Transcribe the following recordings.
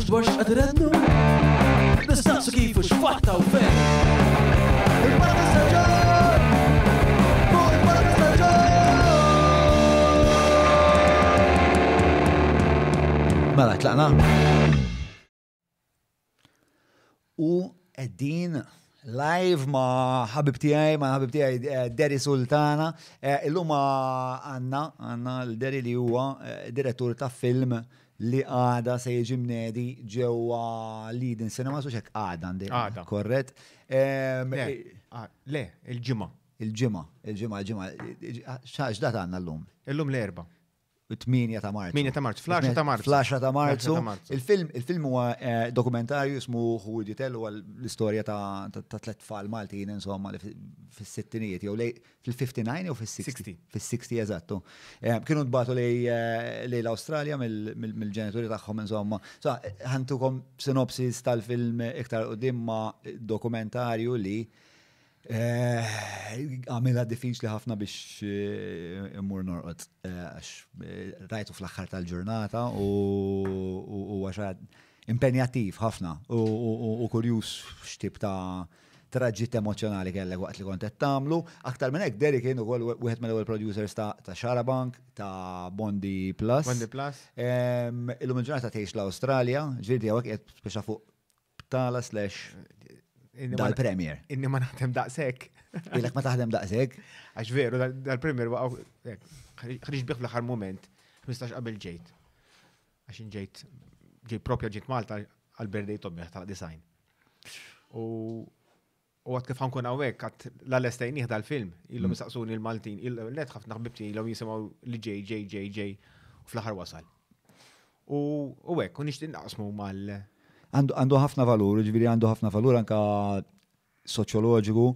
dwar x'qadrednu? Nistaqsu kif u x'fatta u fejn. Il-Parti Staġġar! Fuq il-Parti Staġġar! Mela, tlaqna. U qegħdin live ma' ħabib tiegħi Derry Sultana. Illum għandna l-Derry li huwa direttur ta' film li għada se jiġi mnedi ġewwa Leading Cinema, so xek għada għandi. Għada. Korrett. Le, il-ġimgħa. Il-ġimgħa. X'dat għandna llum? Illum l-erba'. 8 ta' Marzu. 8 ta' Marzu, fl-10 ta' Marzu. Fl-10 ta' Marzu. 10 ta' Marzu. Il-film huwa dokumentarju ismu Who Would You Tell, huwa l-istorja ta' tliet tfal Maltin insomma fis-sittinijiet jew fil-59 jew fis-60. Fis-60 eżattu. Kienu tbagħtu lej l-Awstralja mill-ġenituri tagħhom insomma. So ħantukom sinopsis tal-film iktar qudiem ma' dokumentarju li għamilha diffiċli ħafna biex immur norqod għax rajtu fl-aħħar tal-ġurnata u għax impenjattiv ħafna u kurjus x'tip ta' traġġitt emozjonali kellek waqt li kont qed tagħmlu. Aktar minn hekk Derry kien ukoll wieħed mill-ewwel producers ta' Xarabank, ta' Bondi Plus. Illum il-ġurnata tgħix l-Awstralja, ġifieri hawnhekk qed speċa fuq tala / dal-Premier. Inni ma naħdem daqshekk. Ilek ma taħdem daqshekk? Għax veru, dal-Premier waqgħu ħriġ bih fl-aħħar mument, 15 qabel ġejt. Għax ġejt propja ġejt Malta għal-birthday tobbeħ tal-design. U għat kif ħankun hawnhekk għat l-għal-estajn jieħda l-film, illum jistaqsuni l-Maltin, net ħafna ħbibti illum jisimgħu li ġej u fl-aħħar wasal. U hekk, u nixtieq naqsmu mal Għandu ħafna valur, ġviri għandu ħafna valur anka soċjoloġiku,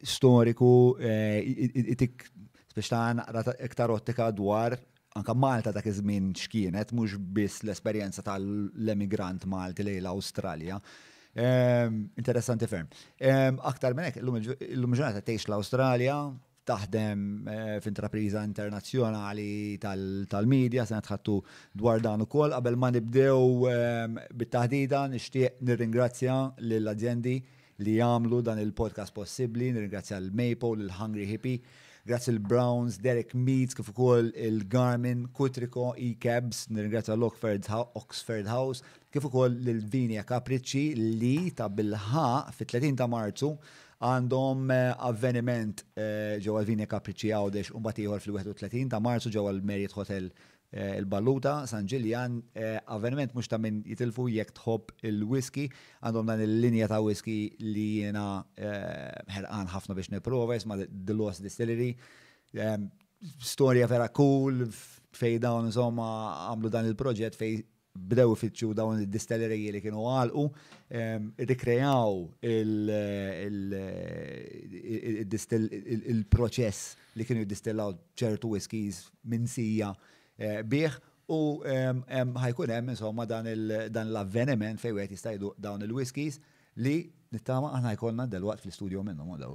storiku, itik biex ta' naqra iktar ottika dwar anka Malta dak iż-żmien x'kienet, mhux biss l-esperjenza tal-emigrant Malti lejn l-Awstralja. Interessanti ferm. Aktar minn hekk, illum ġurnata tgħix l-Awstralja, taħdem f'intrapriża internazzjonali tal-medja, se nitħattu dwar dan ukoll. Qabel ma nibdew bit-taħdida nixtieq nirringrazzja lill-azzjendi li jagħmlu dan il-podcast possibbli, nirringrazzja l-Maple, il-Hungry Hippie, grazzi l-Browns, Derek Meats, kif ukoll il-Garmin, Kutriko, E-Cabs, nirringrazzja l-Oxford House, kif ukoll lil-Vinja Capricci li ta' bilħaq fit-30 ta' Marzu għandhom avveniment ġewwa l-Vinja Capricci Għawdex u mbagħad ieħor fil-31 ta' Marzu ġewwa l-Marriott Hotel il-Balluta, San Ġiljan, avveniment mhux ta' min jitilfu jekk tħobb il-whisky, għandhom dan il-linja ta' whisky li jiena ħerqan ħafna biex nipprova isma' The Lost Distillery. Storja vera cool fej dawn insomma għamlu dan il-proġett fej bdew ifittxu dawn id-distillery li kienu għalqu, rikrejaw il-proċess li kienu jiddistillaw ċertu whiskies minn sija bieħ u ħajkun hemm insomma dan l-avveniment fejn wieħed jista' jduq dawn il-whiskies li nittama aħna jkollna delwaqt fl-istudio minnhom daw.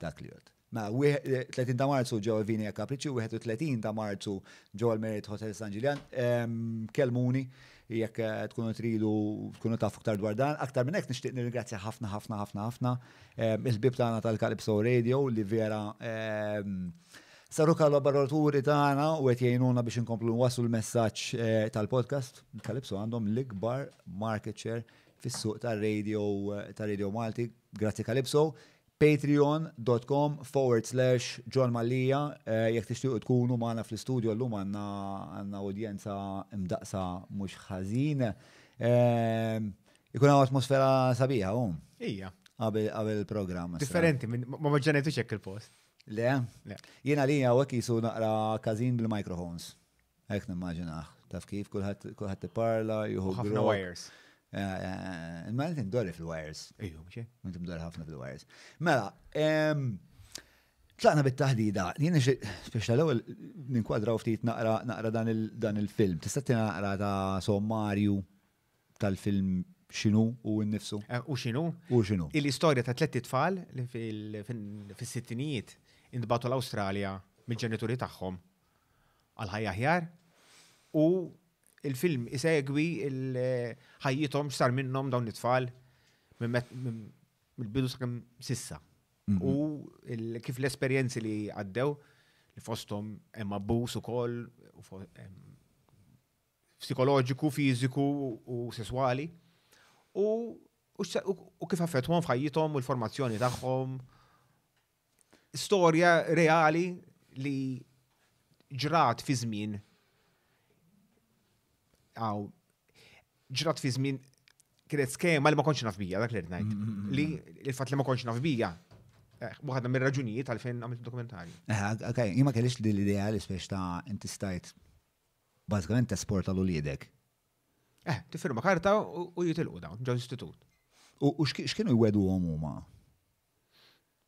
Dak li jgħod. Ma 30 ta' Marzu ġew il-Vinja Capricci u 31 ta' Marzu ġew il-Marriott Hotel San Ġiljan. Kelmuni jekk tkunu tridu tkunu tafu aktar dwar dan. Aktar minn hekk nixtieq nirringrazzja ħafna il-bib tagħna tal-Calypso Radio li vera saru kollaboraturi tagħna u qed jgħinuna biex inkomplu nwasslu l-messaġġ tal-podcast. Calypso għandhom l-ikbar market share fis-suq tar-Radio Malti. Grazzi Calypso. Patreon.com/John Mallia, jekk tixtiequ tkunu magħna fl-istudio llum għandna udjenza imdaqsa mhux ħażin. Ikun hawn atmosfera sabiħa Ija. Qabel il-programm. Differenti, ma ġenetux hekk il-post. Le? Jiena li hawnhekk jisu naqra każin bil-microphones. Hekk nimmaġinah. Taf kif kulħadd tipparla, jieħu ħafna wires. Ma inti mdorri fil-wires. Ejju, mxie. Inti mdorri ħafna fil-wires. Mela, tlaqna bit-taħdida. Jien biex tal-ewwel ninkwadraw ftit naqra dan il-film. Tista' naqra ta' sommarju tal-film x'inhu u nnifsu. U x'inhu? U x'inhu? Il-istorja ta' tliet tfal li fis-sittinijiet intbagħtu l-Awstralja mill-ġenituri tagħhom għal ħajja aħjar u il-film isegwi ħajjithom x'sar minnhom dawn it-tfal mill-bidu sakemm sissa. U kif l-esperjenzi li għaddew li fosthom hemm abbuż ukoll psikoloġiku, fiżiku u sesswali. U kif affettwhom f'ħajjithom u l-formazzjoni tagħhom. Storja reali li ġrat fi żmien kienet skema li ma kontx naf bija, dak li ngħid. Li l-fatt li ma kontx naf bija, waħda mir-raġunijiet għalfejn għamilt dokumentarju. Okay, jien ma kellix l-idea li spiex ta' inti stajt bażikament tesporta l-uliedek. Tifirma karta u jitilqu dawn, ġew istitut. U x'kienu jweduhom huma?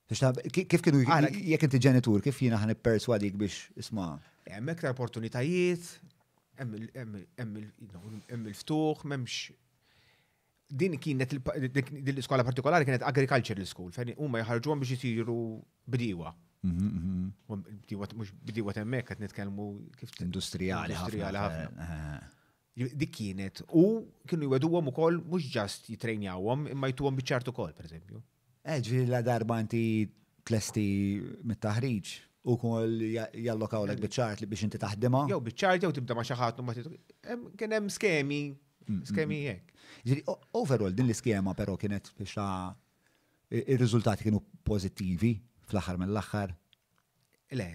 Kif kienu jekk inti ġenitur, kif jiena ħan ipperswadik biex isma'? Hemm iktar opportunitajiet, hemm il-ftuħ, m'hemmx. Din kienet din l-iskola partikolari kienet agricultural school, fejn huma jħarġuhom biex isiru bdiewa. Mhux bdiewa hemmhekk qed nitkellmu kif industrijali ħafna. Dik kienet u kienu jweduhom ukoll mhux ġast jitrejnjawhom imma jtuhom biċ-ċart ukoll, pereżempju. Ġifieri la darba inti tlesti mit-taħriġ ukoll jallokawlek biċ-ċart li biex inti taħdimha? Jew biċ-ċart jew tibda ma' xi ħadd kien hemm skemi hekk. Overall, din l-iskema però kienet biex ir-riżultati kienu pożittivi fl-aħħar mill-aħħar. Le,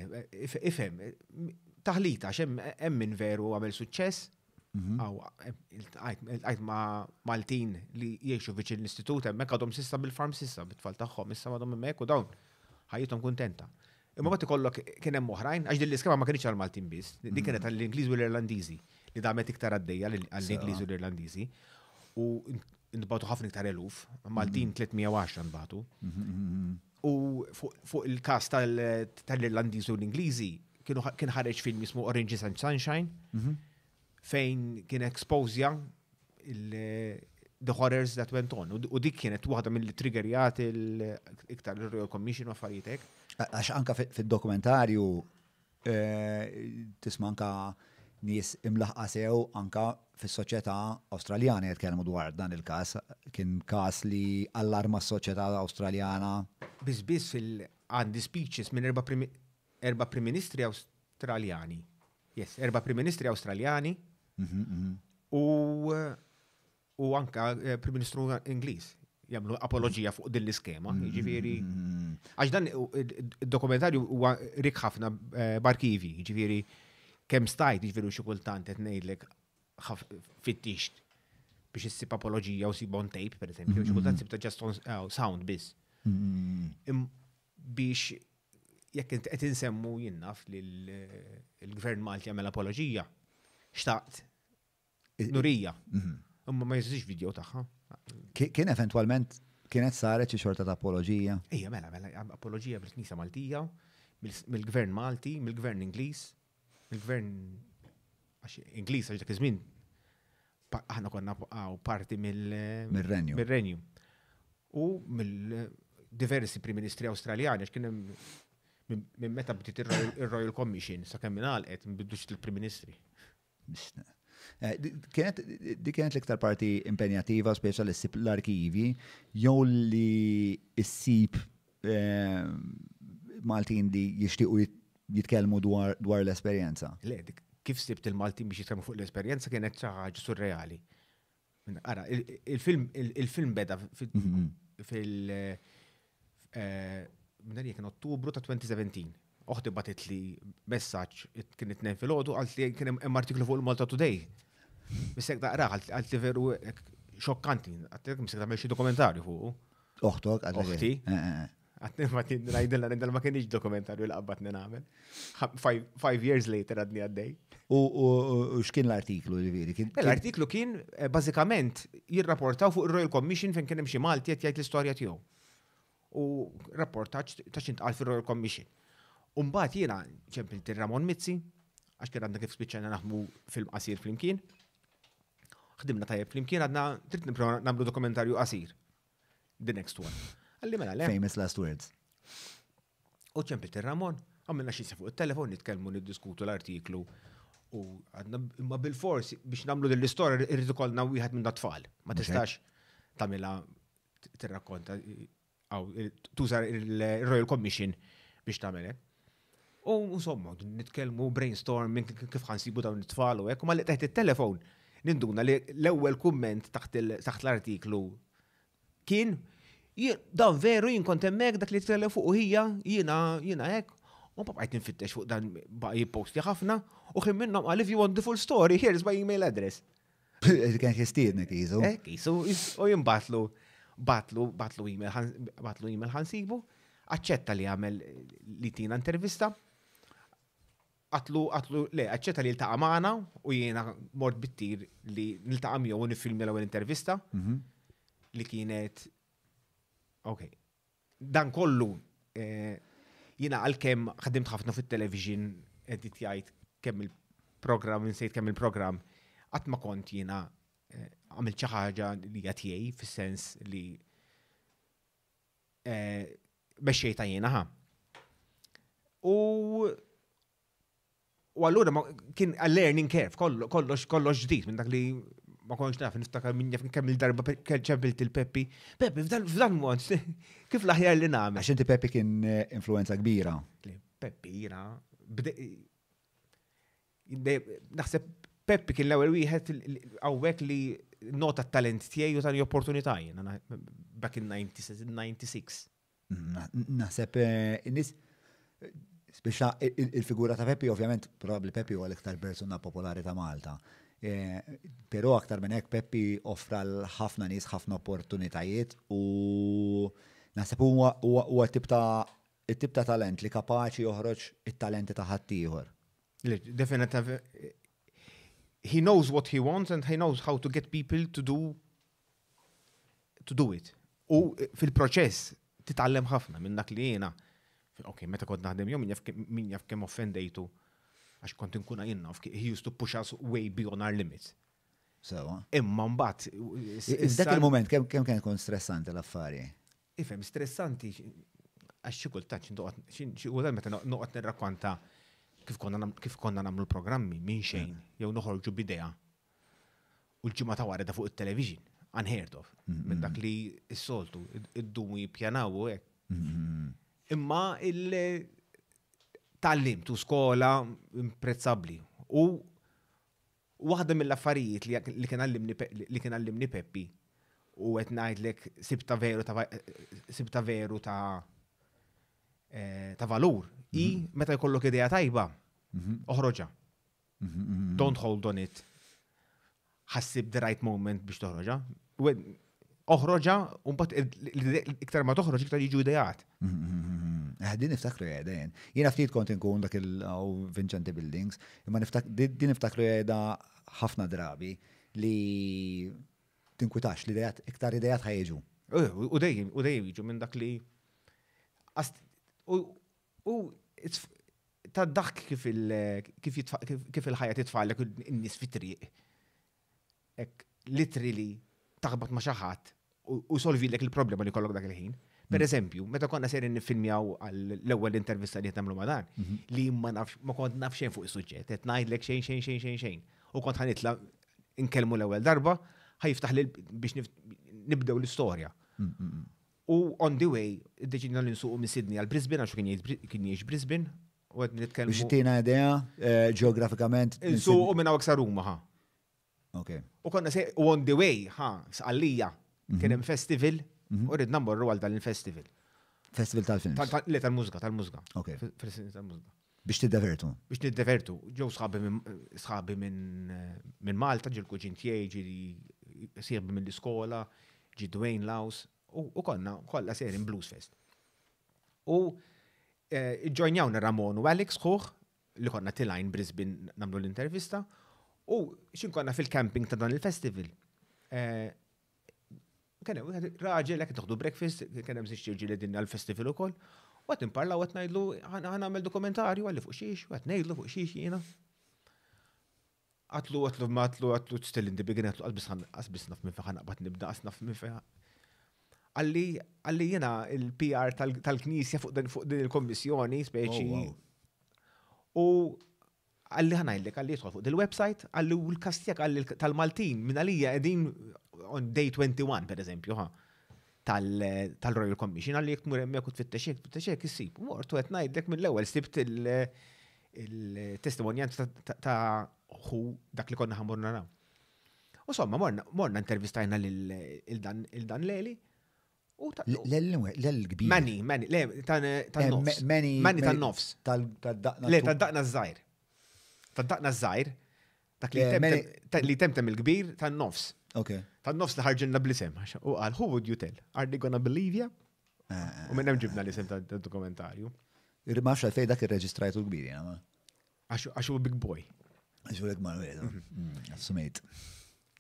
ifhem, taħlita hemm min veru għamel suċċess, għajt ma' Maltin li jgħixu viċin l-istitut hemmhekk għadhom sissa bil-farm sissa bit-tfal tagħhom issa għadhom hemmhekk u dawn ħajjithom kuntenta. Imma bagħad ikollok kien hemm oħrajn għax din l-iskema ma kienx għall-Maltin biss, din kienet għall-Ingliż u l-Irlandiżi li damet iktar għaddejja għall-Ingliż u l-Irlandiżi. U nbagħtu ħafna iktar eluf, Maltin 310 nbagħtu. U fuq il-każ tal-Irlandiż u l-Ingliżi kien ħareġ film jismu Oranges and Sunshine fejn kien expozja the horrors that went on. U dik kienet waħda mill-triggerijat iktar il-Royal Commission u affarijiet hekk. Għax anka fid-dokumentarju tisma' anka nies imlaħqa sew anka fis-soċjetà Awstraljana jitkellmu dwar dan il-każ. Kien każ li allarma s-soċjetà Awstraljana. Biss għandi speeches minn erba' Prim Ministri Awstraljani. Yes, 4 Prim Ministri Awstraljani u anka Prim Ministru Ingliż jagħmlu apoloġija fuq din l-iskema. Jiġifieri għax dan id-dokumentarju huwa rik ħafna b'arkivi, jiġifieri kemm stajt jiġifieri xi kultant qed ngħidlek fittixt biex issib apoloġija u sib on tape, pereżempju, xi kultant sibta just sound biss. Biex jekk qed insemmu jinnaf li l-Gvern Malti jagħmel apoloġija, xtaqt nurija. Imma ma jeżistix video tagħha. Kien eventwalment kienet saret xi xorta ta' apoloġija? Ejja, mela apoloġija bil-Knisja Maltija, mill-Gvern Malti, mill-Gvern Ingliż, mill-Gvern Ingliż għax dak iż-żmien aħna konna parti mill-Renju. U mill-diversi Prim Ministri Awstraljani għax kien hemm minn meta bdiet ir-Royal Commission sakemm ingħalqet nbiddux il-Prim Ministri. Dik kienet l-iktar parti impenjattiva speċjal issib l-arkivi jew li issib Maltin li jixtiequ jitkellmu dwar l-esperjenza. Le, kif sibt il-Maltin biex jitkellmu fuq l-esperjenza kienet xi ħaġa surreali. Ara, il-film beda fil kien Ottubru ta' 2017. Oħti batet li messaġġ kien it-tnejn filgħodu għalt li kien hemm artiklu fuq il-Malta Today. Bissek daqrah għalt li veru xokkanti, għattek msek tagħmel xi dokumentarju fuq. Oħtok Oħti. Għattek ma ngħidilha ma kienx dokumentarju li qabad nagħmel. 5 years later għadni għaddej. U x'kien l-artiklu li veri? L-artiklu kien bażikament jirrapportaw fuq ir-Royal Commission fejn kien hemm xi Malti qed jgħid l-istorja tiegħu. U rapportaġġ ta' x'intqal fir-Royal Commission. Mbagħad jiena ċempilt ir-Ramon Mizzi, għax kien għandna kif spiċċajna naħdmu film qasir flimkien. Ħdimna tajjeb flimkien għadna trid nipprova nagħmlu dokumentarju qasir. The next one. Għalli mela le. Famous last words. U ċempilt ir-Ramon, għamilna xi fuq it-telefon nitkellmu niddiskutu l-artiklu U għadna imma bil-fors biex namlu dell-istorja irrid ikollna wieħed minn dat-tfal. Ma tistax tagħmilha tirrakkonta tuża il-Royal Commission biex tagħmel hekk. U insomma, nitkellmu brainstorming kif ħansibu dawn it-tfal u hekk, u malli teħt it-telefon ninduna li l-ewwel kumment taħt l-artiklu kien dan veru jien kont hemmhekk dak li tkellem fuq u hija jiena hekk. U babajt nfittex fuq dan baqa jipposti ħafna u kien minnhom qal if you want the full story, here's my email address. Kien jistiednek jisu. Kisu, u jimbatlu email ħansibu, aċċetta li għamel li tina intervista, aċċetta li l-taqa maħna u jiena mort bittir li nil-taqa miegħu u nifilmi l-ewwel intervista li kienet dan kollu jiena għal-kemm ħadimt ħafna fit-television edit jgħid kemm il-programm, insejt kemm il-programm, qatt ma kont jiena għamil xi ħaġa li hija tiegħi fis-sens li mexxejta jiena ħa. U allura kien learning curve, kollox ġdid minn dak li ma konx naf niftakar minn jaf kemm il-darba ċempilt il-Peppi. Peppi f'dan mod kif l-aħjar li nagħmel. Għax inti Peppi kien influenza kbira. Peppi jiena naħseb Peppi kien l-ewwel wieħed hawnhekk li nota t-talent tiegħi u tani opportunità jiena back in 96. Naħseb in-nies speċa il-figura ta' Peppi, ovvjament, probabbli Peppi huwa l-iktar persuna popolari ta' Malta. Però aktar minn hekk Peppi offra l-ħafna nies ħafna opportunitajiet u naħseb huwa t-tip ta' talent li kapaċi joħroġ it-talenti ta' ħaddieħor. Definitely. He knows what he wants and he knows how to get people to do it. U fil-proċess titgħallem ħafna minn dak li jiena. Meta kont naħdem jew min jaf kemm offendejtu għax kont inkun jien naf he used to push us way beyond our limits. Imma mbagħad dak il-mument kemm kien ikun stressanti l-affari? Ifhem stressanti għax xi kultant xi meta noqgħod nirrakkonta kif konna nagħmlu l-programmi minn xejn jew noħorġu b'idea. U l-ġimgħa ta' wara fuq it-television unheard of minn dak li s-soltu id-dumu jippjanaw u hekk. Imma tal-limtu skola imprezzabbli. U waħda mill-affarijiet li kien għallimni Peppi u qed ngħidlek sibta veru ta' valur. Meta jkollok idea tajba, oħroġa. Don't hold on it. Ħassib the right moment biex toħroġa. Oħroġa, un bat iktar ma toħroġ iktar jiġu idejat. Din niftakru jgħedin. Jiena ftit kont inkun dak il-Vincenti Buildings, imma din niftakru jgħeda ħafna drabi li tinkwitax li iktar idejat ħajġu. U dejjem jiġu minn dak li ta' dak kif il-ħajja titfallek in-nies fit-triq. Literally taħbat ma' xi ħadd u solvilek il-problema li kollok dak il-ħin. Per eżempju, meta konna serin nifilmjaw għall-ewwel intervista li qed nagħmlu ma' dan, li ma kont naf xejn fuq is-suġġett, qed ngħidlek xejn. U kont ħanitla' nkellmu l-ewwel darba, ħajftaħ lil biex nibdew l-istorja. U on the way, id-deċidna li nsuqu minn Sydney għal Brisbane għax kien jgħix Brisbane, u qed nitkellmu. Biex tina idea ġeografikament. Nsuqu minn hawnhekk sa Ruma ħa. U konna u on the way, sqallija, kien hemm festival, u rid namborru għal dan il-festival. Festival tal-films? Tal-mużika. Tal-mużika. Biex tiddevertu? Biex niddevertu. Ġew sħabi minn Malta, ġil kuġin tiegħi, ġi sieħbi mill-iskola, ġi Dwayne Laws, u kollha serin Blues Fest. U ġojnjawna Ramon u Alex Xuħ, li konna tilajn Brisbane namlu l-intervista, u konna fil-camping ta' dan il-festival. Kena, raġel, għek nħudu breakfast, kena msiċċirġi li dinna l-festival u koll, u għat imparla u għat najdlu, għan għamil dokumentarju għalli fuq xiex, u għat najdlu fuq xiex jena. Għatlu still in the beginning, għasbis naf minn feħan, għabat nibda għasnaf minn feħan. Għalli jena il-PR tal-Knisja fuq din il-kommissjoni, speċi. U għalli ħanajlek, għalli jidħol fuq il-website, għalli u l-kastijak għalli tal-Maltin, minn għalija għedin on day 21, per eżempju, tal-Royal Commission, għalli jek tmur emmek u tfittexek, jissib. Mort, u għetnajdlek mill-ewel, stibt il-testimonjant ta' hu dak li konna ħamur naraw. U somma, morna intervistajna il-dan Leli. L-kbir. Mani, tan-nofs. Mani tan-nofs. Tal-daqna. Le, tad-daqna z-żajr. Tad-daqna z-żajr. Dak li temtem il-kbir tan-nofs. Ok. Tan-nofs li ħarġinna bl-isem. U għal, who would you tell? Are they gonna believe you? U minnem ġibna l-isem tad-dokumentarju. Irmax għalfej dak il-reġistrajtu l-kbir, jena. Għaxu big boy. Għaxu l-ekmar, assumejt.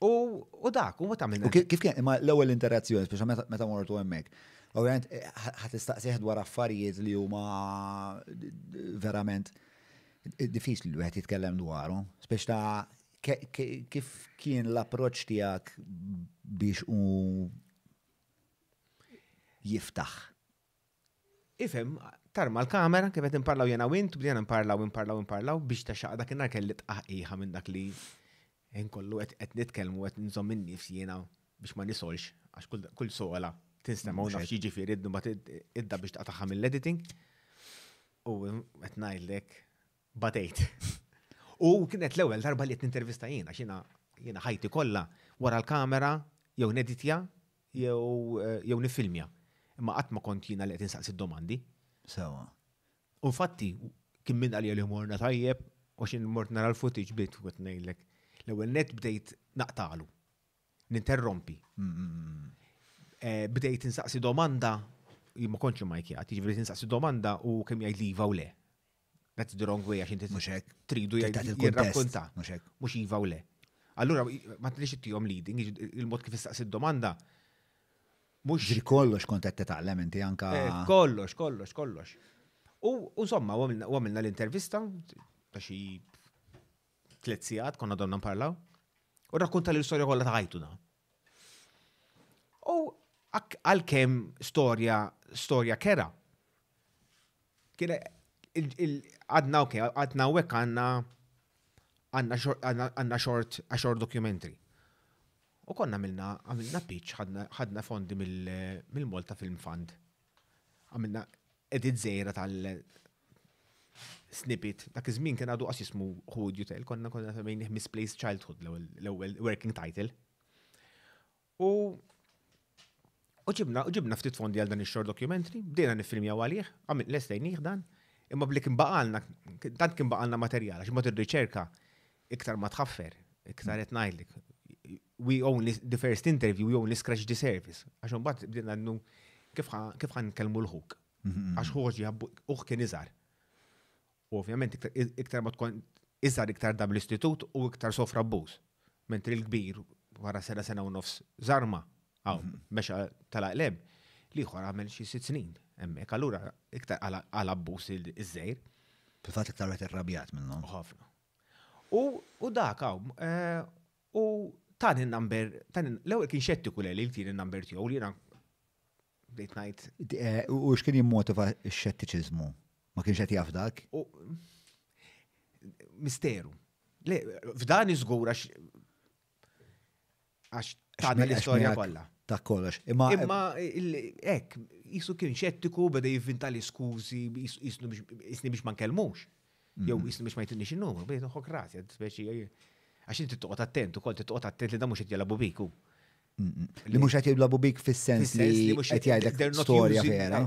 U dak, u ma tamilna. U kif kien, ma l-ewel interazzjoni, speċa meta mortu emmek, ovvijament ħatistaqsiħ dwar affarijiet li huma verament diffiċli li wieħed jitkellem dwaru, speċa kif kien l-approċ tiegħek biex jiftaħ. Ifhem, tarma l-kamera, kif qed imparlaw jena wint, bdejna imparlaw biex taxaq dak in-nar kelli tqaħqiħa minn dak li kollu qed nitkellmu qed nżomm minn nifsi jiena biex ma nisolx għax kull soqla tinstema' u nafx jiġifieri idda biex taqtaħħa mill-editing u qed ngħidlek batejt. U kienet l-ewwel darba li qed nintervista jien għax jiena ħajti kollha wara l-kamera jew neditja jew nifilmja. Imma qatt ma kont jiena li qed insaqsi d-domandi. Sewa. U infatti kien min għalija li morna tajjeb u xin mort nara l-footage bdejt u ngħidlek. L-ewwel net bdejt naqtalu, ninterrompi. Bdejt insaqsi domanda, ma kontx majkjat, jiġifieri tinsaqsi domanda u kemm jgħid li iva u le. That's the wrong way għax inti tridu jirrakkonta. Mhux iva u le. Allura ma tridx ittihom leading, il-mod kif istaqsi domanda mhux kollox kont qed titgħallem inti anka. Kollox. U insomma, u għamilna l-intervista ta' xi 3 sigħat konna donna nparlaw. U rakkonta l-istorja kollha ta' ħajtuna. U għalkemm storja kera. Kien għadna hekk għandna short documentary. U konna għamilna pitch, ħadna fondi mill-Malta Film Fund. Għamilna edit żejra snippet, dak iż-żmien kien għadu qas jismu Who Would You Tell, konna semmejnih Misplaced Childhood l-ewwel working title. U ġibna ftit fondi għal dan ix-short documentary, bdejna nifilmjaw għalih, lestejnih dan, imma bli kien baqalna materjal, għax imbagħad ir-riċerka iktar ma tħaffer, iktar qed ngħidlek. The first interview, we only scratch the surface. Għax imbagħad bdejna nnu kif ħankellmu l-ħuk. Għax uħ kien iżgħar. Ovvjament, iktar ma tkun iżgħar iktar dam l-istitut u iktar sofra abbuż. Mentri l-kbir wara sena u nofs żarma, mexa tal-aqleb, li ieħor għamel xi 6 snin hemmhekk, allura iktar għal abbuż iż-żejr. Fil-fatt iktar qed irrabjat minnhom. Ħafna. U dak u tan in-number, l-ewwel kien xettiku li tin in-number tiegħu li jiena bdejt ngħid. U x'kien jimmotiva x-xettiċiżmu? Ma kienx qed jaf dak? Misteru. F'dan iżgur għax tagħna l-istorja kollha. Ta' kollox. Imma hekk qisu kien xettiku beda jivvinta l-iskużi isni biex ma nkellmux. Jew isni biex ma jtinniex in-numru, bejn ħok rasja, speċi għax inti toqgħod attent ukoll toqgħod attent li dan mhux qed jalabu biku. Li mhux qed jiblabu bik fis-sens li qed jgħidlek storja vera.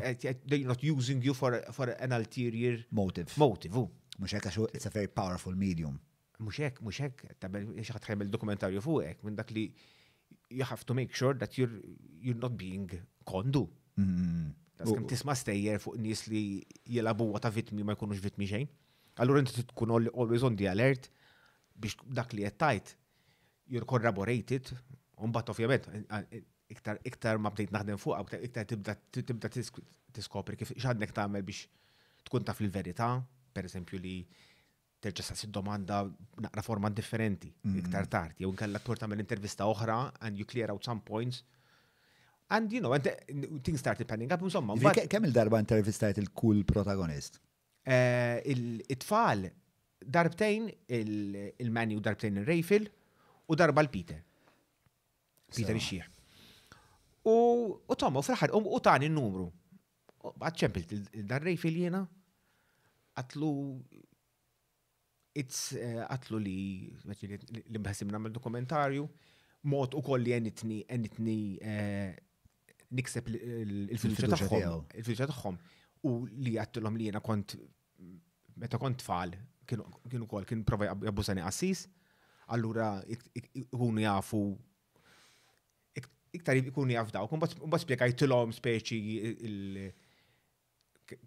They're not using you for an ulterior motive. Mhux hekk għax it's a very powerful medium. Mhux hekk, tabel xi ħadd tħemmel dokumentarju fuq hekk minn dak li you have to make sure that you're not being kondu. Kemm tisma' stejjer fuq nies li jilabu ta' vittmi ma jkunux vittmi xejn. Allura inti tkun always on the alert biex dak li qed tajt you're corroborated. Umbat ovvjament, iktar ma bdejt naħdem fuq, iktar tibda tiskopri kif x'għandek tagħmel biex tkun taf il-verità, pereżempju li terġa' saqsi domanda naqra forma differenti, iktar tard, jew inkella tmur tagħmel intervista oħra and you clear out some points. And things started panning up, insomma. Kemm il-darba intervistajt il-kull protagonist? It-tfal darbtejn il-Manny u darbtejn il-Rayfield u darba l-Peter. Peter ix-xieħ. U Tommo fl-aħħar u tani n-numru. Għad ċempilt il-Rayfield jiena għatlu għatlu li mħassim namel dokumentarju mod u kolli għenitni nikseb il-fiduċa tagħhom u li għattilhom li jiena meta kont tfal kienu kol kien prova jabbużani qassis, allura ikunu jafu iktar ikunu jaf dawk, un bas spiegajtilhom speċi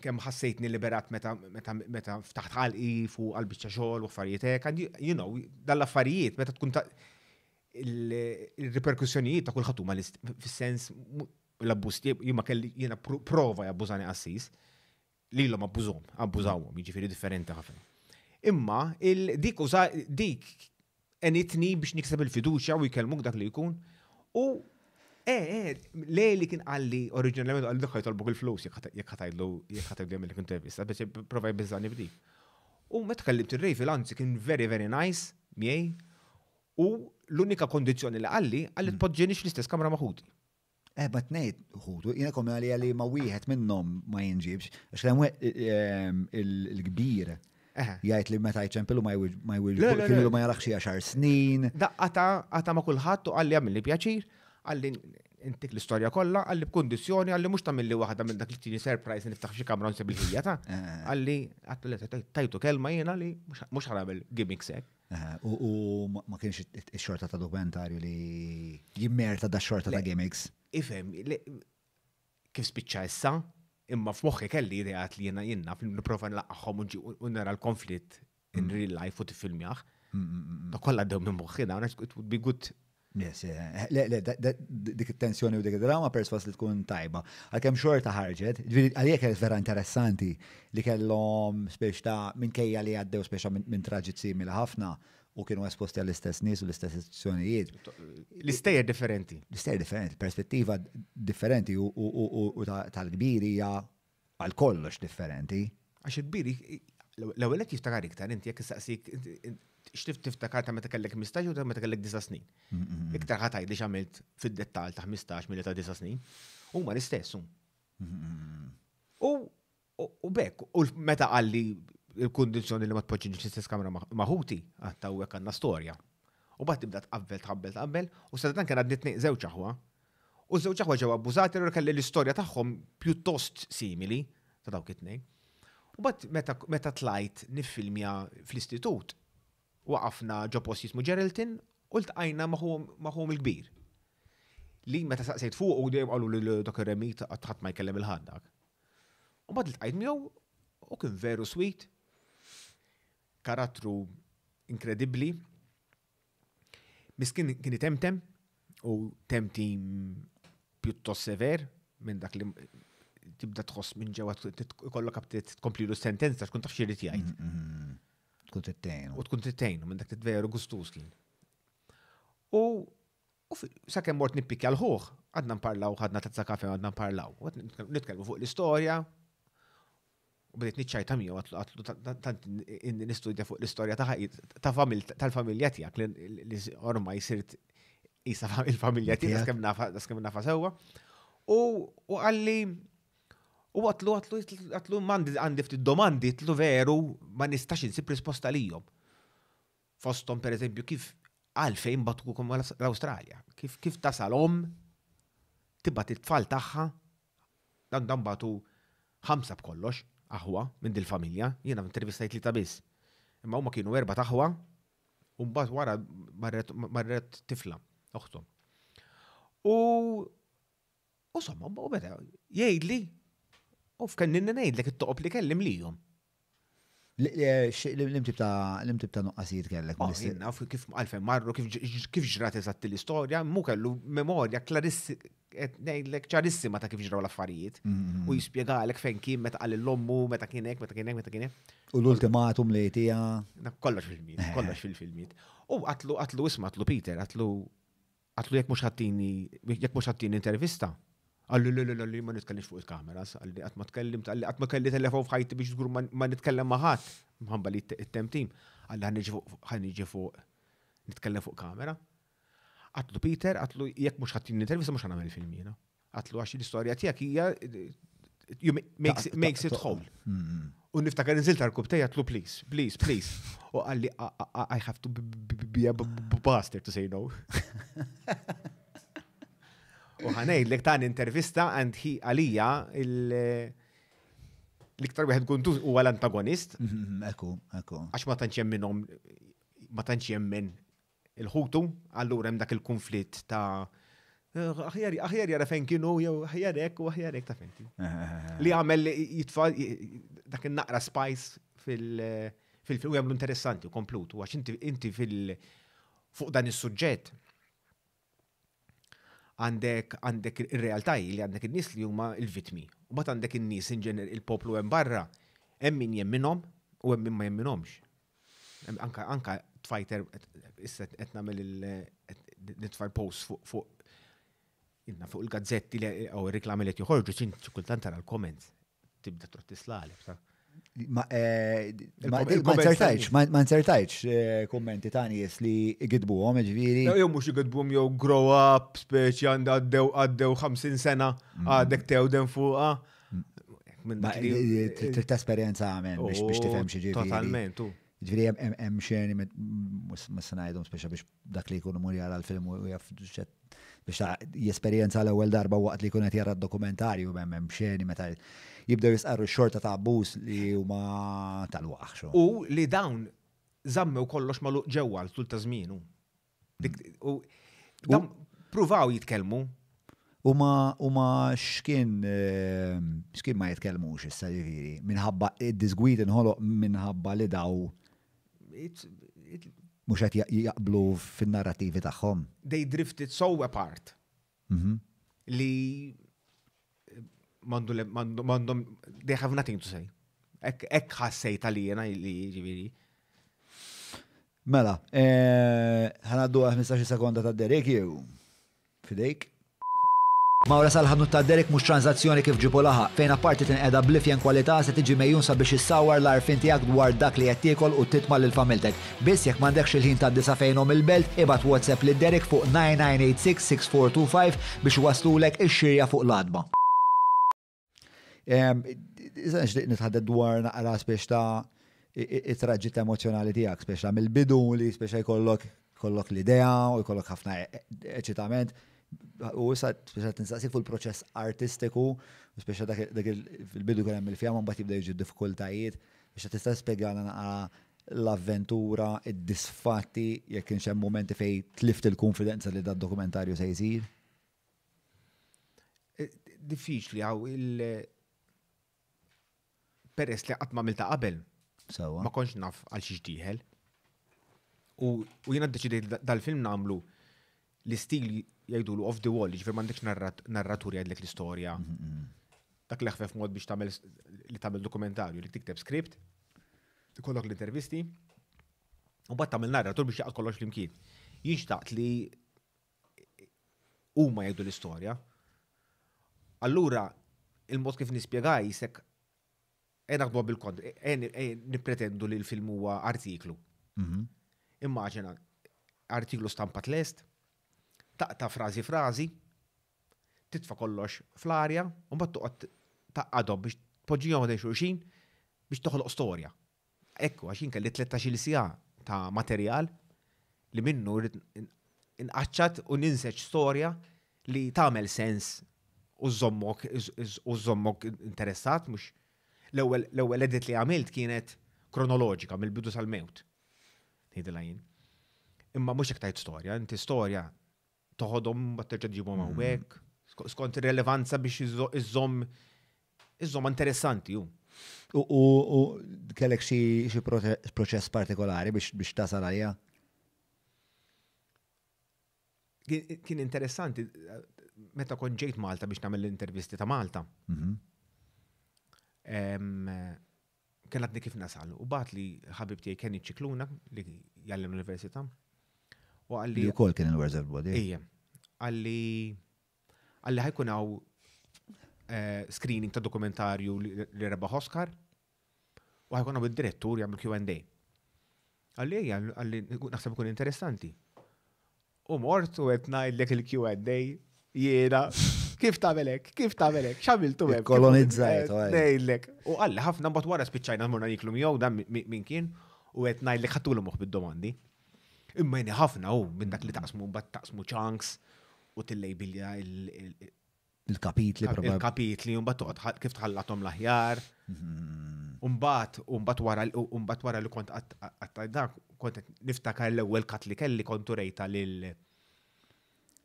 kemm ħassejtni liberat meta ftaħt ħalqi fuq qalbiċċa xogħol u affarijiet hekk, you know, dal-affarijiet meta tkun il-reperkussjonijiet ta' kull ħatuma fis-sens l-abbuż jiena kelli jiena prova jabbużani qassis li l-om abbużawhom, jiġifieri differenti ħafna. Imma dik enitni biex nikseb il-fiduċja u jkellmuk dak li jkun u li kien għalli oriġinalment għalli dak jtolbuk il-flus jekk ħatajdlu jagħmel intervista biex jipprova jbiżżani b'dik. U meta kellimt ir-Rayfield anzi kien very very nice miegħi u l-unika kondizzjoni li għalli tpoġġienix fl-istess kamra ma' ħuti. Ma t-nejt, ħutu, jina kom għalli ma wieħed minnom ma jinġibx, għax il-kbir jgħajt li meta jċempilu ma jwilġu ma jaraxxi 10 snin. Għata ma kullħat u għalli għamil li pjaċir, għalli intik l-istoria kollha, għalli b'kondizjoni, għalli mux tamilli waħda minn dak li tini surprise niftaħ xi kamra nseb il-ħija ta' għalli tajtu kelma jiena li mux ħarabel gimmicks hekk. U ma kienx ix-xorta ta' dokumentarju li jimmerta da' xorta ta' gimmicks. Ifhem, kif spiċċa issa, imma f'moħħi kelli ideat li jiena fil-niprofa nlaqqaħħom u nara l-konflitt in real life u tifilmjaħ. Da kollha dew minn moħħina, it would be good. Yes, dik it-tensjoni u dik id-drama perswas li tkun tajba. Għalkemm xorta ħarġet, għalijek kienet vera interessanti li kellhom spiex ta' minkejja li għaddew spiex minn traġit simili ħafna u kienu esposti għall-istess nies u l-istess istituzzjonijiet. L-istejjer differenti. L-istejjer differenti, perspettiva differenti u tal-kbiri hija għal kollox differenti. Għax il-kbiri, l-ewwel qed jiftakar iktar inti jekk issaqsik x'tif tiftakar ta' meta kellek 15 u ta' meta kellek 9 snin. Iktar ħadd li x'għamilt fid-dettall ta' 15 milli ta' 9 snin. Huma l-istess. U bekk, u meta qalli il-kondizjoni li ma tpoġġinx l-istess kamra maħuti, għatta u għanna storja. U bat tibda tqabbel, u s-sadan kien għadnitni żewġ aħwa. U żewġ aħwa ġew abbużati u kelli l-istorja tagħhom pjuttost simili ta' dawk it-tnejn. U bat meta tlajt niffilmja fl-istitut, waqafna ġo post jismu Geraldton u ltqajna magħhom il-kbir. Li meta saqsejt fuq u dejjem qalu li dak ir-remi ħadd ma jkellem il-ħaddak. U bat ltqajt miegħu u kien veru sweet. Karattru inkredibbli. Miskin kien temtem u temtim pjuttost sever minn dak li tibda tħoss minn ġewwa ikollok abtit tkompli sentenza tkun taf xi rid jgħid. Tkun tittejn. U tkun tittejn minn dak veru gustus kien. U sakemm mort nippikja l-ħuħ, għadna nparlaw, ħadna tazza kafe għadna nparlaw. Nitkellmu fuq l-istorja. U bdiet niċċajta miegħu għatlu tant nistudja fuq l-istorja tal-familja tiegħek li ormai sirt isa il-familja tiegħek kemm nafa sewwa. U għalli u għatlu għandi ftit domandi tlu veru ma nistax insib risposta lihom. Fosthom pereżempju kif għalfejn batkukom l-Awstralja, kif tasalhom tibgħat it-tfal tagħha dan batu 5 b'kollox. Aħwa minn dil-familja, jiena intervistajt li ta' biss. Imma huma kienu 4 aħwa u mbagħad wara marret tifla, oħtom. U somma, u beda jgħidli u f'kenninni ngħidlek it-toqob li kellim lihom. L-imtib ta' nuqqasijiet kellek. Jiena kif għalfejn marru kif ġrat eżatt l-istorja, mu kellu memorja ċarissima ta' kif ġraw l-affarijiet. U jispjegalek fejn kien meta qal l-ommu, meta kien hekk. U l-ultimatum li tija. Kollox fil-filmiet. U għatlu isma' għatlu Peter, għatlu jekk mhux ħattini intervista, Għalli li ma nitkellimx fuq il-kamera, għalli qatt ma tkellimt, għalli qatt ma kelli telefon f'ħajti biex żgur ma nitkellem ma' ħadd, mħabba li t-temtim. Għalli ħaniġi fuq nitkellem fuq kamera. Għatlu Peter, għatlu jekk mhux ħadd intervista mhux ħanagħmel film jiena. Għatlu għax l-istorja tiegħek hija makes it whole. U niftakar nżilt għal-kubtej għatlu please. U għalli I have to be a bastard to say no. U ħanejdlek ta' intervista għalija l-iktar wieħed kuntu huwa l-antagonist. Ekku. Għax ma tantx jemmen il-ħutu, allura hemm dak il-konflitt ta' aħjar jara fejn kienu jew aħjar hekk u aħjar hekk ta' fenti. Li għamel jitfa' dak in-naqra spice fil-film u jagħmlu interessanti u komplutu għax inti fuq dan is-suġġett għandek ir-realtà li għandek in-nies li huma l-vittmi. U mbagħad għandek in-nies il-poplu hemm barra hemm min jemminhom u hemm min ma jemminhomx. Anka tfajter issa qed nagħmel nitfar post fuq il-gazzetti u r-riklami li qed joħorġu xi kultant tara l-comments tibda trott tislaleb. Ma nsertajx kommenti ta' nies li igidbuhom, ġifieri. Jew mhux igidbuhom jew grow up, speċi għaddew 50 sena għadek tewden fuqha. Trid esperjenza għamel biex tifhem xi ġifieri. Totalment. Ġifieri hemm xeni mhux ngħidhom speċa biex dak li jkunu mur jara l-film u jaf biex jesperjenza l-ewwel darba waqt li jkun qed jara d-dokumentarju hemm xeni meta jibdew jisqarru x-xorta ta' abbuż li huma tal-waħx. U li dawn żammew kollox magħluq ġewwa tul ta' żmien. Dawn pruvaw jitkellmu. Huma x'kien ma jitkellmux issa ġifieri minħabba id-disgwid inħoloq minħabba li daw mhux qed jaqblu fin-narrattivi tagħhom. They drifted so apart. Li mandom, they have nothing to say. Ek ħassejt għalijena li ġiviri. Mela, ħanaddu 15 sekonda ta' Derek jew fidejk. Mawra sal-ħanut ta' Derek mhux tranzazzjoni kif ġibu laħaq, fejn apparti tinqeda blifjen kwalità se tiġi mejjun sabiex issawar l-arfin tiegħek dwar dak li qed tiekol u titma' lil familtek. Biss jekk m'għandekx il-ħin ta' disa fejnhom il-belt, ibad WhatsApp lil Derek fuq 9986-6425 biex waslulek ix-xirja fuq l-adba. Iżda nixtieq nitħadded dwar naqra spiex ta' it-traġġit emozjonali tiegħek spiex ta' mill-bidu li spiex jkollok l-idea u jkollok ħafna eċitament. U issa spiex tinsaqsi fuq il-proċess artistiku u spiex dak fil-bidu kien hemm il-fjama mbagħad jibdew jiġu diffikultajiet biex tista' spjegana naqra l-avventura, id-disfatti jekk kienx hemm momenti fejn tlift il-konfidenza li dad-dokumentarju se jsir. Diffiċli għaw peress li qatt ma għamilta qabel. Ma konx naf għal xi ġdieħel. U jiena ddeċidejt dal-film nagħmlu l-istil jgħidulu off the wall, ġifier m'għandekx narratur jgħidlek l-istorja. Dak li ħfef mod biex tagħmel dokumentarju li tikteb script, ikollok l-intervisti, u mbagħad tagħmel narratur biex jaqgħod kollox flimkien. Jien xtaqt li huma jgħidu l-istorja. Allura il-mod kif nispjegaj jisek naħdmu bil-kont, nipretendu li l-film huwa artiklu. Immaġina, artiklu stampat lest, taqta frażi, titfa kollox fl-arja, u mbagħad toqgħod taqgħadhom biex tpoġġihom għadej xulxin biex toħloq storja. Ekku, għax kelli 13 sija ta' materjal li minnu inqaċċat u ninseċ storja li tagħmel sens u żommok interessat, mhux l-ewwel edit li għamilt kienet kronoloġika mill-bidu sal-mewt. Ngħidilha jien. Imma mhux hekk tajt storja, inti storja toħodhom mbagħad terġa' tġibhom hawnhekk, skont ir-relevanza biex iżomm interessanti hu. U kellek xi proċess partikolari biex tasal għalija? Kien interessanti meta kont ġejt Malta biex nagħmel l-intervisti ta' Malta. Kellatni kif nasal. U bat li ħabib tiegħi Kenny Ċikluna li jgħallem l-Università. U għalli. Li wkoll kien il-Where's Everybody. Ejja. Għalli ħajkun hawn screening ta' dokumentarju li rebaħ Oscar u ħajkun għaw id-direttur jagħmel Q&A. Għalli naħseb ikun interessanti. U mort u qed ngħidlek il-Q&A jiena kif tagħmelek, x'għamiltu hemm. Kolonizzajt. Ngħidlek. U għalli ħafna mbagħad wara spiċċajna morna niklu miegħu dan min kien u qed ngħidlek ħattulu moħħ bid-domandi. Imma jeni ħafna minn dak li taqsmu mbagħad taqsmu chunks u tillejbilja il-kapitli probabli. Il-kapitli u mbagħad kif tħallathom l-aħjar. Mbagħad wara li kont dak kont niftakar l-ewwel kat li kelli kontu rejta lil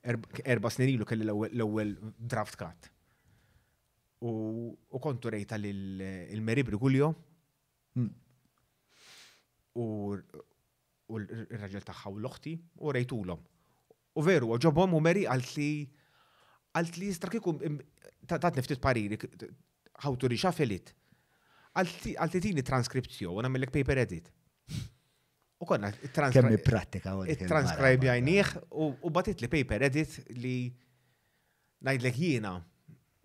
4 snin ilu kelli l-ewwel draft cut. U kontu rejta lil Meri Brigulio. U l-raġel tagħha u l-oħti u rejtulhom. U veru, ġobhom u Meri għalt li jistrakiku tat niftit pariri how to reshuffle it. Għalt li tini transkrizzjoni għamillek paper edit. U konna Kemmi prattika transcribe jajniħ u batit li paper edit li najdlek jiena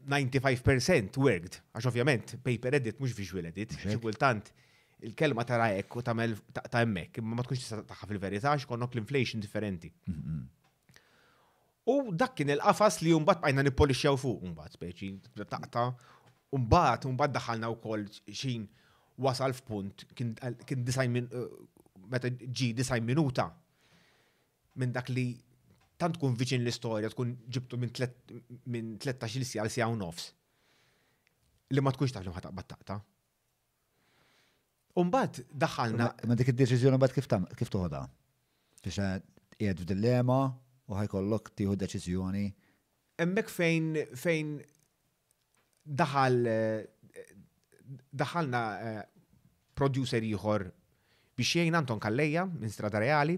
95% worked. Għax ovvjament paper edit mhux visual edit. Xikultant il-kelma tara hekk u tagħmel ta' hemmhekk, imma ma tkunx tista' tagħha fil-verità x'konnok l-inflation differenti. U dak kien il-qafas li mbagħad bqajna nippolixxew fuq mbagħad speċi taqta' u mbagħad daħħalna wkoll xin wasal f'punt kien meta ġi 90 minuta minn dak li tant tkun viċin l-istorja tkun ġibtu minn 13 sija l-sija u nofs. Li ma tkunx taf li ma ħataqbad taqta'. Umbagħad daħħalna. Ma dik id-deċiżjoni mbagħad kif toħodha? Biex qiegħed f'dilemma u ħajkollok tieħu deċiżjoni. Hemmhekk fejn daħalna producer ieħor biex jgħin Anton Kallejja minn Strada Reali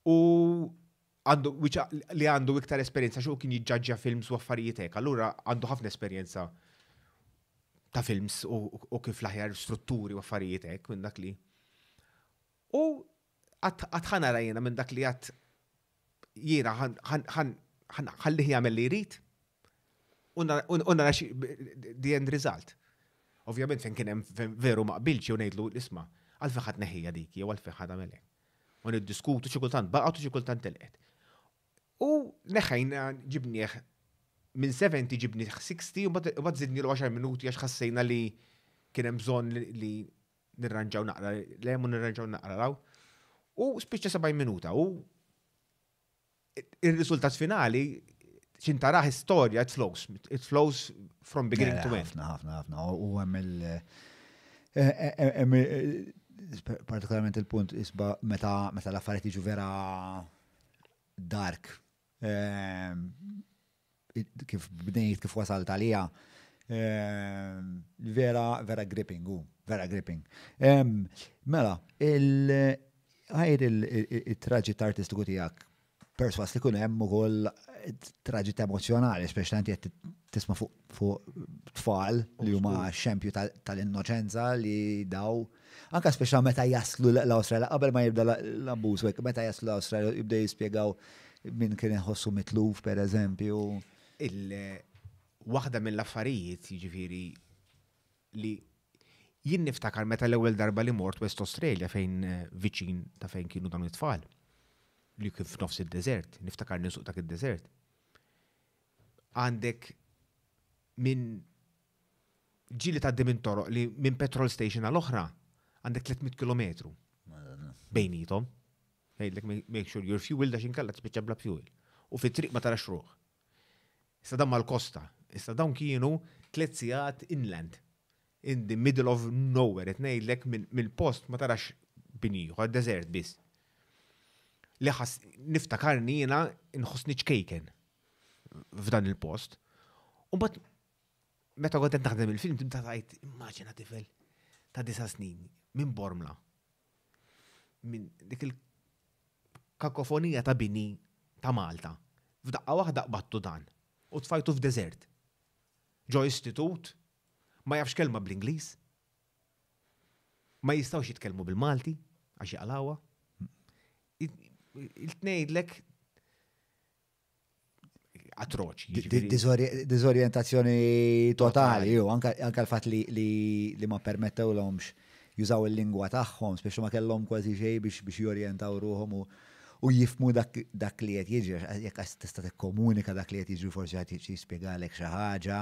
u li għandu iktar esperjenza xo kien jiġġaġġja films u affarijiet hekk. Allura għandu ħafna esperjenza ta' films u kif l-aħjar strutturi u affarijiet hekk minn dak li. U għatħana rajna minn dak li għat jiena ħalliħ jagħmel li jrid u nara the end result. Ovvjament fejn kien hemm veru ma qbilx jew ngħidlu isma' għalfejn ħadd neħħija dik jew għalfejn ħadd għamel hekk. U niddiskutu xi kultant baqgħet u xi kultant telqet. U neħħejna ġibnieh minn 70 ġibni 60 u bad zidni l-10 minuti għax ħassejna li kien hemm bżonn li nirranġaw naqra lemu nirranġaw naqra raw. U spiċċa 70 minuta u ir-riżultat finali x'intaraħ istorja it flows from beginning to end. Ħafna. U hemm partikolarment il-punt isba meta l-affarijiet jiġu vera dark. Kif bdejt, kif wasalt għalija, vera gripping, vera gripping. Mela, ħajr il-traġit artistiku tijak, perswas li kun hemm ukoll traġit emozjonali, speċjalment qed tisma' fuq tfal li huma xempju tal-innoċenza li daw, anke speċjalment meta jaslu l-Awstralja, qabel ma jibda l-abbuż, meta jaslu l-Awstralja jibdew jispjegaw min kien iħossu mitluf, per eżempju. Waħda mill-affarijiet jiġifieri li jien niftakar meta l-ewwel darba li mort West Australia fejn viċin ta' fejn kienu dawn it-tfal li kif f'nofs id-deżert, niftakar ninsuq dak id-deżert. Għandek minn ġili tgħaddi minn toroq li minn petrol station għal-oħra għandek 300 kilometru bejnietom. Jgħidlek make sure your fuel da xinkella tispiċċa bla fuel. U fit-triq ma tarax ruħ. Issa dawn mal-kosta. Issa dawn kienu 3 sigħat inland. In the middle of nowhere. Ngħidlek mill-post ma tarax biniju, għad-desert biss. Li niftakarni jiena inħossni ċkejken f'dan il-post. U mbagħad meta kont qed naħdem il-film tibda tgħid immaġina tifel ta' 9 snin minn Bormla. Minn dik il-kakofonija ta' bini ta' Malta. F'daqqa waħda qbattu dan. U tfajtu f'deżert. Ġo istitut, ma jafx kelma bl-Ingliż. Ma jistgħux jitkellmu bil-Malti għax jaqlawa. Il-tnejdlek atroċi. jiġifieri. Dizorientazzjoni totali, anka l-fat li ma permettewlhomx jużaw il-lingwa tagħhom, speċi ma kellhom kważi xejn biex jorjentaw ruhom u jifmu dak li qed jiġri, jekk tista' tikkomunika dak li qed jiġri forsi qed jispjegalek xi ħaġa,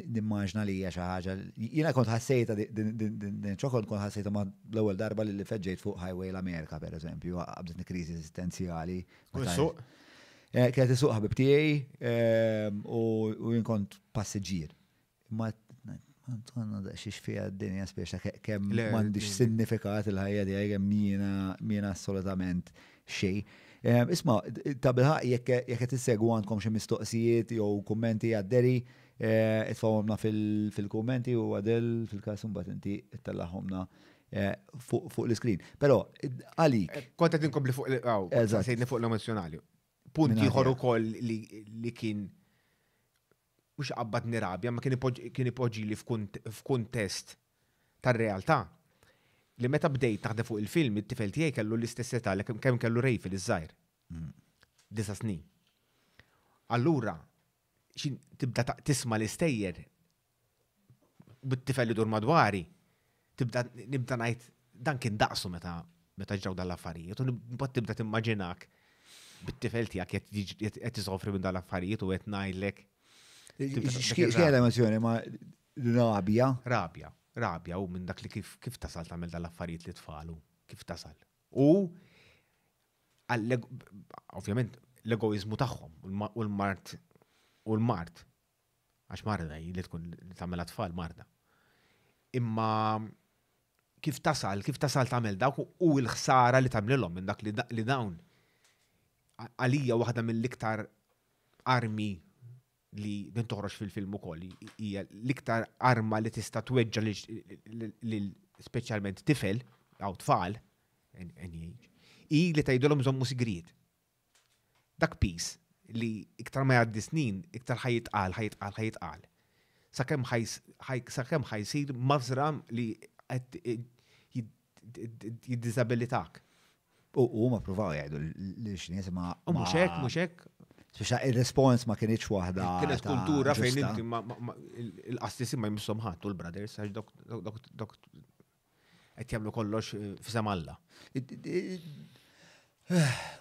nimmaġna li hija xi ħaġa. Jiena kont ħassejta din kont ħassejta ma l-ewwel darba li feġġejt fuq Highway l-Amerika pereżempju, qabdetni kriżi esistenzjali. Kienet isuq ħabib tiegħi u jien kont passiġġier. Ma għandna xiex fija d-dinja speċa kemm m'għandix sinifikat il-ħajja tiegħi kemm jiena assolutament xejn. Isma, ta' bilħaq jekk qed issegwu għandkom xi mistoqsijiet jew kummenti għadderi, itfawhomna fil-kummenti u għadel fil-każ imbagħad inti ttellaħħomna fuq l-iskrin. Però għalik. Kont qed inkompli sejni fuq l-emozjonali. Punt ieħor ukoll li kien mhux qabbadni rabja, ma kien ipoġġi li f'kuntest tar-realtà. Li meta bdejt naħdem fuq il-film, it-tifel tiegħi kellu l-istess età li kemm kellu Rejfil iż-żgħir. 9 snin. Allura tibda tisma' l-istejjer bit-tifel li dur madwari, nibda ngħid dan kien daqsu meta ġraw dal-affarijiet u tibda timmaġinak bit-tifel tiegħek qed isofri minn dal-affarijiet u qed ngħidlek. X'kien emozjoni ma rabja u minn dak li kif tasal tagħmel dal-affarijiet li tfalu, kif tasal. U ovvjament l-egoizmu tagħhom u l-mart għax marda li tkun tagħmel tfal marda. Imma kif tasal tagħmel dawk u l-ħsara li tagħmlilhom minn dak li dawn għalija waħda mill-iktar armi li din toħroġ fil-film ukoll hija l-iktar arma li tista' tweġġa lil speċjalment tifel aw tfal hi li tgħidulhom żommu sigriet. Dak piece li iktar ma jgħaddi snin, iktar ħajitqal. Sakemm ħajsir mażra li jiddisabilitak. U ma provaw jgħidu li x'nies ma. Mhux hekk. Speċa il-respons ma kienx waħda. Kienet kultura fejn inti il-qastis ma jmissom ħadd u l-brothers għax dok qed jagħmlu kollox f'isem Alla.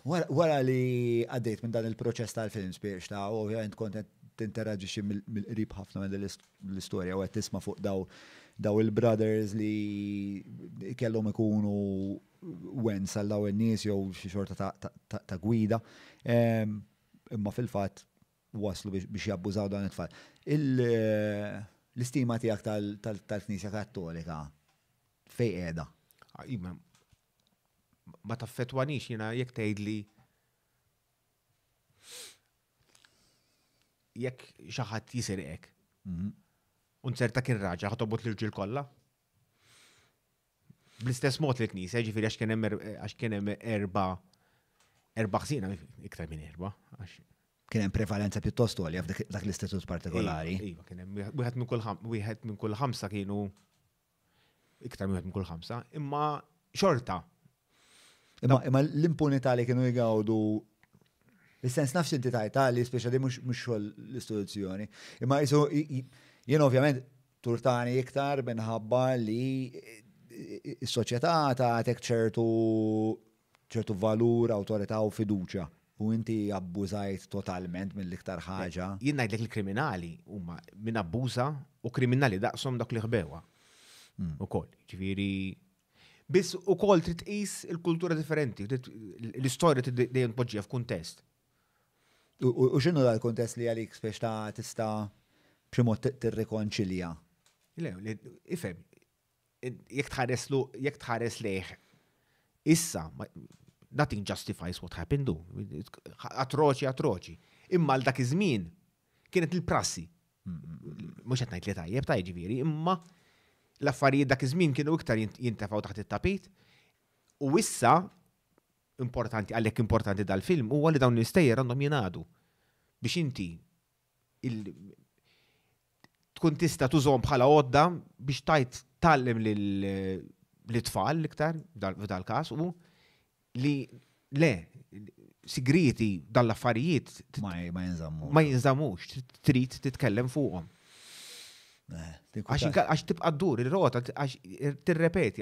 Wara li għaddejt minn dan il-proċess tal-film spiex ta' ovvjament kont tinteraġixxi mill-qrib ħafna minn l-istorja u qed tisma' fuq daw il-brothers li kellhom ikunu wens għal daw in-nies jew xi xorta ta' gwida. Imma fil-fatt waslu biex jabbużaw dan it-tfal. L-istima tiegħek tal-Knisja Kattolika fejn qiegħda? Ma taffettwanix jiena jekk tgħidli jekk xi ħadd jisirqek. U nserta kien raġa ħatobot l-irġiel kollha. Bl-istess mod l-Knisja, ġifieri għax kien hemm erba' ħsiena iktar minn erba'. Kien hemm prevalenza pjuttost għolja f'dak l-istatut partikolari. Iva, kien hemm wieħed minn kull 5 kienu iktar minn wieħed minn kull 5, imma xorta. Imma l-impunità li kienu jgawdu is-sens nafx inti tajta li speċjali mhux xogħol l-istituzzjoni. Imma jien ovvjament turtani iktar minħabba li s-soċjetà tagħtek ċertu valur, awtorità u fiduċja. U inti abbużajt totalment mill-iktar ħaġa. Jien ngħidlek il-kriminali huma min abbuża u kriminali daqshom dak li ħbewa. Ukoll, ġifieri biss ukoll trid tqis il-kultura differenti, l-istorja dejjem tpoġġiha f'kuntest. U x'inhu dal-kuntest li għalik spex ta' tista' b'xi mod tirrikonċilja? Ifhem, jekk tħares lejh issa nothing justifies what happened. Atroċi. Imma l dak iż-żmien kienet il-prassi. Mhux qed ngħid li tajjeb ġifieri, imma l-affarijiet dak iż-żmien kienu iktar jintefgħu taħt it-tapit. U issa għalhekk importanti dal-film huwa li dawn l-istejjer għandhom jingħadu biex inti tkun tista' tużhom bħala għodda biex tgħallem l-tfal l-iktar f'dal każ u li le sigriti dall-affarijiet Ma jinżammu. ma jinżamux, trid titkellem fuqhom. Għax tibqa' ddur ir-rota, għax tirrepeti.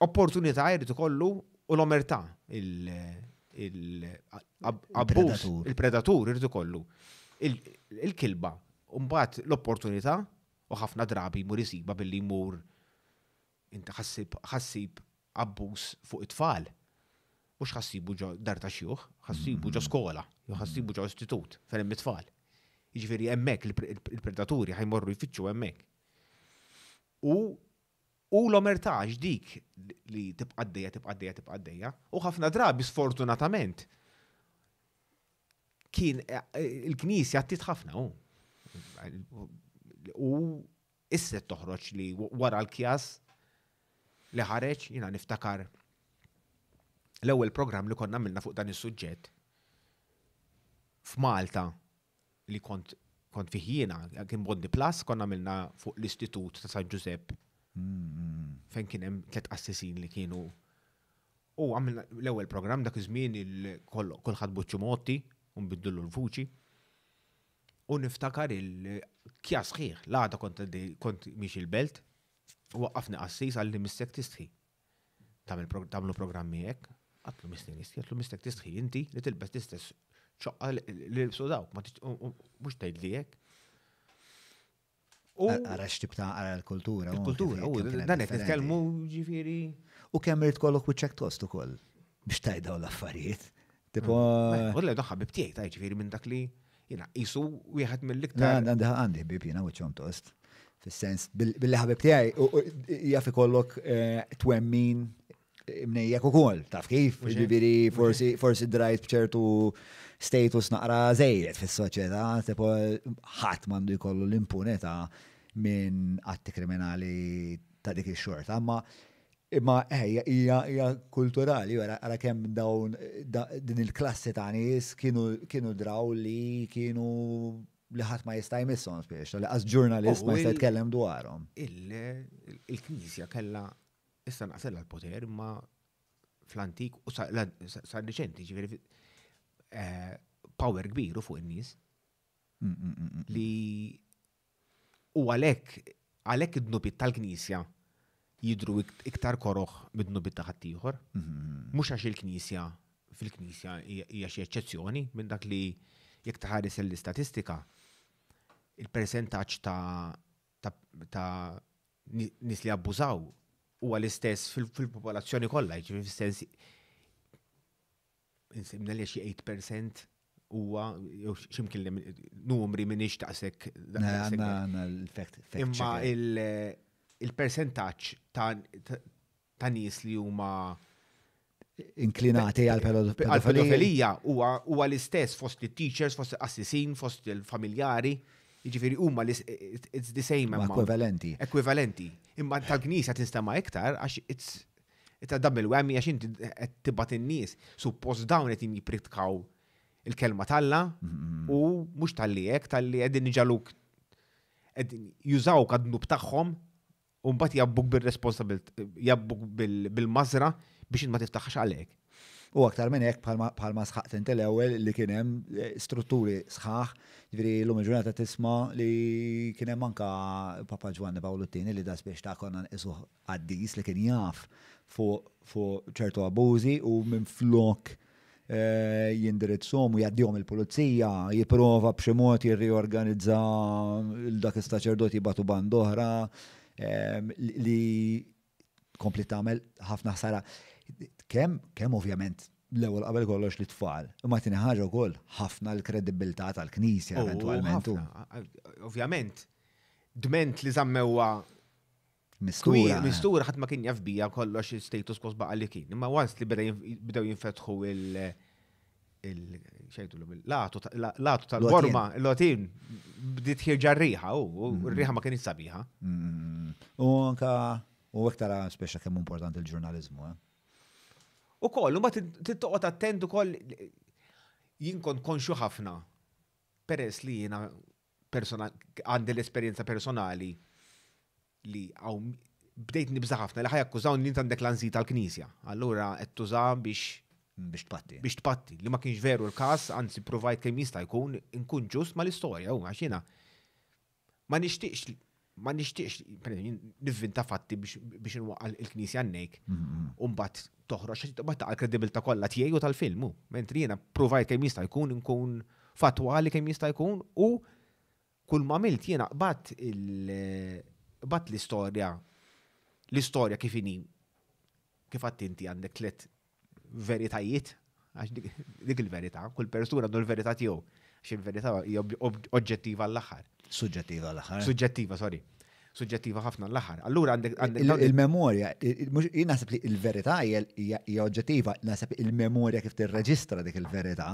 Opportunità jrid ikollu u l-omertà il-abbuż, il-predatur jrid ikollu. Il-kilba, mbagħad l-opportunità u ħafna drabi jmur isiba billi jmur inti ħassib abbuż fuq it-tfal. Mhux ħassibu ġo dar ta' xjuħ, ħassibu ġo skola, jew ħassibu ġo istitut fejn hemm it-tfal. Jiġifieri hemmhekk il-predaturi ħajmorru jfittxu hemmhekk. U l-omertà dik li tibqa' għaddejja, u ħafna drabi sfortunatament kien il-Knisja għattit ħafna u issa toħroġ li wara l-kjas li ħareġ jiena niftakar l-ewwel programm li konna għamilna fuq dan is-suġġett f'Malta li kont fih jiena kien Bondi Plus konna għamilna fuq l-Istitut ta' San Giuseppe fejn kien hemm 3 qassisin li kienu u għamilna l-ewwel programm dak iż-żmien kulħadd buċċu motti u nbiddlu l-vuċi u niftakar il-kjas sħiħ l-għada kont miex il-belt u waqqafni qassis għalli mistek tistħi. Tagħmlu programmi hekk, għatlu mistek tistħi inti li tilbes l-istess ċoqqa li libsu dawk, mhux tgħidli hekk. Ara x'tib ta' ara l-kultura. Il-kultura, dan qed nitkellmu ġifieri. U kemm irid tkollok wiċċek tost ukoll biex tajdaw l-affarijiet. Tipo. U l ħabib tiegħi ta' ġifieri minn dak li jiena qisu wieħed mill-iktar. Għandi ħbib jiena wiċċhom tost. Fis-sens billi ħabib tiegħi jaf ikollok twemmin imnejjek ukoll, taf kif? Ġifieri forsi drajt b'ċertu status naqra żejjed fis-soċjetà, tipo ħadd m'għandu jkollu l-impunità minn atti kriminali ta' dik ix-xorta, imma hija kulturali, ara kemm dawn din il-klassi ta' nies kienu draw li kienu li ħadd ma jista' jmisshom spiex, li qas ġurnalist ma jista' jitkellem dwarhom. Il-Knisja kellha issa naqsella l-poter imma fl-antik u sar riċenti ġifieri power kbiru fuq in-nies li u għalhekk id-dnubit tal-Knisja jidru iktar koroħ mid-dnubit ta' ħaddieħor. Mhux għax il-Knisja fil-Knisja hija xi eċċezzjoni minn dak li jekk taħares l-istatistika il-persentaġġ ta' nies li abbużaw huwa l-istess fil-popolazzjoni kollha, jiġifieri fis-sens insimna li xi 8% huwa jew x'imkien numri m'iniex taqsek. Imma il-persentaġġ ta' nies li huma inklinati għal pedofilija huwa l-istess fost il-teachers, fost il-assisin, fost il-familjari. Jiġifieri huma it's the same ekwivalenti. Imma tal-Knisja tinstema' iktar għax it's a double whammy għax inti qed tibgħat in-nies. Suppost dawn qed jippritkaw il-kelma talla u mhux talli hekk talli qegħdin niġaluk qegħdin jużawk għad-dnub tagħhom u mbagħad jabbuk jabbuk bil-mażra biex int ma tiftaħx għalek. U aktar minn hekk bħalma sħaqt inti l-ewwel li kien hemm strutturi sħaħ, jiġifieri llum il-ġurnata tisma' li kien hemm anke Papa Giovanni Paolo II li da spiex ta' konna nqisu qaddis li kien jaf fuq ċertu abbużi u minflok jindirizzhom u jgħaddihom il-pulizija, jipprova b'xi mod jirriorganizza dak is-saċerdot jibgħatu band oħra li kompli tagħmel ħafna ħsara. Kemm ovvjament l-ewwel qabel kollox li tfal, imma tieni ħaġa wkoll ħafna l-kredibilità tal-Knisja eventwalment. Ovvjament, dment li żammewha mistura ħadd ma kien jaf bija kollox status quo baqa' li kien. Imma once li bdew jinfetħu l-latu tal-borma, l-lotin bdiet ħirġa r-riħa u r-riħa ma kien sabiħa. U anka u tara speċa kemm importanti l-ġurnaliżmu. U kollu, ma tittoqgħod attent ukoll jien kont konxu ħafna peress li jiena għandi l-esperjenza personali li bdejt nibża ħafna li ħajakkużawni li int għandek l-anżi tal-Knisja. Allura qed tuża biex Biex tpatti. biex tpatti li ma kienx veru l-każ, anzi provajt kemm jista' jkun inkun ġust mal-istorja u għax jiena ma nixtieqx nivvinta fatti biex inwaqqal il-Knisja nnejk u mbagħad toħroġ mbagħad taqal kredibilità kollha tiegħi u tal-film. Mentri jiena provajt kemm jista' jkun inkun fatwali kemm jista' jkun u kull ma għamilt jiena qbad l-istorja kif inhi kif għadt inti għandek tliet veritajiet, għax dik il-verità, kull persuna għandu l-verità tiegħu, għax il-verità hija oġġettiva l-aħħar. Suġġettiva l-aħħar. Suġġettiva, sorry. Suġġettiva ħafna l-aħħar. Allura għandek il-memorja, jien naħseb li l-verità hija oġġettiva, naħseb il-memorja kif tirreġistra dik il-verità,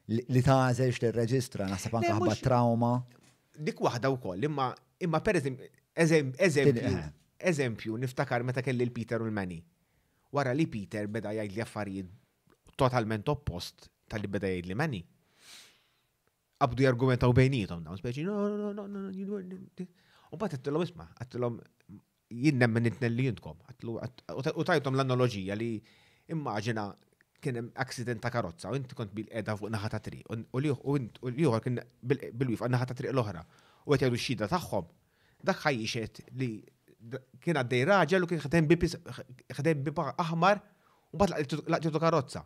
li tażel tirreġistra, naħseb anke ħabba trauma. Dik waħda wkoll, imma eżempju niftakar meta kelli l-Peter u l-Manny. Wara li Peter beda jgħid li affarijiet totalment oppost tal-li beda jgħid li Manny. Abdu jargumentaw bejnietom dawn, speċi, no, u bat għattilom isma, għattilom jien nemmen nitnelli jintkom, u tajtom l-analoġija li immaġina kien hemm accident ta' karozza u inti kont bil-qeda fuq naħa ta' triq u liħor kien bil-wif għan naħa ta' triq l-oħra u għet jgħidu x-xida tagħhom. Dak ħajjixet li kien għaddej raġel u kien ħadem bib aħmar u bat laqtitu karozza.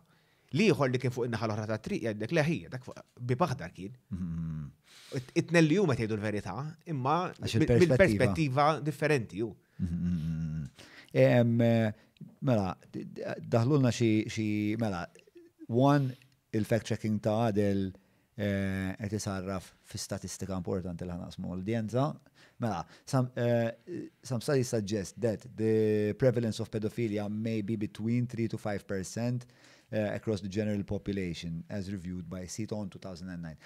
Liħor li kien fuq in-naħa l-oħra ta' triq jgħidlek leħija, dak bib aħdar kien. Itnelli huma tgħidu l-verità, imma bil-perspettiva differenti ju. Mela, daħlulna xi mela, il-fact-checking ta' għadel qed isarraf fi statistika importanti li ħanaqsmu l-udjenza. Mela, some studies suggest that the prevalence of pedophilia may be between 3 to 5% across the general population, as reviewed by Seaton 2009.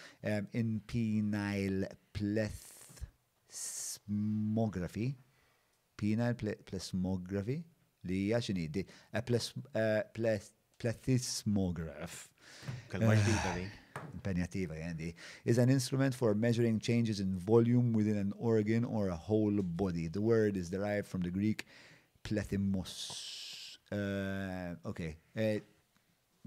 In penile plethysmography, li hija x'inhi plethysmograph. Kelma ġdida di. Impenjattiva jendi. Is an instrument for measuring changes in volume within an organ or a whole body. The word is derived from the Greek plethymos. Okay.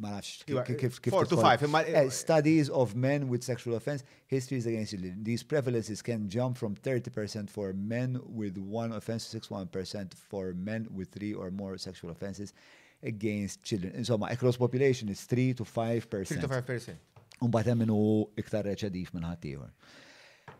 Ma nafx kif 4 to 5. Studies of men with sexual offense, histories against children. These prevalences can jump from 30% for men with one offense to 61% for men with 3 or more sexual offenses against children. Insomma, across population is 3 to 5%. 3 to 5%. Unbat minnu iktar reċedif minn ħaddieħor.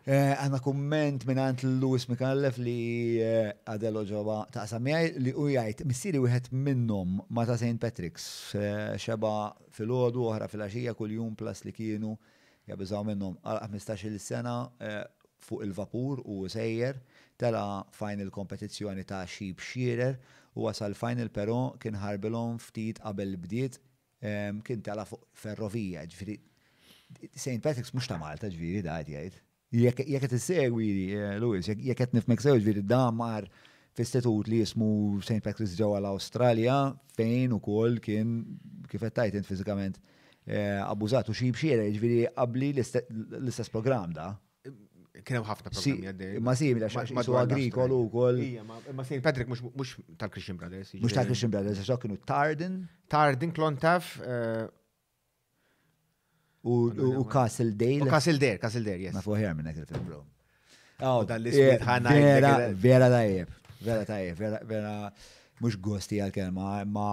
Għanna komment minn għant Lewis Mikallef li għadello ġoba ta' samijaj li u jgħajt, missiri wieħed minnom ma ta' St. Patrick's, xeba fil-ħodu, oħra fil-axija kull-jum plus li kienu jabbiżaw minnom għal 15 sena fuq il-vapur u sejjer, tela final kompetizzjoni ta' xib xirer u għasal final pero kien ħarbilhom ftit qabel bdiet kien tela fuq ferrovija, ġifiri St. Patrick's mux ta' Malta ġifiri da' jgħid. Jekk qed issegwi Lewis, jekk qed nifmek sew ġifieri dan mar f'istitut li jismu St. Patrick's ġewwa l-Awstralja fejn ukoll kien kif qed tajt int fiżikament abbużat u xi bxiera jiġifieri qabli l-istess programm da. Kien hemm ħafna programmi għaddej. Ma simili għax su agrikolu wkoll. Ma St. Patrick mhux tal-Christian Brothers. Mhux tal-Christian Brothers, għax kienu Tarden. Tarden, Clontarf, U Castledale. Castledale, yes. Ma fuħjar minnek il-film, bro. dal-ismiet ħana. Vera tajjeb, vera mux gosti għal-kelma, ma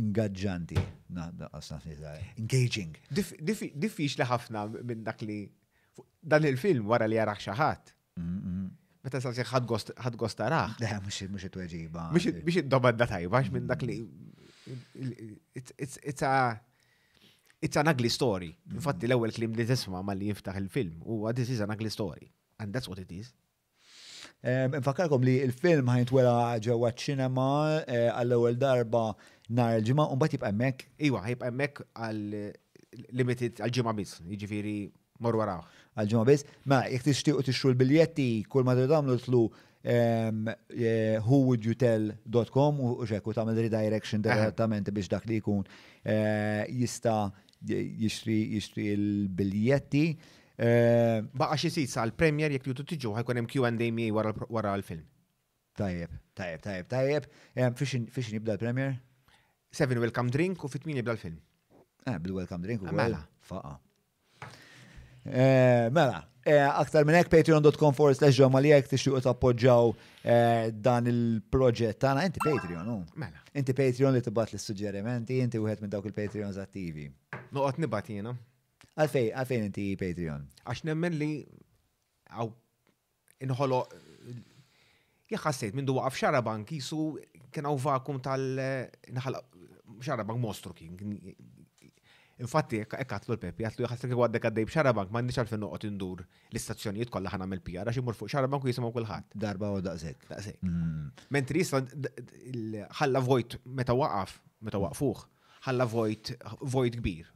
ingaġġanti. Engaging. Diffiċ li ħafna minn dak li dan il-film wara li jaraħ xaħat. Meta sa' ħad gost taraħ. Le, mux it-tweġiba. Biex id-domanda tajba, minn dak li it's an ugly story. Infatti l-ewwel klim li tisma' ma li jiftaħ il-film huwa this is an ugly story. And that's what it is. Nfakkarkom li il-film ħajntwela ġewwa ċ-ċinema għall-ewwel darba nhar il-ġimgħa u mbagħad jibqa' hemmhekk. Iwa, jibqa' hemmhekk għal-limited għal-ġimgħa biss, jiġifieri mor waraw. Għal-ġimgħa biss. Ma jekk tixtiequ tixtru l-biljetti kull ma tagħmlu tlu whowouldyoutell.com u xekku tagħmel redirection direttament biex dak li jkun jista' jixtri l-biljetti. Baqa xi sit sa l-premier jekk jutu tiġu ħajkun hemm Q&A wara l-film. Tajjeb. Fiex nibda l-premier? 7 welcome drink u fit-8 bla-l-film. Bil-welcome drink u Mela. Faqa. Mela, aktar minn hekk patreon.com/ġomma li jekk tixtiequ tappoġġaw dan il-proġett tagħna inti Patreon, hu. Mela. Inti Patreon li tibgħat l-suġġerimenti, inti wieħed minn dawk il-Patreons attivi. Noqgħod nibgħat jiena. Għalfejn inti Patreon? Għax nemmen li għaw inħoloq jaxassejt minn duwaqaf xarabank jisu kien hawn vakum xarabank mostru kien. Infatti, ekkatlu l-Pepi, għatlu jħassek għaddek għaddej b'xarabank, ma nix għalfin noqgħod indur l-istazzjonijiet kollha ħana mill PR, għax imur fuq xarabank u jisimgħu kulħadd. Darba u daqshekk. Daqshekk. Mentri issa ħalla vojt meta waqfuh, ħalla vojt kbir.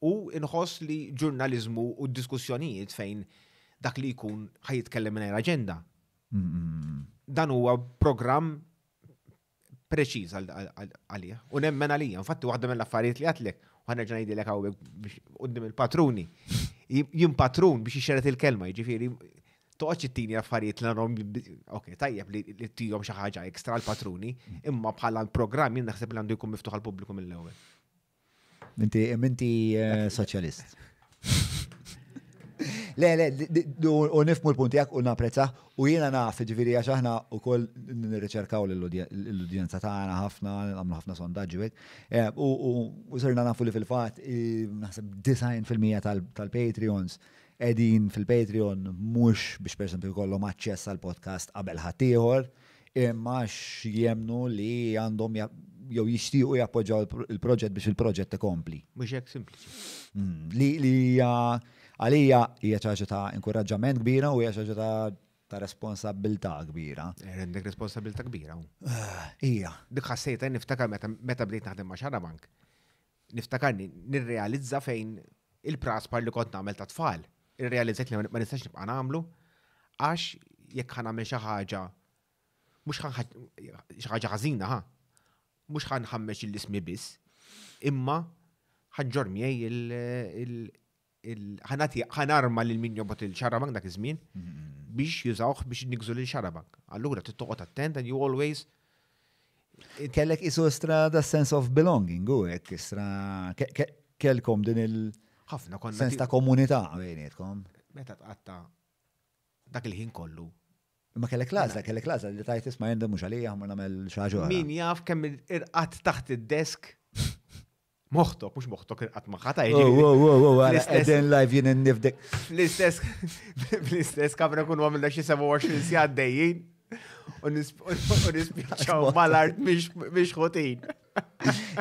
U inħoss li ġurnalizmu u diskussjonijiet fejn dak li jkun ħajitkellem minn aġenda. Dan huwa programm preċiż għalija. U nemmen għalija. Infatti waħda mill-affarijiet li għatlek, u ħanerġa' ngħidilek hawnhekk biex qudiem il-patruni. Jien patrun biex ixxeret il-kelma, jiġifieri toqgħodx ittini affarijiet okej, tajjeb li tihom xi ħaġa ekstra l-patruni, imma bħala l-programm jien naħseb li għandu jkun miftuħ għall-pubbliku mill-ewwel. Inti soċjalist. Le, u nifmu l-punti jak u naprezza u jiena naf, ġifiri għax aħna u koll nirriċerkaw l-udjenza tagħna ħafna, għamlu ħafna sondaġġi u sirna nafu li fil-fat, naħseb 90% tal-Patreons edin fil-Patreon mux biex per esempio kollhom aċċess għal podcast qabel ħaddieħor, imma jemnu li għandhom jew jixtiequ jappoġġaw il-proġett biex il-proġett ikompli. Mhux hekk sempliċi. Li għalija hija ċaġa ta' inkoraġġament kbira u hija ċaġa ta' responsabilità kbira. Rendek responsabilità kbira. Hija. Dik ħassejta niftakar meta bdejt naħdem ma' xarabank. Niftakarni nirrealizza fejn il-praspar li kont nagħmel ta' tfal. Irrealizzajt li ma nistax nibqa' nagħmlu għax jekk ħanagħmel xi ħaġa mhux xi ħaġa ħażina mhux ħanħammex l-ismi biss, imma ħanġor miegħi ħanarma lil min jobot il-xarabank dak iż-żmien biex jużawh biex nigżu lil xarabank. Allura tittoqgħod attent and you always kellek isu da sense of belonging u hekk kellkom din ħafna konna sens ta' komunità bejnietkom. Meta tqatta dak il-ħin kollu. Ma kellek lażla li tajt isma' jendem mhux għalija ħammar nagħmel xi ħaġa. Min jaf kemm irqat taħt id-desk moħtok, mux moħtok irqat maħħata għedin live jien nifdek. Fl-istess kabra kun għamilna xie 27 sijad dejjien u nispiċaw mal-art miex xotin.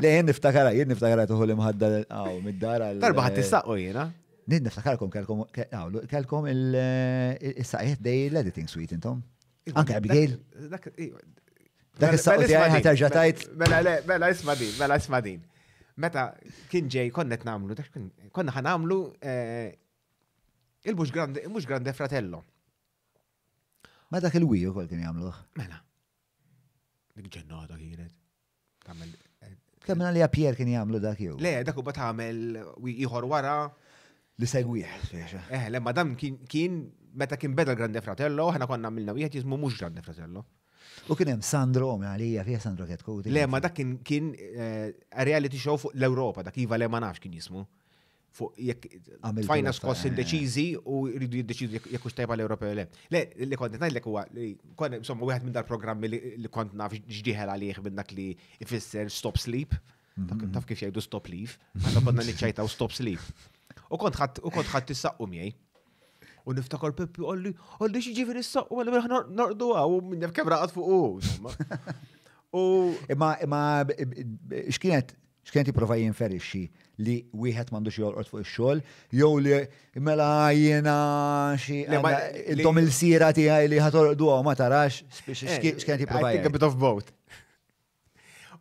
Le, jien niftakara tuħu li mħadda mid-dara. Darba ħat tistaqqu jena? Niftakarkom kelkom il-saqjiet dej l-editing suite intom. Anke Abigail. Dak il-saqqu tijaj ħaterġa tajt. Mela isma din. Meta kien ġej konnet namlu, konna ħanamlu il-mux grande fratello. Ma dak il-wiju kol kien jamluħ. Mela. Dik ġennata kienet. Kemmina li Pierre kien jamlu dak jew. Le, dak u bat għamel iħor wara. Li segwieħ. Lemma dam kien meta kien beda Grande Fratello, ħana konna għamilna wieħed jismu mhux Grande Fratello. U kien hemm Sandro għalija fija Sandro Ketkoti. Le, ma dak kien reality show fuq l-Ewropa, dak iva le ma nafx kien jismu. Fuq fajna skoss indeċiżi u rridu jiddeċiżu jekk hux tajba l-Ewropa le. Le, li kont ngħidlek huwa kont insomma wieħed minn dal-programmi li kont naf ġdieħel għalih minn dak li ifisser stop sleep. Taf kif jgħidu stop leave. Aħna konna niċċajtaw stop sleep. U kont ħadd tissaqqu miegħi. U niftakar Peppi għolli xi ġifieri s-saqqu għalli ħna narqdu u minn jaf kemm raqgħet fuq Imma x'kienet jipprova jinferixxi li wieħed m'għandux jolqod fuq ix-xogħol jew li mela jiena xi intom il-sira tiegħi li ħatolqdu ma tarax x'kienet jipprova. I think a bit of both.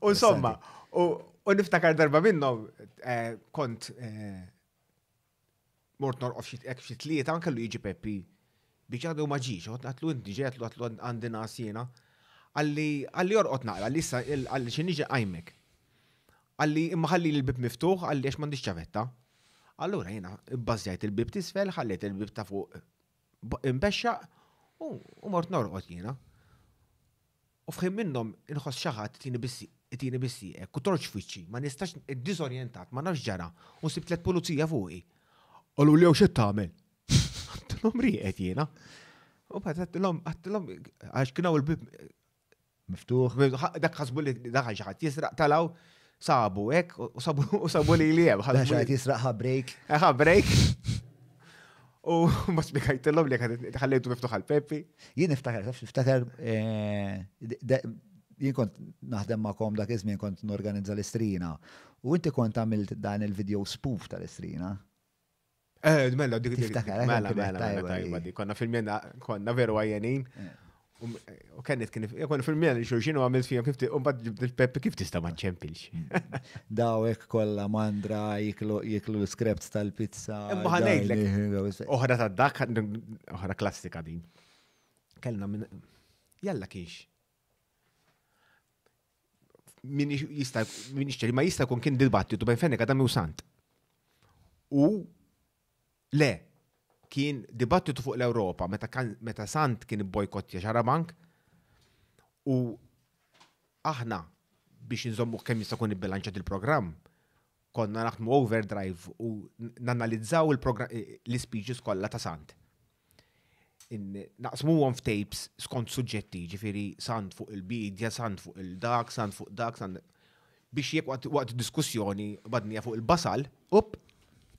U insomma, u niftakar darba minnhom kont mort norqof xi tlieta anke kellu jiġi Peppi biex għadu ma ġiex, għatlu inti ġej għatlu għandi nas jiena. Għalli jorqod naqra, għalli xi niġi qajmek. Għalli imma ħalli l-bib miftuħ, għalli għax m'għandix ċavetta. Allura jiena bbażjajt il-bib tisfel, ħallejt il-bib ta' fuq imbexxaq u mort norqod jiena. U fħim minnhom inħoss xi ħadd tieni bissi Itini bissi, u torċ fiċċi, ma nistax disorientat, ma nafx ġara, u sib 3 pulizija fuqi. Għallu li għaw xed tagħmel. Għattilhom riqet jiena. U bad għattilhom, għax kienu il-bib Miftuħ. dak ħasbu li daħal xi ħadd jisraq talaw, sabu hekk u sabu li hemm. Daċħat jisraqħa break. Break. U ma spikajtilhom li ħallejtu miftuħ għal-Peppi. Jien niftakar, jien kont naħdem ma'kom dak iż-żmien kont norganizza l-istrina. U inti kont għamilt dan il-video spoof tal-istrina. Mela, dik Tiftakar, tajba, konna filmjena, konna veru għajjenin. U kienet konna filmjena li xurxin u għamilt fijom kif bad il-Peppi kif tista' ma nċempilx. Dawek kollha mandra jiklu l-scripts tal-pizza. Imma ħanejdlek. Oħra ta' dak, oħra klassika din. Kellna minn. Jalla kienx. Min jixteri ma jista' jkun kien dibattitu bejn Fenek Adami u Sant. U le, kien dibattitu fuq l-Ewropa meta Sant kien bojkottja Xarabank u aħna biex nżommu kemm jista' jkun ibbilanċat il-programm konna naħdmu overdrive u nanalizzaw l-speeches kollha ta' Sant. Naqsmuhom f'tapes skont suġġetti, ġifieri Sant fuq il-bidja, Sant fuq il-dak, Sant fuq dak, biex jekk waqt diskussjoni badnija fuq il-basal,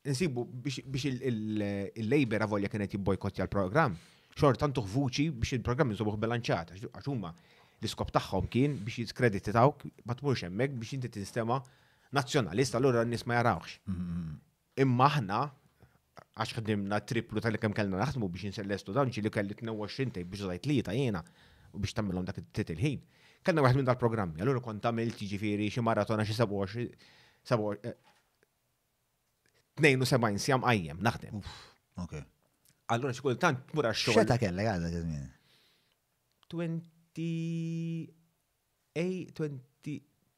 nsibu biex il-Labor avolja kienet jibbojkottja l-programm, xort tantuħ vuċi biex il-programm jinsobuħ bilanċat, għax huma l-iskop tagħhom kien biex jiskreditawk ma tmurx hemmhekk biex inti tinstema nazzjonalista allura n-nies ma jarawx. Imma aħna għax ħdimna triplu tal-li kemm kellna naħdmu biex insellestu dan li kelli 22 tej biex żajt lieta jiena u biex tagħmilhom dak it-tit il-ħin. Kellna waħed minn dal-programmi, allura kont għamilt jiġifieri xi maratona xi 72 sjam qajjem naħdem. Okay. Allura xi kultant tmur għax-xogħol. Xeta kellek għadha kien? 27,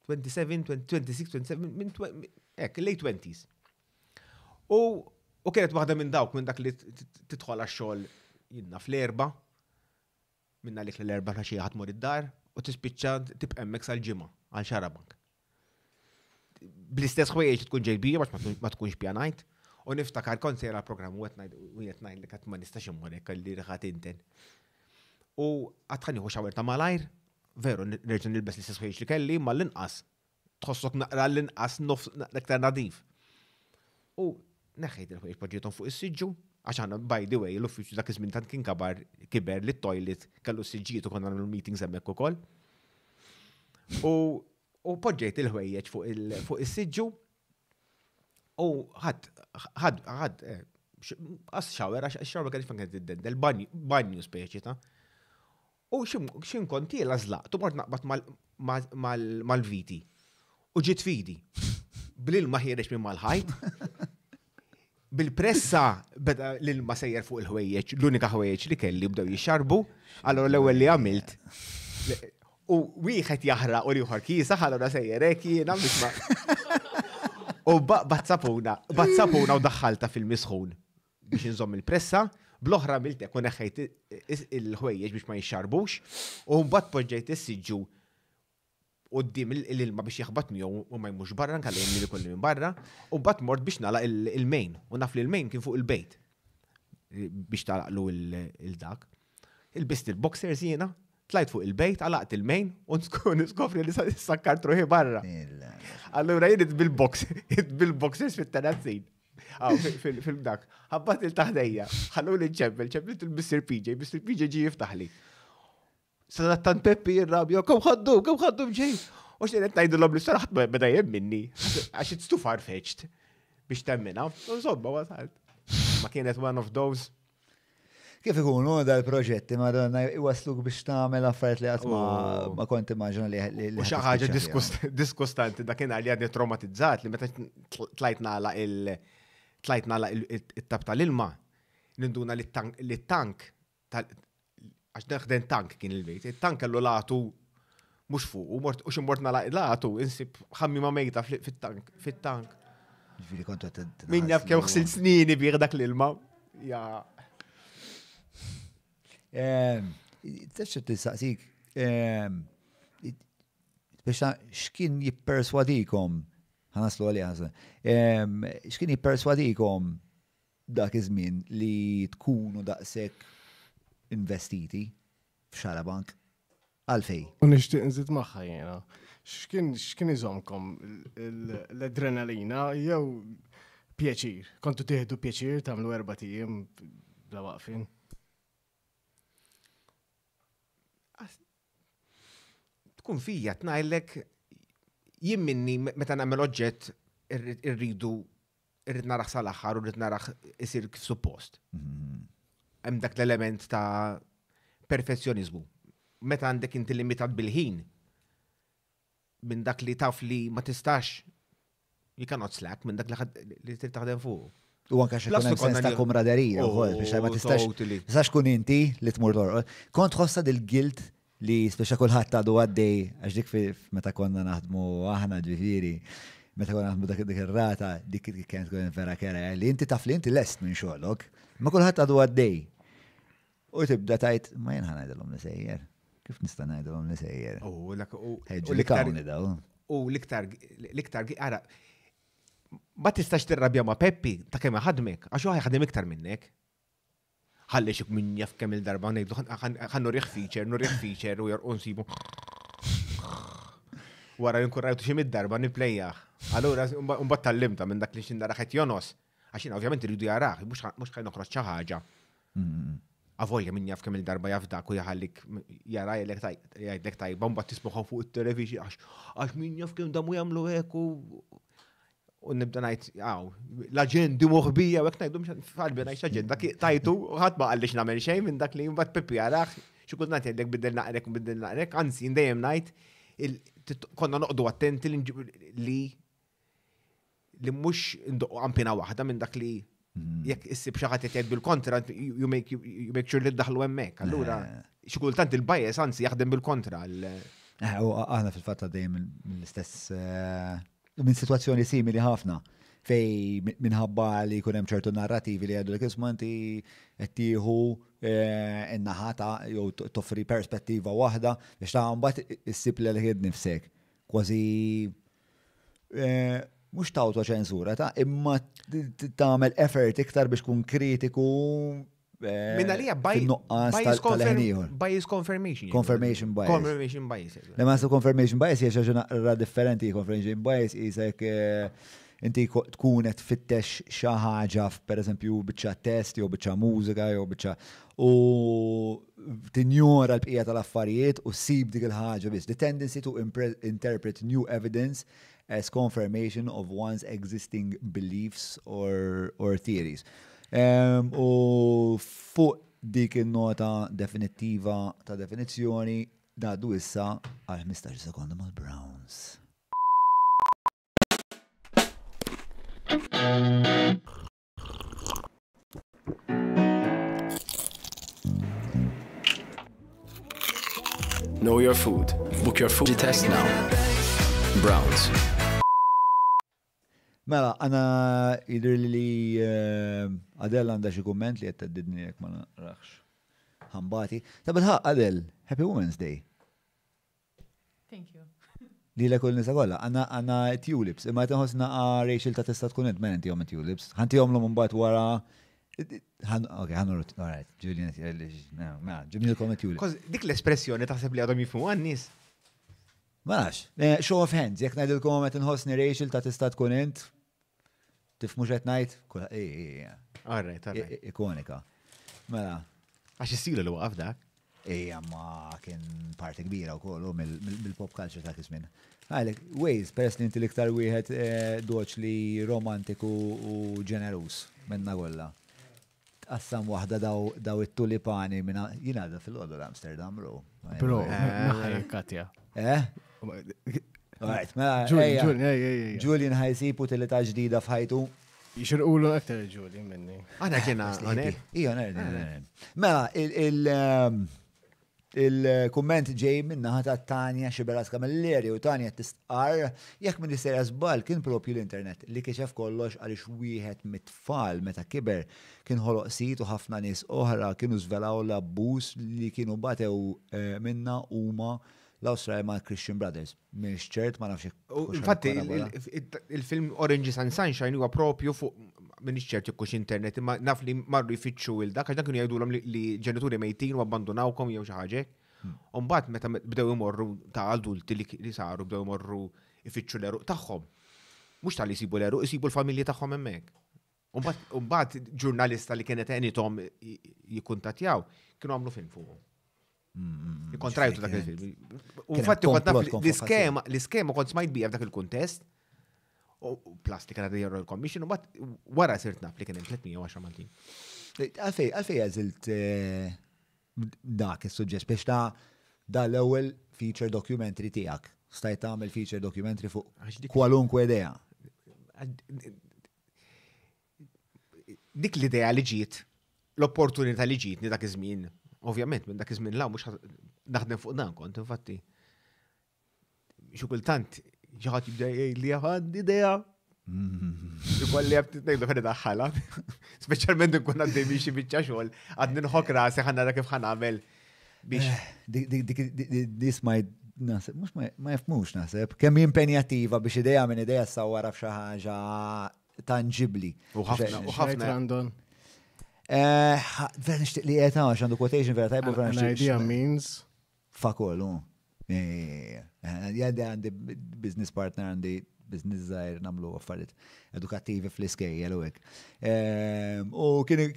26, 27, minn late 20s. U kienet waħda minn dak li tidħol għax-xogħol jinna fl-erba, minna lik l-erba ta' xi ħadd mur id-dar u tispiċċa tibqa' hemmhekk sal-ġimgħa għal Xarabank. Bl-istess ħwejjeġ tkun ġejbija biex ma tkunx pjanajt u niftakar kont sejra programm u qed ngħid li qatt ma nistax immur hekk li rħat inten. U qatt ħanieħu xawer ta' malajr, veru nerġa' nilbes l-istess ħwejjeġ li kelli ma l-inqas tħossok naqra l-inqas aktar nadif. U neħħejt il-ħwejjeġ poġġiethom fuq is-siġġu għax aħna by the way l-uffiċċju dak iż-żmien tant kien kiber li t-toilet kellu s-siġġijiet u konna nagħmlu meetings hemmhekk ukoll. U poġġejt il-ħwejjeġ fuq is-siġġu u ħadd għas xawer għax xawer kien fejn kienet iddendel banju speċi ta' u x'im kontiela żlaqt u mort naqbad mal-viti u ġiet fidi bl-ilma ħierex minn mal-ħajt. Bil-pressa beda l-ilma sejjer fuq il-ħwejjeġ, l-unika ħwejjeġ li kelli bdew jixxarbu, allora l-ewwel li għamilt. U wieħed jaħraq u ieħor kisa, allora sejjer hekk jiena misma'. U bazzapuna u daħħalta fil-misħun biex inżomm il-pressa, bl-oħra għamilt hekk u neħħejt il-ħwejjeġ biex ma jixxarbux, u mbagħad poġġejt is-siġġu qudiem l-ilma biex jaħbat miegħu u ma jmux barra nkalli li kolli minn barra u mbagħad mort biex nagħlaq il-mejn u naf li l-mejn kien fuq il-bejt biex tagħlaqlu il-dak. Il-bist il-boxers jiena, tlajt fuq il-bejt, għalaqt il-mejn u niskofri li sakkart ruħi barra. Allura jien bil-boxers fit-tanazzin. Fil-dak. Ħabbat il-taħdejja, ħallu li ċempelt il-Mr. PJ, Mr. PJ ġi jiftaħli. Sadattan Peppi jirrabja, kom ħaddu bġej. U xenet najdu l-ob li s-saraħt beda minni, għax it's too far-fetched biex temmina. Insomma, wasalt. Ma kienet one of those. Kif ikunu dal-proġetti madonna iwasluk biex tagħmel affarijiet li qatt ma kont immaġina li. U xi ħaġa diskustanti dakinhar li għadni traumatizzat li meta tlajt nagħlaq it-tab tal-ilma ninduna li t-tank għax neħden tank kien il-bejt. Il-tank kellu latu mux fuq, u ximmort nalaq latu, insib ħammi ma mejta fit-tank. Min jaf kew xsil snini bieħ dak l-ilma. Taċċa t-saqsik, biex x'kien jipperswadikom, ħanaslu għalli ħasna, x'kien jipperswadikom dak iż-żmien li tkunu daqshekk investiti f'Xarabank għalfej. U nixtieq nżid magħha jiena. X'kien iżomkom l-adrenalina jew pjaċir? Kontu tieħdu pjaċir tagħmlu 4 tiem bla waqfin? Tkun fija tnajlek jien minni meta nagħmel oġġett irrid naraħ sal-aħħar u rrid naraħ isir kif suppost. Hemm dak l-element ta' perfezzjonizmu. Meta għandek inti limitat bil-ħin minn dak li taf li ma tistax you cannot slack minn dak li trid taħdem fuq. U anke xi kun hemm sens ta' kumraderija wkoll biex ma tistax tkun inti li tmur torqod. Kont ħossa dil-guilt li speċa kulħadd għadu għaddej għax dik meta konna naħdmu aħna ġifieri, meta konna naħdmu dik ir-rata, dik kienet tkun vera kera li inti taf li inti lest minn xogħolok, ma kulħadd għadu għaddej. U tibda tajt ma jien ħanajdilhom li sejjer. Kif nista' ngħidilhom li sejjer? U l-iktar ara ma tistax tirrabja ma' Peppi ta' kemm ħadmek, għax huwa ħadem iktar minnek. Ħalli xik min jaf kemm il-darba ngħidu ħan nurih feature u jorqu nsibu. Wara nkun rajtu xi mid-darba nipplejjah. Allura mbagħad tallimta minn dak li xindara qed jonos. Għax jiena ovvjament iridu jarah, mhux ħaj noħroġ xi ħaġa. Avolja min jaf kemm il-darba jaf dak u jaħallik jara jgħidlek tajba mbagħad tisbuħu fuq it-television għax min jaf kemm damu jagħmlu hekk u nibda ngħid l-aġendi moħbija u hekk ngħidu falbi ngħid aġenda tajtu ħadd ma qallix nagħmel xejn minn dak li mbagħad Peppi jarah xi kultant jgħidlek biddel naqrek u biddel naqrek, anzi dejjem ngħid konna noqogħdu attenti li mhux indoqqu qampina waħda minn dak li jekk issib xi ħadd jgħid bil-kontra you make sure li ddaħlu hemmhekk. Allura xi kultant il-bias anzi jaħdem bil-kontra. Aħna fil-fatt dejjem mill-istess minn situazzjoni simili ħafna fej minħabba li jkun hemm ċertu narrativi li għadu l-kismanti qed tieħu in-naħata jew toffri perspettiva waħda biex ta' mbagħad issib li ħid nifsek. Kważi mhux tawtu ċensura ta' imma tagħmel effort iktar biex tkun kritiku Minna li bias confirmation. Confirmation bias. Confirmation bias. Lemma su confirmation bias jiex ġuna differenti. Confirmation bias jisek inti tkun qed tfittex xi ħaġa per eżempju biċċa test jew biċċa mużika jew biċċa u tinjora l-bqija tal-affarijiet u ssib dik il-ħaġa biss. The tendency to interpret new evidence as confirmation of one's existing beliefs or theories. U fuq dik il-nota definittiva ta' definizzjoni daddu issa għal 15 sekonda mal-Browns. Know your food. Book your food test now. Browns. Mela, għana jidir li Adel għanda xie komment li għettadidni jek ma naraxx ħambati. Tabelħa, Adel, Happy Women's Day. Thank you. Li l-ekul nisa kolla, għana tulips, imma jtenħosna Rachel ta' testa tkun id, men intijom tulips. Ħanti jom l-mum bat wara. Ok, ħanurut, all right, Julian, ġibni l-kom tulips. Dik l-espressjoni taħseb li għadhom jifmu għannis. Malax, show of hands, jek najdilkom għet nħosni Rachel ta' testa tkun id, tifmux għet najt, Alright. ikonika. Mela. Għax jissilu l-waqaf dak. Ma kien parti kbira u kollu mill-pop culture ta' kismin. Għalek, Waze, peress li inti liktar wieħed doċ li romantiku u ġenerus minna kolla. Qassam wahda daw it-tulipani minna, jina da fil-għodu l-Amsterdam, bro. Bro, naħaj Katja. Alright, mela, Julian ħajsibu tilita ġdida fħajtu. Jixirqulu aktar Julian minni. Għana ġena, għonek? Ija, mela, il-komment ġej minna ħata Tanja Xiberas Kamelleri u Tanja tistqar jekk minn jisser żball kien propju l-internet li kiexef kollox għaliex wieħed mit-tfal meta kiber kien ħoloq sit u ħafna nies oħra kienu żvelaw l-abbuż li kienu batew minna huma l-Awstralja ma' Christian Brothers. Mhix ċert ma nafx. Infatti, il-film Orange and Sunshine huwa propju fuq minix ċert jekkux internet, imma naf li marru jfittxu il-dak, għax dak kienu jgħidulhom li ġenituri mejtin u abbandonawkom jew xi ħaġa. U mbagħad meta bdew imorru ta' adulti li saru bdew imorru jfittxu l-eruq tagħhom. Mhux tal jisibu l-eruq, isibu l-familji tagħhom hemmhekk. U mbagħad ġurnalista li kienet għenithom jikkuntattjaw kienu għamlu film fuqhom. Kontrajtu dak il-film. U infatti kont naf l-iskema kont smajt bija f'dak il-kuntest u plastika għadha Royal Commission u wara sirt naf li kien hemm 310 Maltin. Għalfej għażilt dak is-suġġett biex da l-ewwel feature documentary tiegħek. Stajt tagħmel feature documentary fuq kwalunkwe idea. Dik l-idea li ġiet, l-opportunità li ġietni dak iż-żmien, ovvjament minn dak iż-żmien mhux naħdem fuq dan kont infatti. Xi kultant xi ħadd jibda jgħidli għandi idea. Ikolli għab t-nejdu għan id-daħħala. Speċjalment nkun għaddej biex biċċa xogħol, għad ninħok rasi ħanna kif ħanamel biex. Dis ma jifmux naħseb. Kemm impenjattiva biex ideja minn ideja s-sawara f'xi ħaġa tangibli. U ħafna Randon. Vera nixtieq li qed għandu quotation vera tajbu vera An idea means fakol. Jgħaddi għandi business partner għandi business zaħir namlu affarijiet edukattivi fl-iskejjel u hekk. U kienu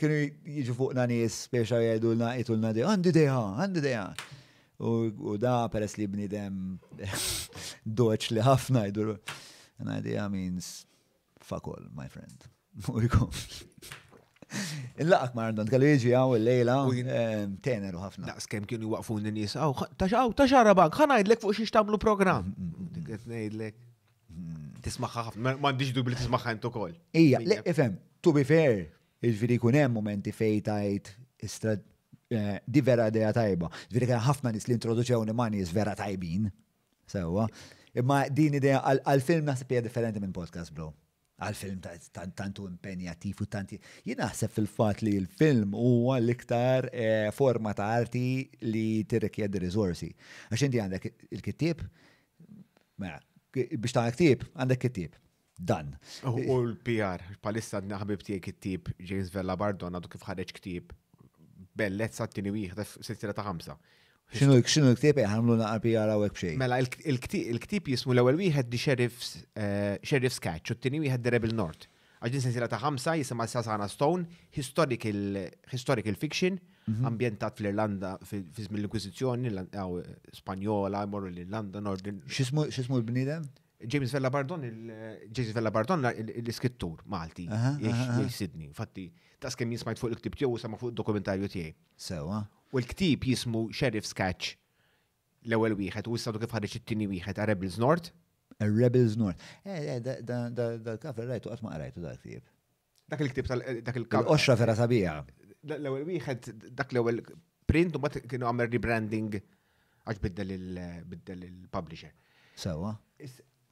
jiġu fuqna nies biex jgħidulna di għandi idea. U da peress li bnidem doċ li ħafna jgħidu. An idea means fuck all, my friend. U jkom. Il-laqak Marlon, kallu jiġi għaw il-lejla, teneru ħafna. Daqs kem kienu waqfun n-nis, taċara bank, ħanajdlek fuq xiex tamlu program. Diket nejdlek. Tismaħħa ħafna, mandiġ dubli tismaħħa intu kol. Ija, ifem, to be fair, il-veri kunem momenti fejtajt di vera idea tajba. Veri kien ħafna nis li introduċewni ma' nis vera tajbin. Sewa. Imma din idea għal-film naħseb hija differenti minn podcast, bro. Għal-film tantu impenjativ u tanti. Jien naħseb fil-fat li l-film huwa l-iktar forma ta' arti li tirrikjedi risorsi. Għax inti għandek il-kittib, biex ta' kittib, għandek kittib. Dan. U l-PR, palissa ħabib tiegħi kittib James Vella Bardon għadu kif ħareġ kittib bellet sa' t-tini wieħed s-sira ta' 5. Xinu l-ktib għamlu naqar PR għawek bxej? Mela, il-ktib jismu l-ewel wieħed di Sheriff's Catch, u t-tini wieħed di Rebel North. Għagġin sensila ta' 5 jisima Sasana Stone, historical fiction, ambientat fl-Irlanda, fi żmien l-Inkwizizjoni, Spanjola, morru l-Irlanda, Nordin. Xismu l-bnidem? James Vella Bardon, l-iskrittur Malti, jiex Sydney. Fatti, ta' skemm jismajt fuq il-ktib tiegħu sama fuq il-dokumentarju tiegħi. Sewa. U l-ktib jismu Sheriff's Catch l-ewwel wieħed u issadu kif ħareġ it-tieni wieħed Rebels North. Rebels North. Dal-kafel rajtu qatt ma qrajtu dak-ktib. Dak il-ktib dak il-kafel. Oxra vera sabiħa. L-ewwel wieħed dak l-ewwel print u mbagħad kienu għamel rebranding għax biddel il-publisher. Sewa.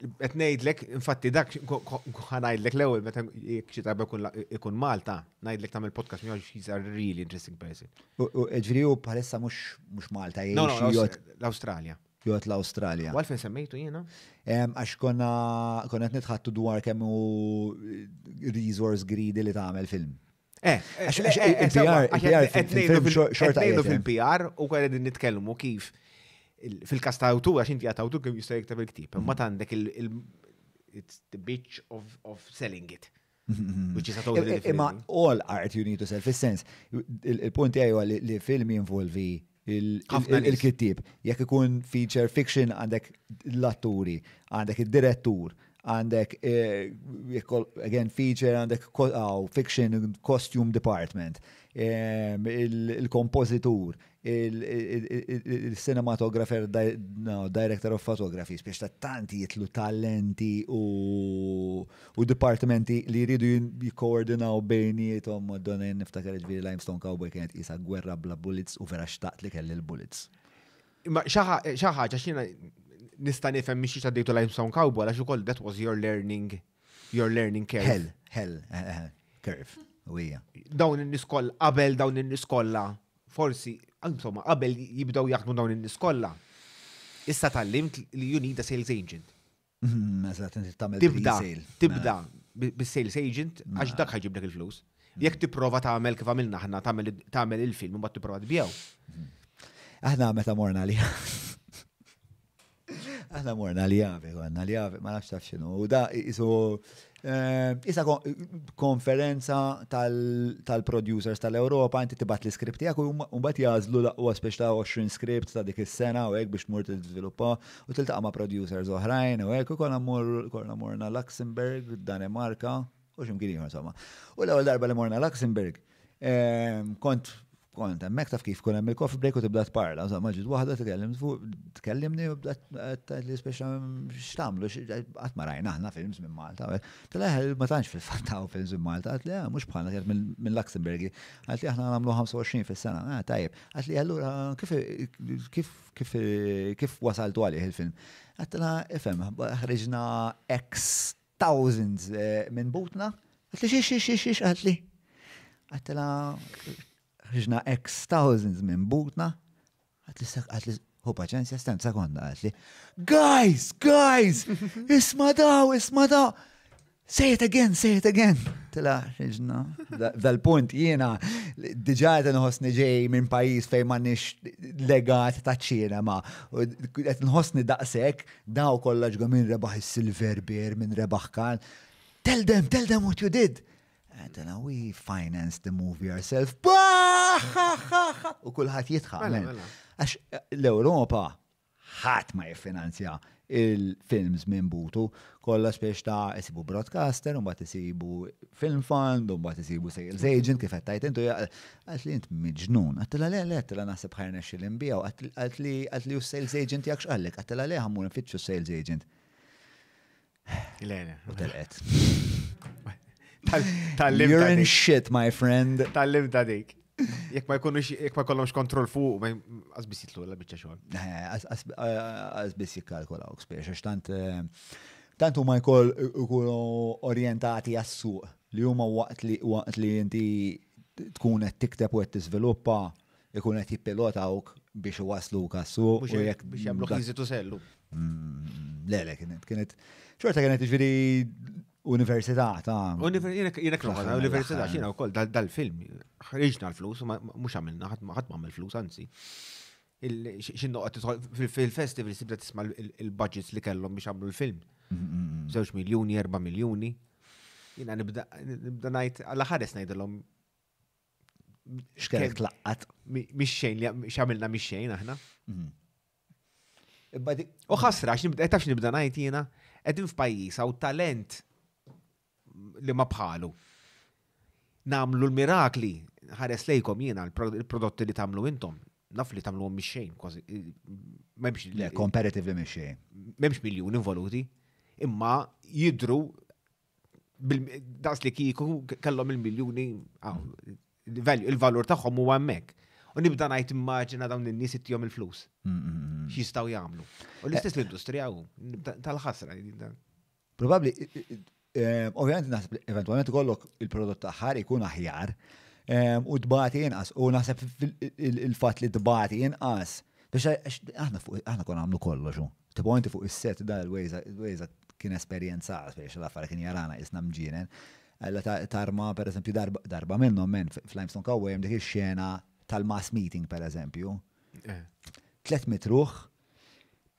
Et ngħidlek, infatti dak ħanajdlek l-ewwel meta xi darba ikun Malta, ngħidlek tagħmel podcast miegħu he's a really interesting person. U ġifieri hu bħalissa mhux Malta l-Awstralja. Jgħod l-Awstralja. U għalfejn semmejtu jiena? Għax konna qed nitħattu dwar kemm hu resource greedy li tagħmel film. il-PR fil-PR u għedin nitkellmu kif fil-kas ta' awtur, għax inti għat awtur kem jista' jiktab il-ktib. Ma għandek it's the bitch of selling it. Which is a totally different. Imma all art you need to sell, fil-sens. Il-punt għaj li film jinvolvi il-kittib. Jekk ikun feature fiction għandek l-atturi, għandek il-direttur, għandek again feature għandek fiction costume department, il-kompozitur, il-cinematographer, director of photography, biex ta' tanti jitlu talenti u departmenti li jridu jikoordinaw bejnietom donen niftakar ġviri Limestone Cowboy kienet jisa gwerra bla bullets u vera xtaqt li kelli l-bullets. Ma xaħġa xina nista' nifhem miex ta' dejtu Limestone Cowboy għax ukoll that was your learning curve. Hell curve. Wija. Dawn in-niskolla, qabel dawn in-niskolla, forsi, insomma, qabel jibdaw jaħdmu dawn in-niskolla. Issa tallimt li you need a sales agent. Eżatt, inti tagħmel Tibda, pre-sale. tibda bis-sales agent għax dak ħajġiblek il-flus. Jekk tipprova tagħmel kif għamilna aħna tagħmel il-film u mbagħad tipprova tbijaw. Aħna meta morna li Aħna morna li għavi, ma nafx taf xinu. U da isa konferenza tal-producers tal-Europa, inti tibat li skript tiegħek u mbagħad jażlu laqwa speċ ta' 20 skript ta' dik is-sena u hekk biex tmur tiżviluppa u tiltaqa' ma' producers oħrajn u hekk u konna morna Luxemburg, Danimarka u x'imkien ieħor insomma. U l-ewwel darba li morna Luxemburg kont hemmhekk taf kif kun hemm il-coffee break u tibda tparla, ma ġiet waħda tkellimni u bda li speċa x'tagħmlu qatt ma rajna aħna films minn Malta. Tleħ ma tantx fil-fatt taw films minn Malta, qalt li mhux bħalna kienet minn Luxemburgi. Qalt li aħna nagħmlu 25 fis-sena. Tajjeb. Qalt li allura kif wasaltu għalih il-film? Qalt la ifhem, ħriġna X thousands minn butna. Qalt li xiex qalt li. Qalt la ħriġna X thousands minn butna, għatli, hu paċenzja, stent sekonda, għatli, guys, isma daw, say it again. Tila, ħriġna, dal-punt jiena, diġa nħosni ġej minn pajis fej mannix legat ta' ċinema, u nħosni daqsek, daw kollha ġga minn rebaħ il-Silver Bear, minn rebaħ kan, tell them what you did. Għetna, we financed the movie ourselves. U kullħat jitħaq. Għax l-Europa ħat ma jiffinanzja il-films minn butu, kolla spiex ta' jisibu broadcaster, un bat jisibu film fund, un bat jisibu sales agent, kif għettajt intu, għat li jint miġnun. Għattila le, nasib ħajna xil-imbija, għat li u sales agent jakx għallek, għattila le għammur nfittxu sales agent. U telqet. You're in shit, my friend. Tal-lim ta' dik. Jek ma jkollhomx kontroll fuq, ma għazbis jitlu la biċċa xogħol. Għazbis jikkalkolaw, spiex, tant huma jkunu orjentati għas-suq li huma waqt li inti tkun qed tikteb u qed tiżviluppa ikun qed jippilotawk biex iwasluk għas-suq u jekk biex jagħmlu ħiżitu sellu. Le, kienet xorta kienet jiġifieri università ta' Jiena kroħna, università xina wkoll dal-film. Ħriġna l-flus, mhux għamilna, ħadd ma għamel flus, anzi. Fil-festival tibda tisma' il-budgets li kellhom biex għamlu l-film. 2 miljuni, 4 miljuni. Jiena nibda ngħid alla ħares ngħidilhom x'kellek tlaqqat. Mix-xejn li x'għamilna mix-xejn aħna. U ħasra taf x'nibda ngħid jiena qegħdin f'pajjiż hawn talent li ma bħalu. Namlu l-mirakli, ħares lejkom jiena il-prodotti li tamlu intom, naf li tamlu mix-xejn, kważi. Le, comparatively mix-xejn. Memx miljoni involuti, imma jidru daqs li kiku kellhom il-miljuni, il-valur tagħhom huwa hemmhekk. U nibda ngħid immaġina dawn in-nies ittihom il-flus. X'jistgħu jagħmlu. U l-istess l-industrija hu tal-ħasra. Probabbli ovvjament naħseb eventwalment ikollok il-prodott aħħar ikun aħjar u tbagħti inqas u naħseb il-fatt li tbagħti inqas biex aħna konna nagħmlu kollox. Tibgħu inti fuq is-set da l-wejza kien esperjenza biex l-affarijiet kien jarana isna mġienen. Alla tarma pereżempju darba minnhom men f'Limestone Cowboy hemm dik ix-xena tal-mass meeting pereżempju. 3 mitruħ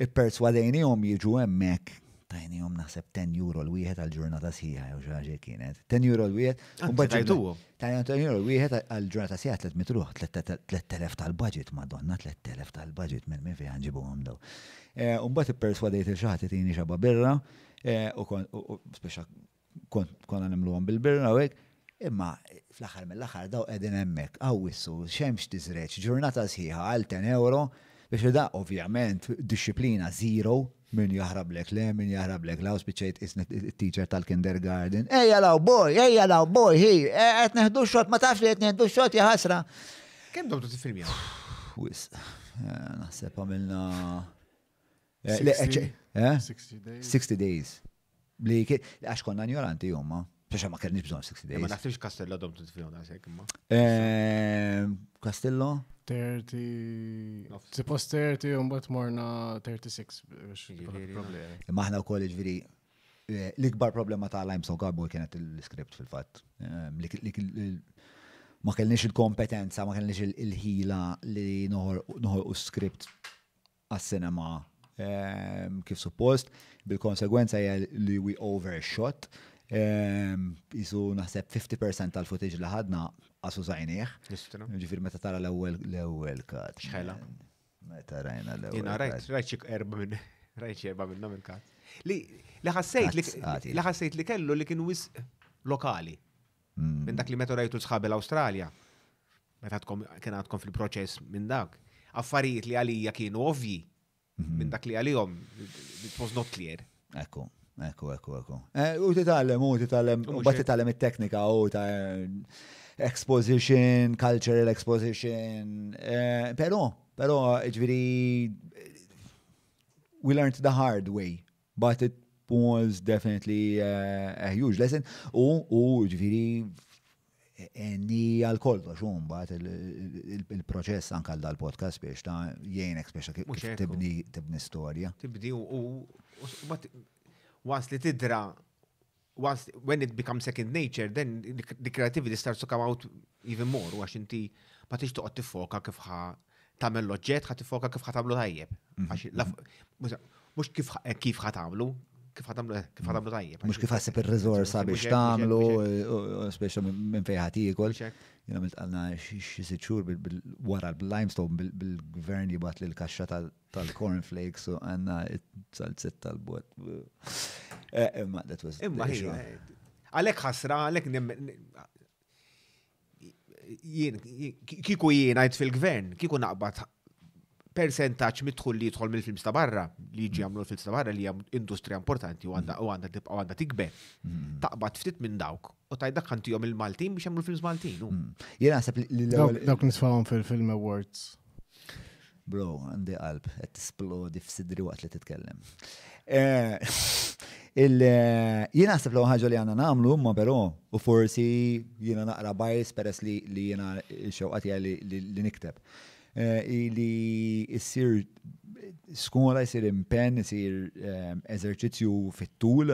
ipperswadejnihom jiġu hemmhekk tajnihom naħseb €10 l-wieħed għall-ġurnata sħiħa jew xi ħaġa kienet. €10 l-wieħed. €10 l-wieħed għall-ġurnata sħiħa 3 mitruħ, 3,000 tal-budget, Madonna, 3,000 tal-budget minn fejn ġibuhom daw. U mbagħad ipperswadejt il xi ħadd itini xaba birra u speċa konna nimluhom bil-birra u hekk. Imma fl-aħħar mill-aħħar daw qegħdin hemmhekk awwissu xemx tiżreċ ġurnata sħiħa għal €10 biex da ovvjament disciplina zero. Min jahrablek le, min jahrablek la, u spiċċejt isnet il-teacher tal-kindergarten. Ejja law boy, hi, qed neħdu xot, ma tafx li qed neħdu xot ja ħasra. Kemm domtu tifilmja? Wis, naħseb għamilna 60 days. Li għax konna ignoranti jumma. Biex ma kellniex bżonn 60 days. Ma naħsibx Castello domtu tifilmja daqshekk imma. Castello? 30. Nofs. Suppost 30 un bat morna 36. Ġifieri, Problemi. Imma aħna wkoll ġifieri l-ikbar problema ta' Limestone Cowboy kienet il-script fil-fatt. Ma kellniex il-kompetenza, ma kellniex il-ħila li noħolqu script għas-sinema kif suppost. Bil-konsegwenza hija li we overshot. Isu naħseb 50% tal-footage li ħadna għasu żajnieh. Nistru. Ġifieri meta tara l-ewwel kat. Xħela. Meta rajna l-ewwel. Jina rajt erba minnhom il-kat. Li ħassejt li kellu li kienu wis lokali. Minn dak li meta rajtu sħabi l-Awstralja. Meta kien għadkom fil-proċess minn dak. Affarijiet li għalija kienu ovvi. Minn dak li għalihom it was not clear. Ekku. U titallem, u bat titallem it-teknika u ta' exposition, cultural exposition. Pero, ġviri, we learned the hard way, but it was definitely a huge lesson. U ġviri, enni għal-kollox, bat il-proċess anka dal-podcast biex ta' jgħinek biex kif tibni storja. Tibdi u once li tidra, when it becomes second nature, then the creativity starts to come out even more. U għax inti ma tix toqgħod tifoka kif tagħmel l-oġġett, ħa tifoka kif tagħmlu tajjeb. Mhux kif tagħmlu, kif tagħmlu tajjeb. Mhux kif ħasseb ir-riżorsa biex tagħmlu, speċa minn fejn ħadd iekol. Jiena għandna xi sitt xhur wara l-limestone bil-gvern jibgħat lil kaxxa tal-cornflakes u għandna it-salzett tal-bot. Imma that was. Imma għalhekk ħasra, għalhekk kiku jien għajt fil-gvern, kiku naqbad percentaċ mitħul li jidħol mill-films ta' barra, li jiġi għamlu l-films ta' barra li hija industrija importanti u għandha tikber. Taqbad ftit minn dawk u tajdak ħantihom il-Maltin biex jagħmlu films Maltin. Jiena naħseb li Dawk nisfawhom fil-Film Awards. Bro, għandi qalb, qed tisplodi f'sidri waqt li titkellem. Jiena naħseb l ħaġa li għandna nagħmlu imma però u forsi jiena naqra bajs peress li jiena x-xewqa tiegħi li nikteb. Li jissir skola, jissir impenn, jissir eżerċizzju fit-tul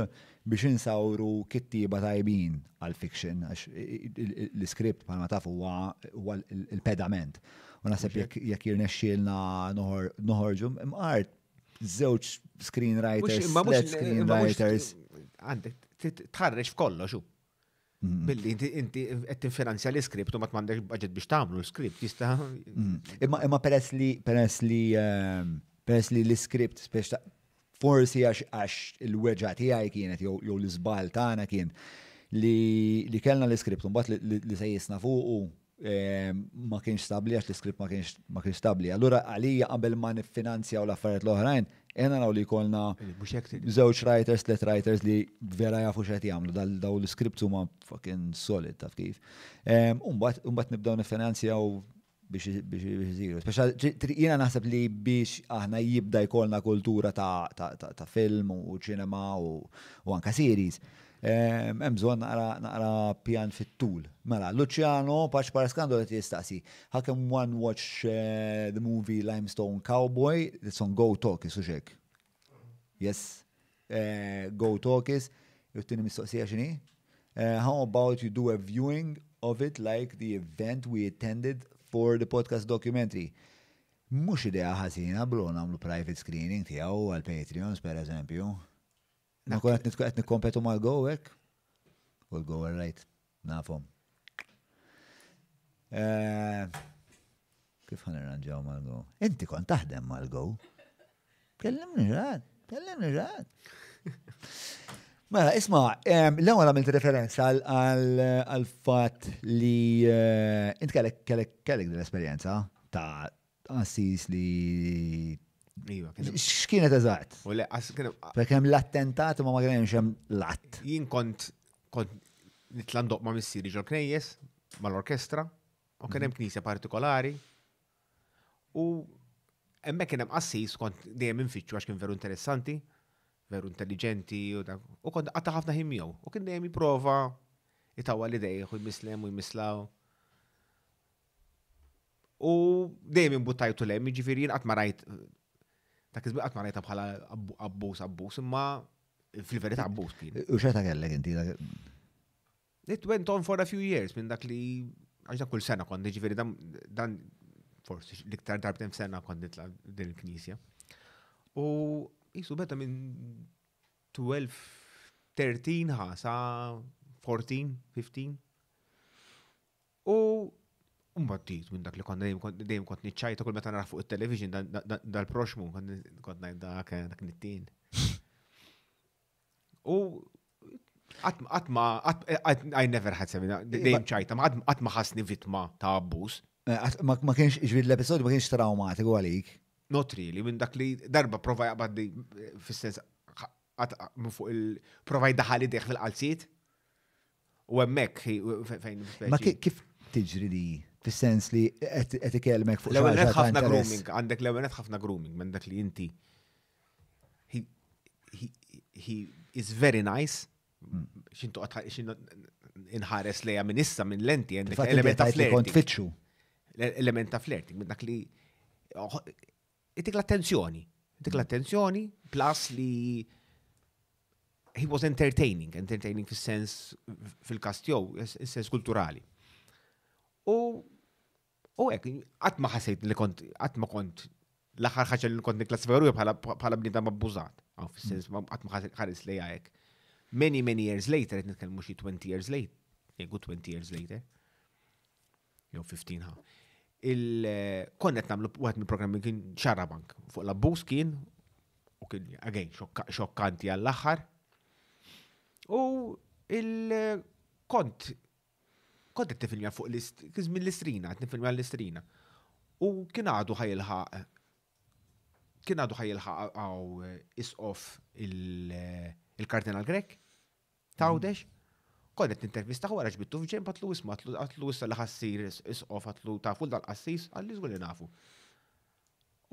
biex insawru kittiba tajbin għal-fiction, għax l-skript bħalma tafu huwa il-pedament. U naħseb jekk jirnexxielna noħorġu imqart żewġ screenwriters, screenwriters. Għandek tħarreġ f'kollox. Billi inti qed tinfinanzja l-iskript u ma t'mandek budget biex tagħmlu l-skript jista' Imma peress li l-iskript speċta forsi għax il-weġġa tiegħi kienet jew l-iżbal tagħna kien li kellna l-iskript u mbagħad li sejjisna fuqu ma kienx stabbli għax l-iskript ma kienx stabbli. Allura għalija qabel ma niffinanzjaw l-affarijiet l-oħrajn, naraw li jkollna żewġ writers, tliet writers li vera jafu x'qed jagħmlu daw l-scripts huma fucking solid taf kif. Mbagħad nibdew niffinanzjaw biex isiru. Jiena naħseb li biex aħna jibda jkollna kultura ta' film u ċinema u anka series. Hemm bżonn naqra pjan fit-tul. Mela, Luciano Paċ Paraskando qed jistaqsi. How can one watch the movie Limestone Cowboy? It's on Go Talkies u xek. Yes. Go Talkies. Juttini mistoqsija x'inhi? How about you do a viewing of it like the event we attended for the podcast documentary? Mhux idea ħażina blu nagħmlu private screening tiegħu għal Patreons pereżempju. Ma kon qed nikkompetu mal-Go hekk? U l-Go right. Nafhom. Kif ħanirranġaw mal-Go? Inti kont taħdem mal-Go. Kellimni ġad. Mela, isma', l-ewwel għamilt referenza għal fatt li int kellek l-esperjenza ta' assis li x'kienet eżatt? Perché hemm l-attentat ma kienx hemm l-att. Jien kont nitlandoq ma' missieri ġol knejjes mal-orkestra u kien hemm knisja partikolari u hemmhekk kien hemm assis kont dejjem infittxu għax kien veru interessanti, veru intelligenti u kont qatta ħafna ħin miegħu u kien dejjem jipprova jitawwa l-idej u jmislem u jmislaw. U dejjem imbuttajtu lem, ġifieri jien qatt ma rajt dak iż qatt ma rajta bħala abbuż, imma fil-verità abbuż kien. U xeta kellek inti? It went on for a few years minn dak li għax dak kull sena kont ġifieri dan forsi l-iktar darbtejn f'sena kont nitla' din il-Knisja. U jisu beda minn 12, 13 sa 14, 15. U mbagħad minn dak li dejjem kont niċċajta kull meta nara fuq it-television dal-proxmu kont ngħid dak nittin. U I never had semina, dejjem ċajta, qatt ma ħassni vittma ta' abbuż. Ma kienx ġvid l-episodju ma kienx traumatiku għalik? Not really, minn dak li darba prova jaqbad fis-sens minn fuq prova jdaħħal idejh fil-qalziet. U hemmhekk fejn. Ma kif tiġri di? Fis-sens li qed ikellmek fuq l-ewwel ħafna grooming, għandek l-ewwel ħafna grooming minn dak li inti. He is very nice. Xintu inħares lejha minn issa minn lenti għandek element ta' flirting. Element ta' flirting minn dak li itik l-attenzjoni, plus li he was entertaining fis-sens fil-kastjow, fis-sens kulturali. U hekk qatt ma ħasejt li kont l-aħħar ħaġa li kont nikklassifikaru bħala bniedem abbużat. Fis-sens qatt ma ħares lejha hekk. Many years later, qed nitkellmu xi 20 years later, good 20 years later. Jew 15 ħa. Konnet nagħmlu waħed mill-programmi kien Xarabank fuq l-abbuż kien u kien again xokkanti għall-aħħar. U kont qed tifilmja fuq mill-Istrina, qed nifilmja l-Istrina. U kien għadu ħajilħaq għaw isqof il-Kardinal Grek, Tawdex, konnet intervista għara ġbittu fġem, għatlu isma, għatlu issa l-ħassir isqof, għatlu tafu dal-qassis, għalli zgulli nafu.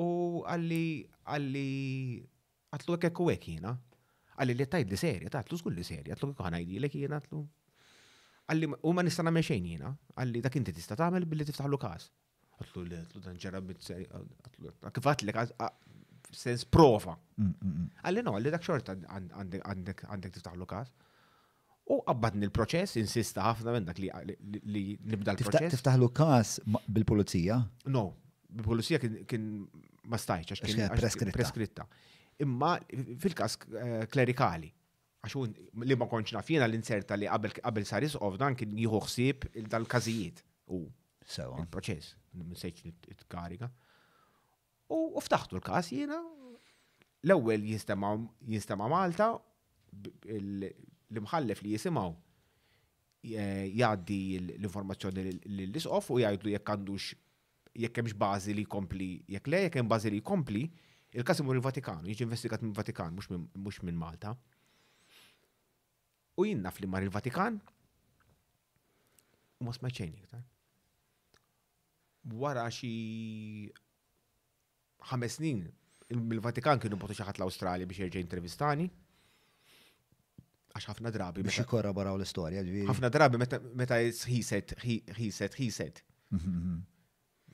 U għalli għatlu ekku jena, għalli li tajd li serja, għatlu zgulli serja, għatlu ekku ħanajdi li jena, għatlu. Għalli, u ma nistana meċejn jena, għalli dak inti tista tagħmel billi tiftaħlu kas. Għatlu li, għatlu dan ġerab bit-serja, kif għatli sens prova. Għalli no, għalli dak xorta għandek tiftaħlu kas. U għabbadni il-proċess, insista ħafna minn dak li nibda l-proċess. Tiftaħlu kas bil-pulizija? No, bil-pulizija kien ma stajċ, għax kien preskritta. Imma fil-kas klerikali, għax li ma konċ naf jiena l-inserta li qabel sar isqof dan kien jieħu ħsieb dal-każijiet. U il-proċess, msejċ it-kariga. U ftaħtu l-kas jiena, l-ewwel jinstema' Malta, l-imħallef li jisimaw jgħaddi l-informazzjoni l-isqof u jgħidlu jekk għandux jekk hemmx bażi li jkompli, jekk le jekk hemm bażi li jkompli, il-każ imur il-Vatikanu, jiġi investigat mill-Vatikan mhux minn Malta. U jien naf li mar il-Vatikan u ma smajt xejn iktar. Wara xi 5 snin mill-Vatikan kienu botu xi ħadd l-Awstralja biex jerġa' intervistani. Għax ħafna drabi. Biex jikorroboraw l-istorja, ġviri. ħafna drabi meta he said.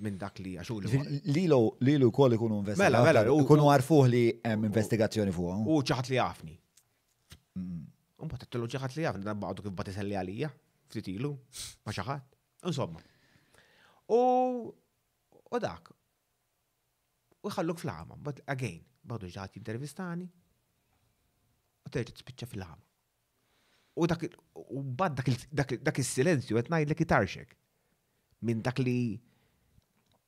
Minn dak li għaxu Lilu kol ikunu investigazzjoni. Mela, ikunu għarfuh li hemm investigazzjoni fuq. U ċaħat li għafni. Mbagħad t-tillu ċaħat li għafni, dan baqgħu kif batiselli għalija, ftitilu, ma ċaħat. Insomma. U dak. U jħalluk fl-ħama, but again, baqgħu ġaħat jintervistani, u terġa' tispiċċa fil-ħama. U bad dak il-silenzju qed ngħidlek itarxek. Minn dak li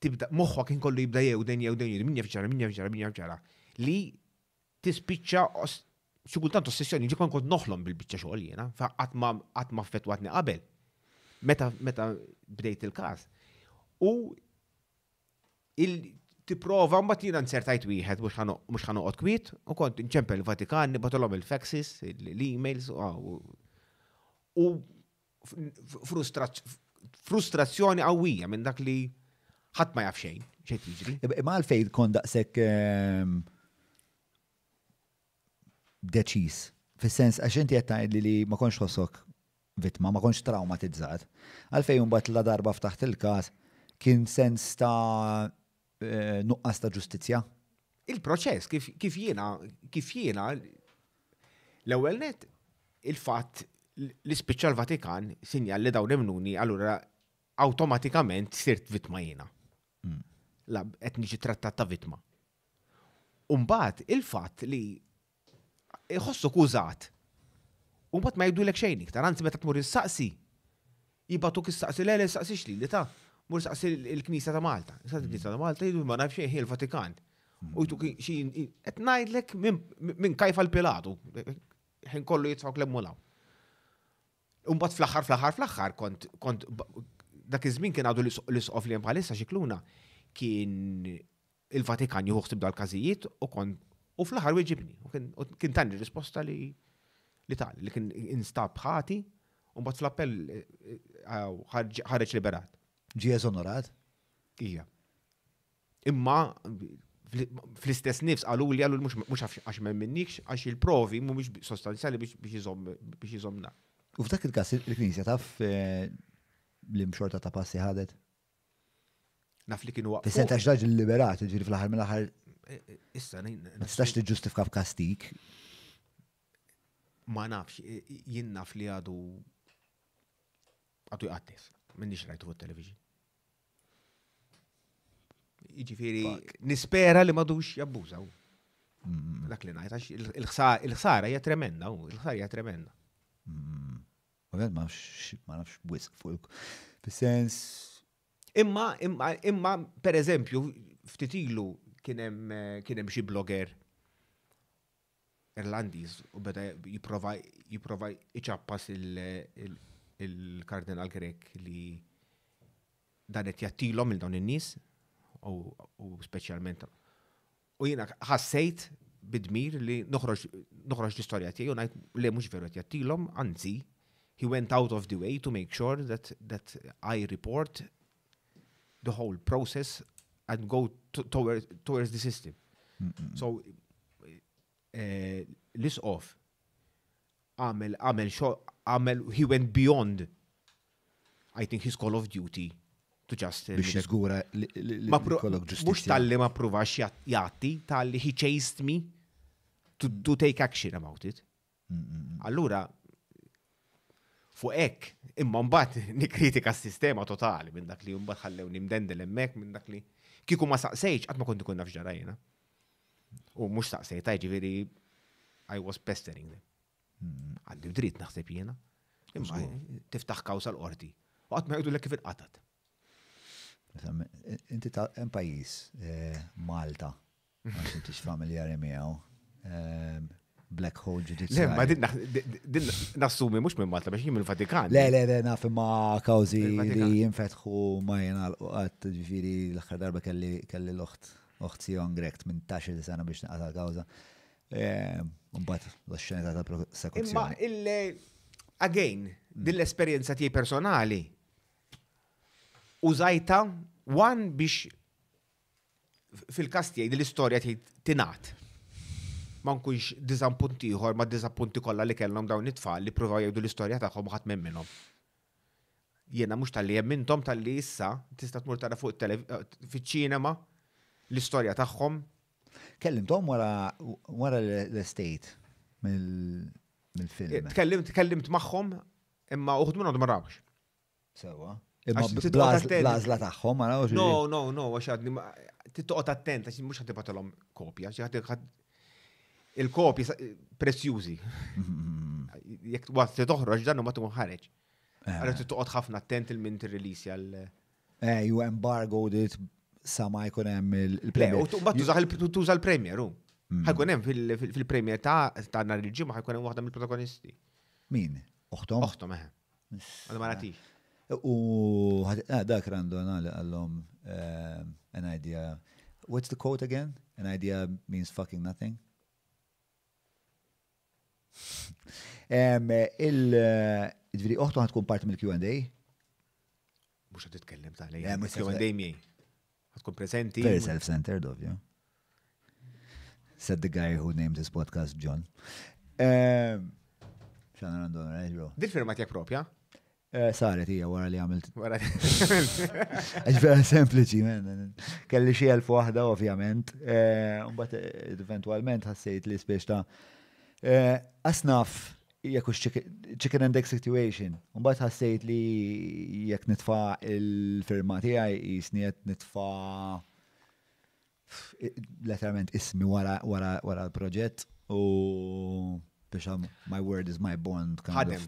tibda moħħok inkollu jibda jew min jafġara. Li tispiċċa xi kultant ossessjoni ġi kont noħlom bil-biċċa xogħol jiena, fa qatt ma ffettwatni qabel. Meta bdejt il-każ. U tipprova mbagħad jiena nsertajt wieħed mhux ħanoqgħod kwiet u kont inċempel il-Vatikan nibgħatolhom il-faxes, l-emails u frustrazzjoni qawwija minn dak li ħadd ma jaf xejn jiġri. Imma għalfejn kont daqshekk deċiż. Fis-sens għax inti qed tgħidli li ma kontx tħossok vittma, ma kontx traumatizzat. Għalfejn mbagħad la darba ftaħt il-każ kien sens ta' nuqqas ta' ġustizzja? Il-proċess, kif jiena, l-ewwel net, il-fatt li spiċċa l-Vatikan sinjal li dawn emnuni, allura awtomatikament sirt vittma jiena. La qed niġi trattat ta' vittma. Umbagħad il-fatt li iħossok użat. Umbagħad ma jgħidulek xejn iktar, anzi meta tmur issaqsi. Jibatuk issaqsi le saqsix li ta' mur saqsi il-Knisja ta' Malta. Il-Knisja ta' Malta jgħidu ma nafx xejn il-Vatikan. U jtuk xi qed ngħidlek minn kajfa l-Pilatu. Ħin kollu jitfgħu l-emmulaw. Umbagħad fl-aħħar kont dak iż-żmien kien għadu l-isqof li hemm bħalissa xikluna kien il-Vatikan jieħu ħsieb dal-każijiet u fl-aħħar weġibni. Kien tani risposta li kien instab ħati u mbagħad fl-appell ħareġ liberat. Ġie eżonorat? Ija. Imma fl-istess nifs qalu li mhux għax m'hemmniex għax il-provi mhumiex sostanzjali biex jżommna. U f'dak il-każ il-Knisja taf li mxorta ta' passi ħadet? Naf li kienu waqfu. Fis-senta x'daġ il-liberat, ġifieri fl-aħħar mill-aħħar. Issa ma tistax tiġġustifika f'kastik. Ma nafx, jien naf li għadu jqattis, minnix rajtu fuq television. Jiġifieri nispera li m'għadux jabbużaw. Dak li ngħid għax il-ħsara hija tremenda, il-ħsara hija tremenda. Ovvjament ma nafx wisq fuq fis-sens. Imma per eżempju, ftit ilu kien hemm xi blogger Irlandiż u beda jipprova iċappas il-Kardinal Grek li dan qed jattilhom il dawn in-nies u speċjalment. U jiena ħassejt bidmir li noħroġ l-istorja tiegħi u ngħid le mhux veru qed jattilhom, anzi, he went out of the way to make sure that I report the whole process and go towards the system. So, l-isqof he went beyond, I think, his call of duty to just biex jiżgura li kollok ġustizzja. Mhux tal-li ma pruvax jagħti, tal-li he chased me to take action about it. Allura, fuq hekk, imma mbagħad nikkritika s-sistema totali minn dak li mbagħad ħallewni mdendel hemmhekk minn dak li kieku ma saqsejx qatt ma kont ikun naf ġarajna. U mhux saqsejt, jiġifieri I was pestering them. Għandi dritt naħseb jiena. Imma tiftaħ kawsa l-qorti. U qatt ma jgħidulek kif inqatat. Inti hemm pajjiż Malta, għax intix familjari miegħu. Black hole ġudizzjarju. Le, ma din nassumi mhux minn Malta biex jien mill-Vatikan. Le, naf imma kawżi li jinfetħu ma jingħalqu qatt ġifieri l-aħħar darba kelli l-oħt Sion Grek 18 sena biex naqata l-kawża. Mbagħad l-xeneta ta' prosekuzzjoni. Imma again, din l-esperjenza tiegħi personali użajta biex fil-każ tiegħi din l-istorja tiegħi tingħat. Ma nkunx diżappunti ieħor ma' diżappunti kollha li kellhom dawn it-tfal li pruvaw jgħidu l-istorja tagħhom ħadd m'hemm minnhom. Jiena mhux tal-li hemm intom tal-li issa tista' tmur tara fuq fiċ-ċinema l-istorja tagħhom. Kellimthom wara l-estate mill-film. Tkellimt magħhom imma uħud minnhom ma rawx. Sewwa. Imma blażla tagħhom ma rawx. No, għax għadni tittoqgħod attent għax mhux ħad tibgħatilhom kopja, il-kopji prezzjużi. Jekk waqt li toħroġ dan ma tkun ħareġ. Għalhekk tittoqgħod ħafna attent il-min tir-release għal. You embargoed it sa ma jkun hemm il-premier. U mbagħad tuża l-premier hu. Ħajkun hemm fil-premier ta' nhar il-ġimgħa ħajkun hemm waħda mill-protagonisti. Min? Oħtom? Oħtom eħe. Għadu ma nagħtix. U dak randu għallhom an idea. What's the quote again? An idea means fucking nothing. Ġifieri oħtu ħatkun parti mill-Q&A? Mhux qed titkellem tal-lejn. Q&A miej. Ħatkun preżenti. Very self-centered of you. Said the guy who named his podcast John. X'għandna għandhom, right, bro? Dil-firma tiegħek propja? Saret hija wara li għamilt. Wara Vera sempliċi, men. Kelli xie elf waħda, ovvjament. Umbat, eventualment, ħassejt li spiex ta' asnaf jekux chicken and egg situation. Umbat ħassejt li jek nitfa il-firma tijaj jisniet nitfa letteralment ismi wara l-proġett u biex my word is my bond. ħadem.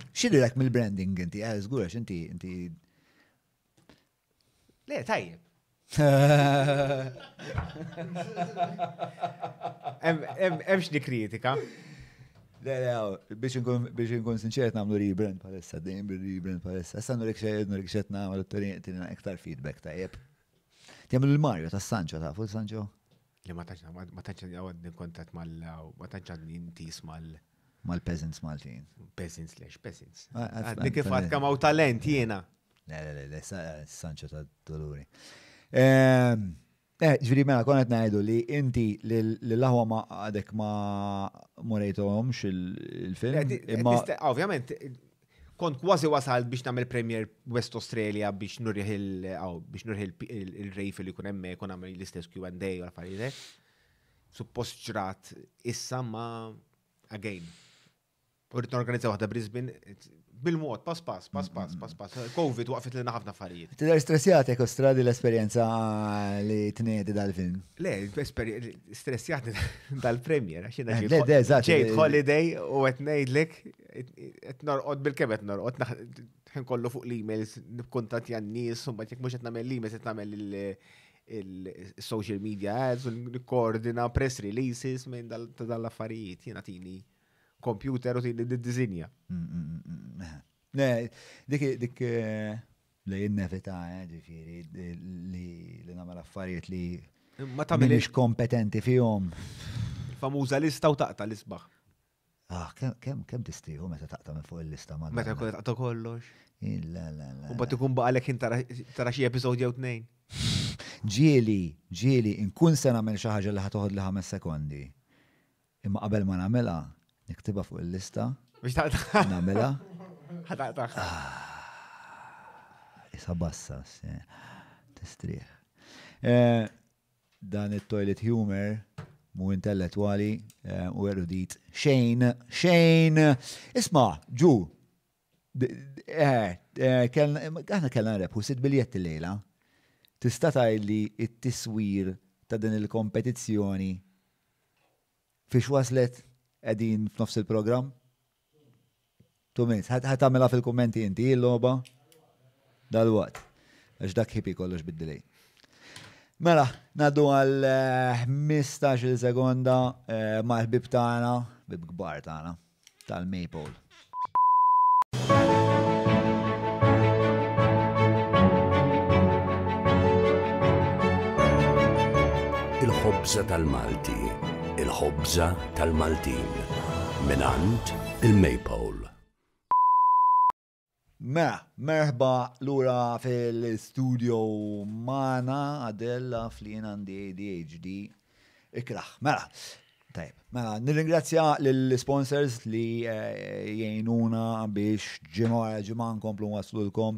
Xidilek mill-branding inti, zgurax inti. Le, tajjeb. Hemm x'di kritika. Le, biex nkun sinċert namlu rebrand palissa, dejjem bil-rebrand palissa. Issa nurik xed namlu tina iktar feedback tajjeb. Tjemlu l-Mario ta' Sancho, ta' fuq Sancho? Li ma tantx għawad kontat ma tantx għadni intis Mal-peasants Maltin. Peasants. Ah, Dik kif għad kamaw talent jiena. Le, Sancho ta' doluri. Ġviri mela, konet najdu li inti l-laħwa ma għadek ma morejtomx il-film. Ovvjament, kont kważi wasal biex namel Premier West Australia biex nurriħ il-rejf li kun emme, kun għamil l-istess Q&A u l-affarijiet. Suppost ġrat issa ma again. Urrit n-organizzaw għadda Brisbane bil-mod, pass. Covid waqfet l-na ħafna affarijiet. Tidar stressjati ekku stradi l-esperienza li t-nedi dal-film? Le, stressjati dal-premier, għaxina ġejt holiday u għet nejdlek, għet norqod bil-kebet norqod, kollu fuq l-emails, nibkuntat jannis, un bat jek mux għet namel l-emails, għet namel il-social media ads, u n-koordina press releases minn dal-affarijiet, jena tini computer u tini d-dizinja. Ne, dik li jinnevita, ġifiri, li namel affarijiet li ma tamilix kompetenti fihom. Famuża lista u taqta l-isbaħ. Kem tistiħu meta taqta minn fuq il-lista? Meta kun taqta kollox. La. U bat ikun baqalek tara xi episodju jew tnejn. Ġieli, inkun se nagħmel xi ħaġa li ħatoħod li 5 sekondi. Imma qabel ma nagħmilha, niktiba fuq il-lista. Biex taqta. Nagħmilha. Ħataqta. Isa bassas, tistrieħ. Dan it-toilet humor mu intellettuali u erudit. Shane, isma, ġu. Għana kellna rep, u 6 biljetti l-lejla. Tista' tgħidli it-tiswir ta' din il-kompetizzjoni fiex waslet qegħdin f'nofs il-programm? Tumis, ħatamela fil-kommenti inti il-logħba? Dal-waqt. Għax dak ħipi kollox bid-delay. Mela, naddu għal 15 sekonda mal-bib tagħna, bib kbar tagħna, tal-Maypole. Il-ħobża tal-Malti, il-ħobża tal-Maltin, minant il-Maypole. Merħba l-ura fil-studio mana Adella flin għandi ADHD. Ikraħ, mela, nirringrazzja l-sponsors li jgħinuna biex ġimgħa nkomplu waslulkom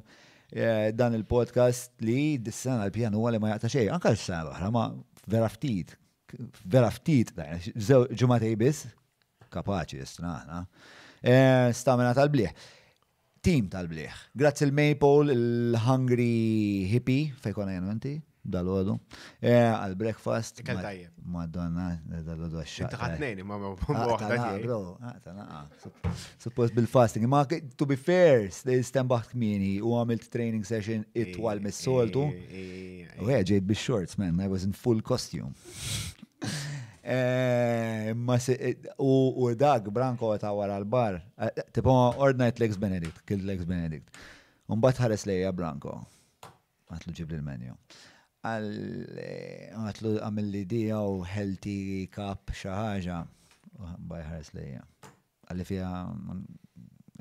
dan il-podcast li dis-sena l-pjanu għalli ma jaqta xej. Anka l-sena l-oħra, ma vera ftit, ġimgħatej biss, kapaċi istraħna. Stamina tal-bliħ. Team tal-bliħ. Grazzi l-Maypole, il-Hungry Hippie, fejkona jenu inti, dal-ħodu, għal-breakfast. Ikel tajjeb. Madonna, dal-ħodu għaxċaq. Inti ħatnejni, ma waħda Suppose bil-fasting. Ma to be fair, stembaħt kmini u għamilt training session itwal mis-soltu. U ġejt bil-shorts, man, I was in full costume. U dak Branko ta' wara l-bar, tipo ordinate Legs Benedict, killed Legs Benedict. Umbat ħares lejja Branko. Għatlu ġibli l-menju. Għatlu għamil li dija u healthy cup xaħġa. Baj ħares lejja. Għalli fija,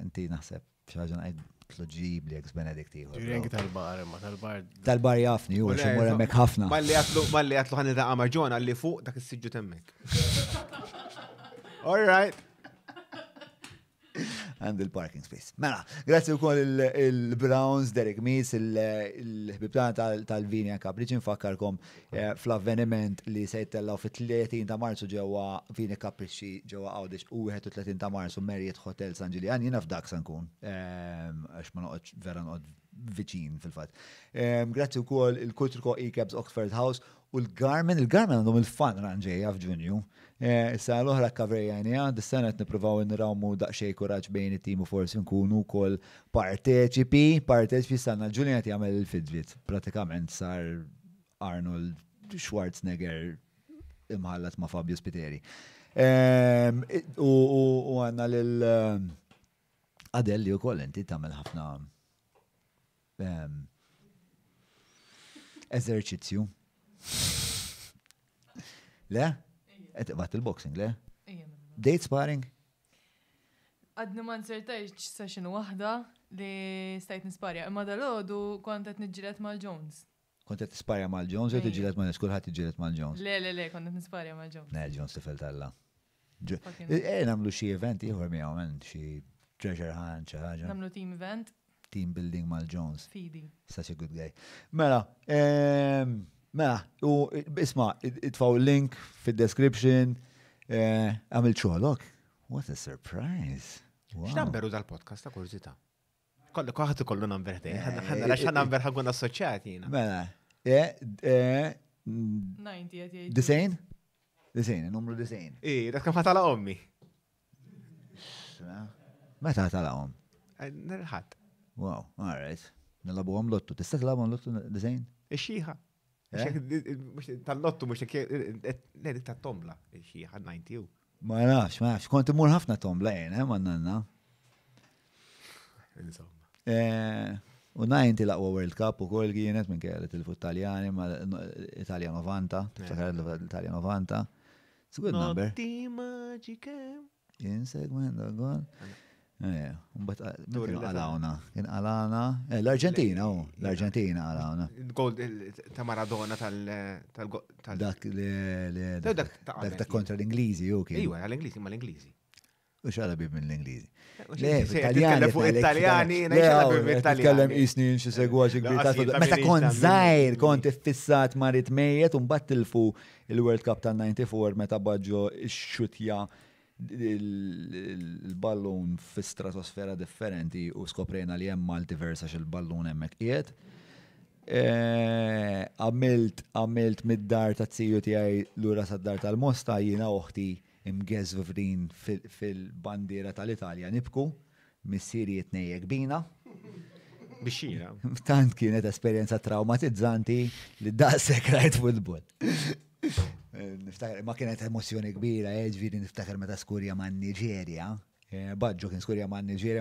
inti naħseb xaħġa għatlu ġibli Legs Benedict iħu. Ġirenki tal-bar, ma tal-bar. Tal-bar jafni, u xemur emmek ħafna. Malli għatlu ħanni da' għamaġon għalli fuq dak il-sidġu temmek. All right. Għand il-parking space. Mela, grazzi u koll il-Browns, Derek Mees, il-ħbibtana tal-Vini għan Capricci, nfakkarkom fl-avveniment li se jittellaw fit-30 ta' Marzu ġewa Vini Capricci ġewa Għawdex u 31 ta' Marzu Marriott Hotel San Ġiljan, jina f'dak sankun, għax ma noqgħodx vera noqgħod viċin fil-fat. Grazzi u koll il-Kutriko E-Cabs Oxford House u l-Garmin għandhom il-fan ranġeja f'Ġunju. Issa l-oħra kavrejjanja, dis-sena qed nippruvaw nrawmu daqsxejn kuraġġ bejn it-tim u forsi nkunu wkoll parteċipi s-sena l-Ġuljan qed jagħmel il-Fidget. Pratikament sar Arnold Schwarzenegger imħallat ma' Fabio Spiteri. U għandna lil Adelli wkoll inti tagħmel ħafna eżerċizzju. Le? Bat il-boxing, le? Date sparring? Għadni ma nsertajx session wahda li stajt nisparja. Imma dal-għodu kontet nġilet mal-Jones. Kontet nisparja mal-Jones u tġilet mal-Jones? Kulħat tġilet mal-Jones? Le, kontet nisparja mal-Jones. Ne, Jones tifel talla. Namlu xie event iħor mi għamen, xie treasure hunt, xie ħagġa. Namlu team event. Team building mal-Jones. Fidi. Such a good guy. Mela, u isma, itfaw link fil-description, għamil ċolok. What a surprise. X'namberu dal-podcast ta' kurzita? Kwaħat ikollu namber te, ħanna namber ħagun assoċjati jina. Mela, 90 għet Disejn? Disejn, numru disejn. Dak kam ħatala ommi. Meta ħatala om? Nirħat. Wow, all right. Nilabu għom lottu. Tista tilabu għom lottu disejn? Ix-xieħa. Tal-lottu mux dik ta' tombla. Ix-xieħa 90. Ma nafx. Kont imur ħafna tombla jena, mannanna. Insomma. U 90 laqwa World Cup u kol kienet minn kienet il-fut Taljani, ma Italja 90, tiftakar l-Italja 90. It's a good number. Notti magiche. Insegment the goal. Għalawna. L-Arġentina, l-Arġentina għalawna. Gold ta' Maradona tal- Dak dak kontra l-Ingliżi, u kien. Iwa, għal-Ingliżi, ma l-Ingliżi. U xala bib minn l-Ingliżi. Titkellem fuq Italjani, Titkellem isni xi segwa xi kbir. Meta kont żgħir kont iffissat marit mejjet u mbagħad tilfu il-World Cup tal-94 meta baġġo x-xutja il-ballun fi stratosfera differenti u skoprejna li hemm multiverse għax il-ballun hemmhekk qiegħed. Għamilt mid-dar ta' tziju tiegħi lura sad-dar tal-Mosta jiena oħti imgeżvrin fil-bandiera tal-Italja nibku missieri jitnejjek bina. Bixxira. Tant kienet esperjenza traumatizzanti li daqshekk rajt futbol. Niftakar, ma kienet emozjoni kbira, ġviri niftakar meta skurja ma' Nigeria. Baġġo kien skurja ma' Nigeria,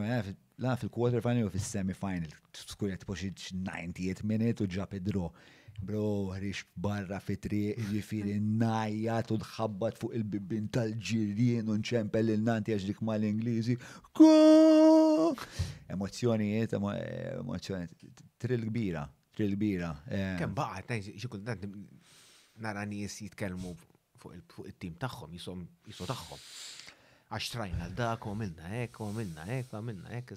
la fil-quarter final u fil-semi final. Skurja tipo xi 98 minute u ġab id-draw. Bro, ħrix barra fitri, ġifiri najjat u dħabbat fuq il-bibbin tal-ġirien u nċempel il-nanti għax dik ma' l-Ingliżi. Emozzjonijiet, trill kbira. Kem baqgħet xikultant nara nies jitkellmu fuq it-tim tagħhom, jisom tagħhom. Għax trajna dak u għamilna hekk,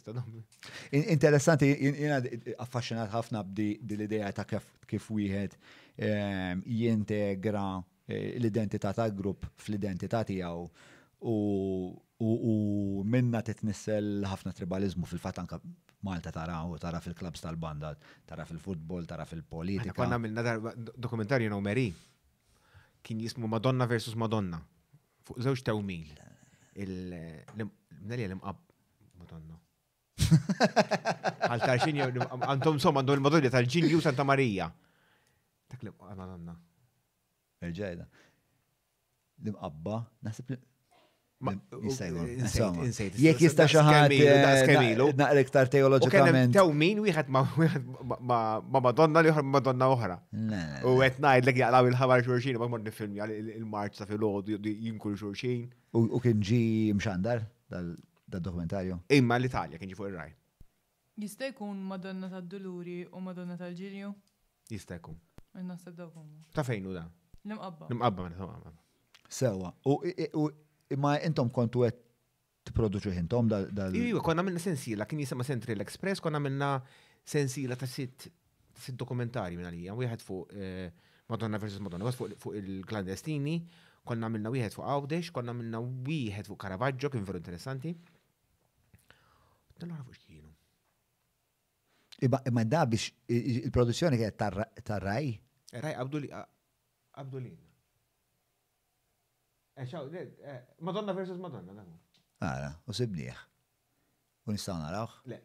Interessanti, jiena affaxxinat ħafna b'di l-idea ta' kif wieħed jintegra l-identità ta' grupp fl-identità tiegħu u minna titnissel ħafna tribalizmu fil-fatt anke Malta tara fil-klabs tal-banda, tara fil-futbol, tara fil-politika. Konna għamilna dokumentarju Nomeri kien jismu Madonna versus Madonna. Fuq żewġ tewmil. Nelja l-imqab Madonna. Għal-tarxin għandhom somma għandhom il-Madonna tal-Ġinju Santa Marija. Dak l-imqab Madonna. Erġajda. L-imqabba, naħseb Insejt. Jek jista xaħat naqra iktar teologikament. Tew min wieħed ma Madonna li Madonna oħra. U qed ngħidlek jaqlaw il-ħabar xulxin ma mmort nifilmja il-marċ ta' filgħodu jinkulu xulxin. U kien ġi mxandar dal-dokumentarju? Imma l-Italja kien ġi fuq ir-raj. Jista' jkun Madonna tad-Duluri u Madonna tal-Ġirju? Jista' jkun. Naħseb dawk huma. Ta' fejn hu da? L-imqabba. L-imqabba. Sewa. Imma intom kontu qed T-produċu hintom dal. Iwa, konna minna sensila, kien jisema Central Express, konna minna sensila ta' sitt dokumentari minna li, wieħed fuq Madonna versus Madonna, fuq il-klandestini, konna minna wieħed fuq Għawdex, konna minna wieħed fuq Caravaggio, kien veru interessanti. Nara fuq xkienu. Imma da biex il-produzzjoni kienet tar-Raj? Raj Abdulin. Madonna versus Madonna, namu. Għara, u sibnieħ. U nistaw narawħ? Le.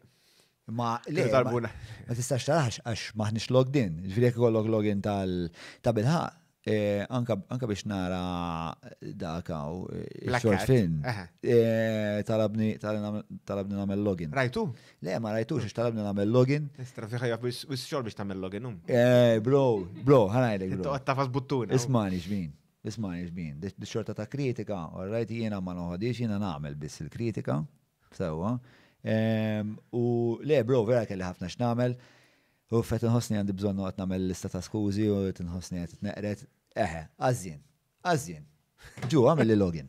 Ma tistax taraħx għax maħnix logged in. Ġviri kollok login tal-bilħaq. Anka biex nara dakaw short film. Talabni namel login. Rajtu? Le, ma rajtux, ix talabni namel login. Istra fiħa jaf bis xor biex tamel login. Bro, ħanajdek, bro. Tafas buttuna. Ismani xbin. Di xorta ta' kritika, u rajt jena ma noħodix, jena namel bis il-kritika. Sewa. U le, bro, vera kelli ħafna x'namel. U fet nħosni għandi bżonn noqgħod nagħmel lista ta' skużi u tinħossni qed tneqret. Għażjien. Ġu għamel li login.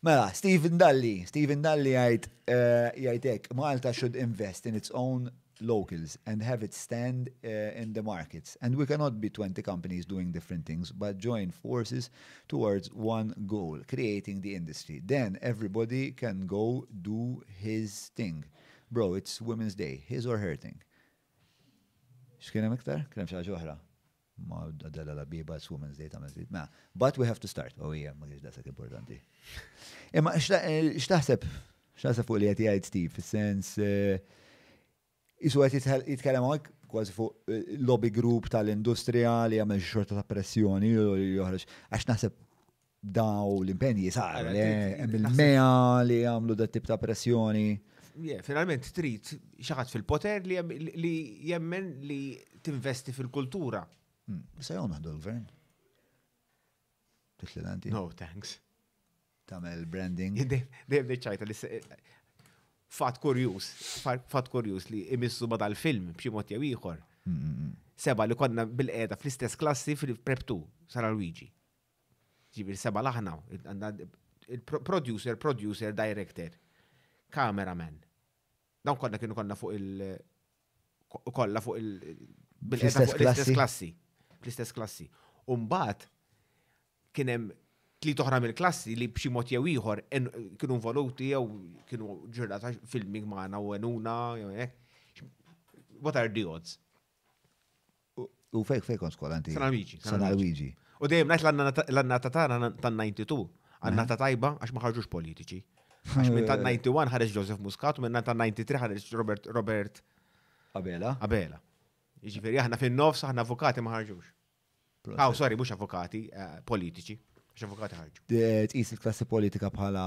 Mela, Stephen Dalli jgħidek, Malta should invest in its own locals and have it stand in the markets. And we cannot be 20 companies doing different things, but join forces towards one goal, creating the industry. Then everybody can go do his thing. Bro, it's Women's Day, his or her thing. X'kienem iktar? Kienem xaġa oħra. Ma għadalla la biba, it's Women's Day ta' mezzit. But we have to start. Oh yeah, ma kiex dasak importanti. Imma x'taħseb fuq li għati għajt Steve, fil-sens isu għet jitkellem għak kważi fuq lobby group tal-industrija li għamil xorta ta' pressjoni u joħroġ. Għax naħseb daw l-impenji sar, il-meja li għamlu dat tip ta' pressjoni. Finalment trid xaħat fil-poter li jemmen li tinvesti fil-kultura. Sa jgħu naħdu l-gvern. Titlilanti? No, thanks. Tamel branding. Dejjem ċajta li fat kurjus li imissu bada l-film b'xi mod jew ieħor. Seba li konna bil-qiegħda fl-istess klassi fil-Prep 2 Sara Luigi. Ġifieri seba laħna, producer, director, cameraman. Dawn konna fuq bil-qiegħda fl-istess klassi. Mbagħad kien hemm tliet oħra mill-klassi li b'xi mod jew ieħor kienu involuti jew kienu ġurnata filming magħna u għenuna jew hekk. What are the odds? U fejn kont skola anti? Sana Luigi. U dejjem ngħid l-annata tagħna tan-92, annata tajba għax ma ħarġux politiċi. Għax minn tan-91 ħareġ Joseph Muscat u minn tan-93 ħareġ Robert Abela. Jiġifieri aħna fin-nofs aħna avukati ma ħarġux. Sorry, mhux avukati, politiċi. Avukati ħarġu. Tqis il-klassi politika bħala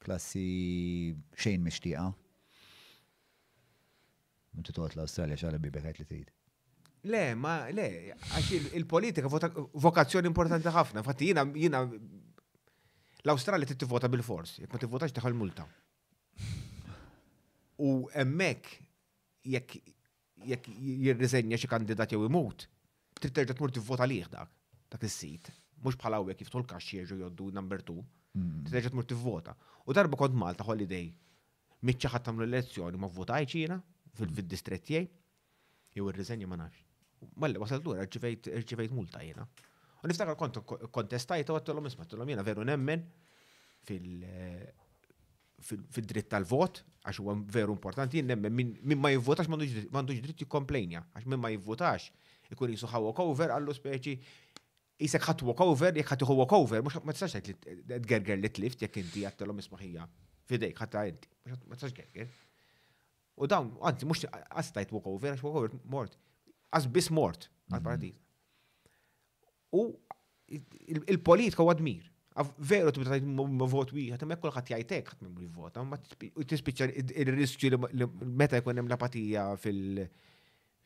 klassi xejn mixtieqa. Inti toqgħod l-Awstralja x'għal bibek qed li trid. Le, għax il-politika vokazzjoni importanti ħafna. Infatti jiena l-Awstralja trid tivvota bil-fors, jekk ma tivvotax taħal multa. U hemmhekk jekk jirriżenja xi kandidat jew imut, trid terġa' tmur tivvota lih dak is-sit. Mux bħala għek jiftħu l-kaxxi jirġu joddu number 2, t-reġa tmur t-vota. U darba kont Malta holiday, mitċa ħattamlu l-elezzjoni ma votajċ jina fil-distret jaj, jew il-riżenja ma nafx. Malli, wasaltu rċivejt multa jina. U niftakar kontestajta u għattu l-om isma, jina veru nemmen fil-dritt tal-vot, għax huwa veru importanti, nemmen min ma jivvotax mandux dritt jikkomplejnja, għax min ma jivvotax ikun jisu ħawa cover għallu speċi jisek ħat walkover, jek ħat walkover, mux ma tistax t-gerger li t-lift, jek inti għattelom ismaħija fidejk, ħatta inti, ma tistax gerger. U dawn, għanti, mux għastajt walkover, għax walkover mort, għas mort għal-partit. U il-politika għadmir, veru t-bitajt vot wieħed, ma jkoll ħat jajtek ħat membri vota, u t-spiċċa il-riskju li meta jkun hemm l-apatija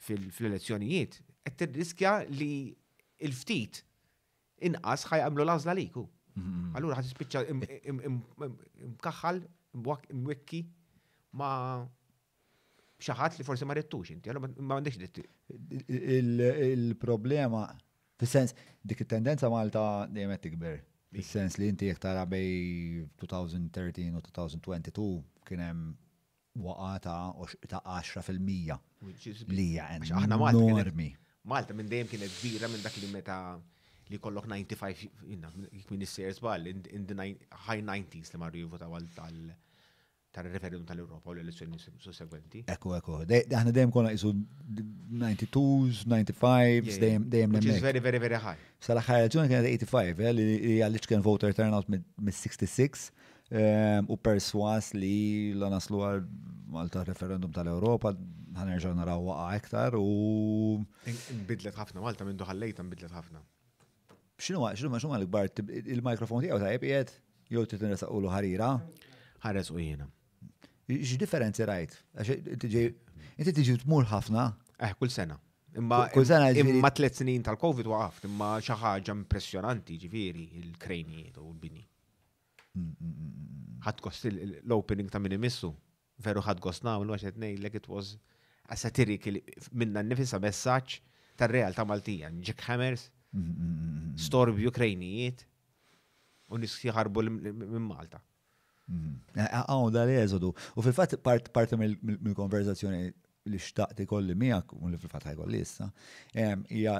fil-elezzjonijiet, qed tirriskja li il-ftit inqas ħajqamlu l-għażla liku. Allura ħad tispiċċa mkaħħal, mwekki ma' xi ħadd li forsi ma rettux inti, allura ma m'għandekx dritti. Il-problema, fis-sens, dik it-tendenza Malta dejjem qed tikber. Fis-sens li inti jek tara bej 2013 u 2022 kien hemm waqata ta' 10% li hija Għax aħna Malta kienet- enormi. Malta minn dejjem kienet kbira minn dak li meta li kollok 95 min is-sejers ball in the high 90s li marru jivvotaw tal-referendum tal-Ewropa u l-elezzjoni sussegwenti. Ekku. Aħna dejjem konna jisu 92s, 95s, dejjem Which is nemmek. very, very, very high. Sal-aħħar elezzjoni kienet 85, li għalliċ kien voter turnout mis-66 u perswas li l-naslu għal Malta referendum tal-Europa ħanerġaw naraw waqa iktar u Nbidlet ħafna, Malta minn duħallejta nbidlet ħafna. xinu l-gbar il-mikrofon tiegħu ta' jibqiet jew titinresaqulu ħarira. Ħares u jiena. X'differenzi rajt? Inti tiġi tmur ħafna. Kull sena. Imma Kull sena ġifieri- imma 3 snin tal-Covid waqaft, imma xi ħaġa impressjonanti ġifieri il-krejnijiet u l-bini. Ħadd kost l-opening ta' min imissu. Veru ħadd gost nagħmel għax qed ngħidlek it was a satiric minna nnifisha messaġġ tar-real ta' Maltija. Jackhammers, storbju krejnijiet u nies jħarbu minn Malta. Da li eżodu. U fil-fat parti mill-konverzazzjoni li xtaqti kolli miegħek u li fil-fat ħajkolli issa, hija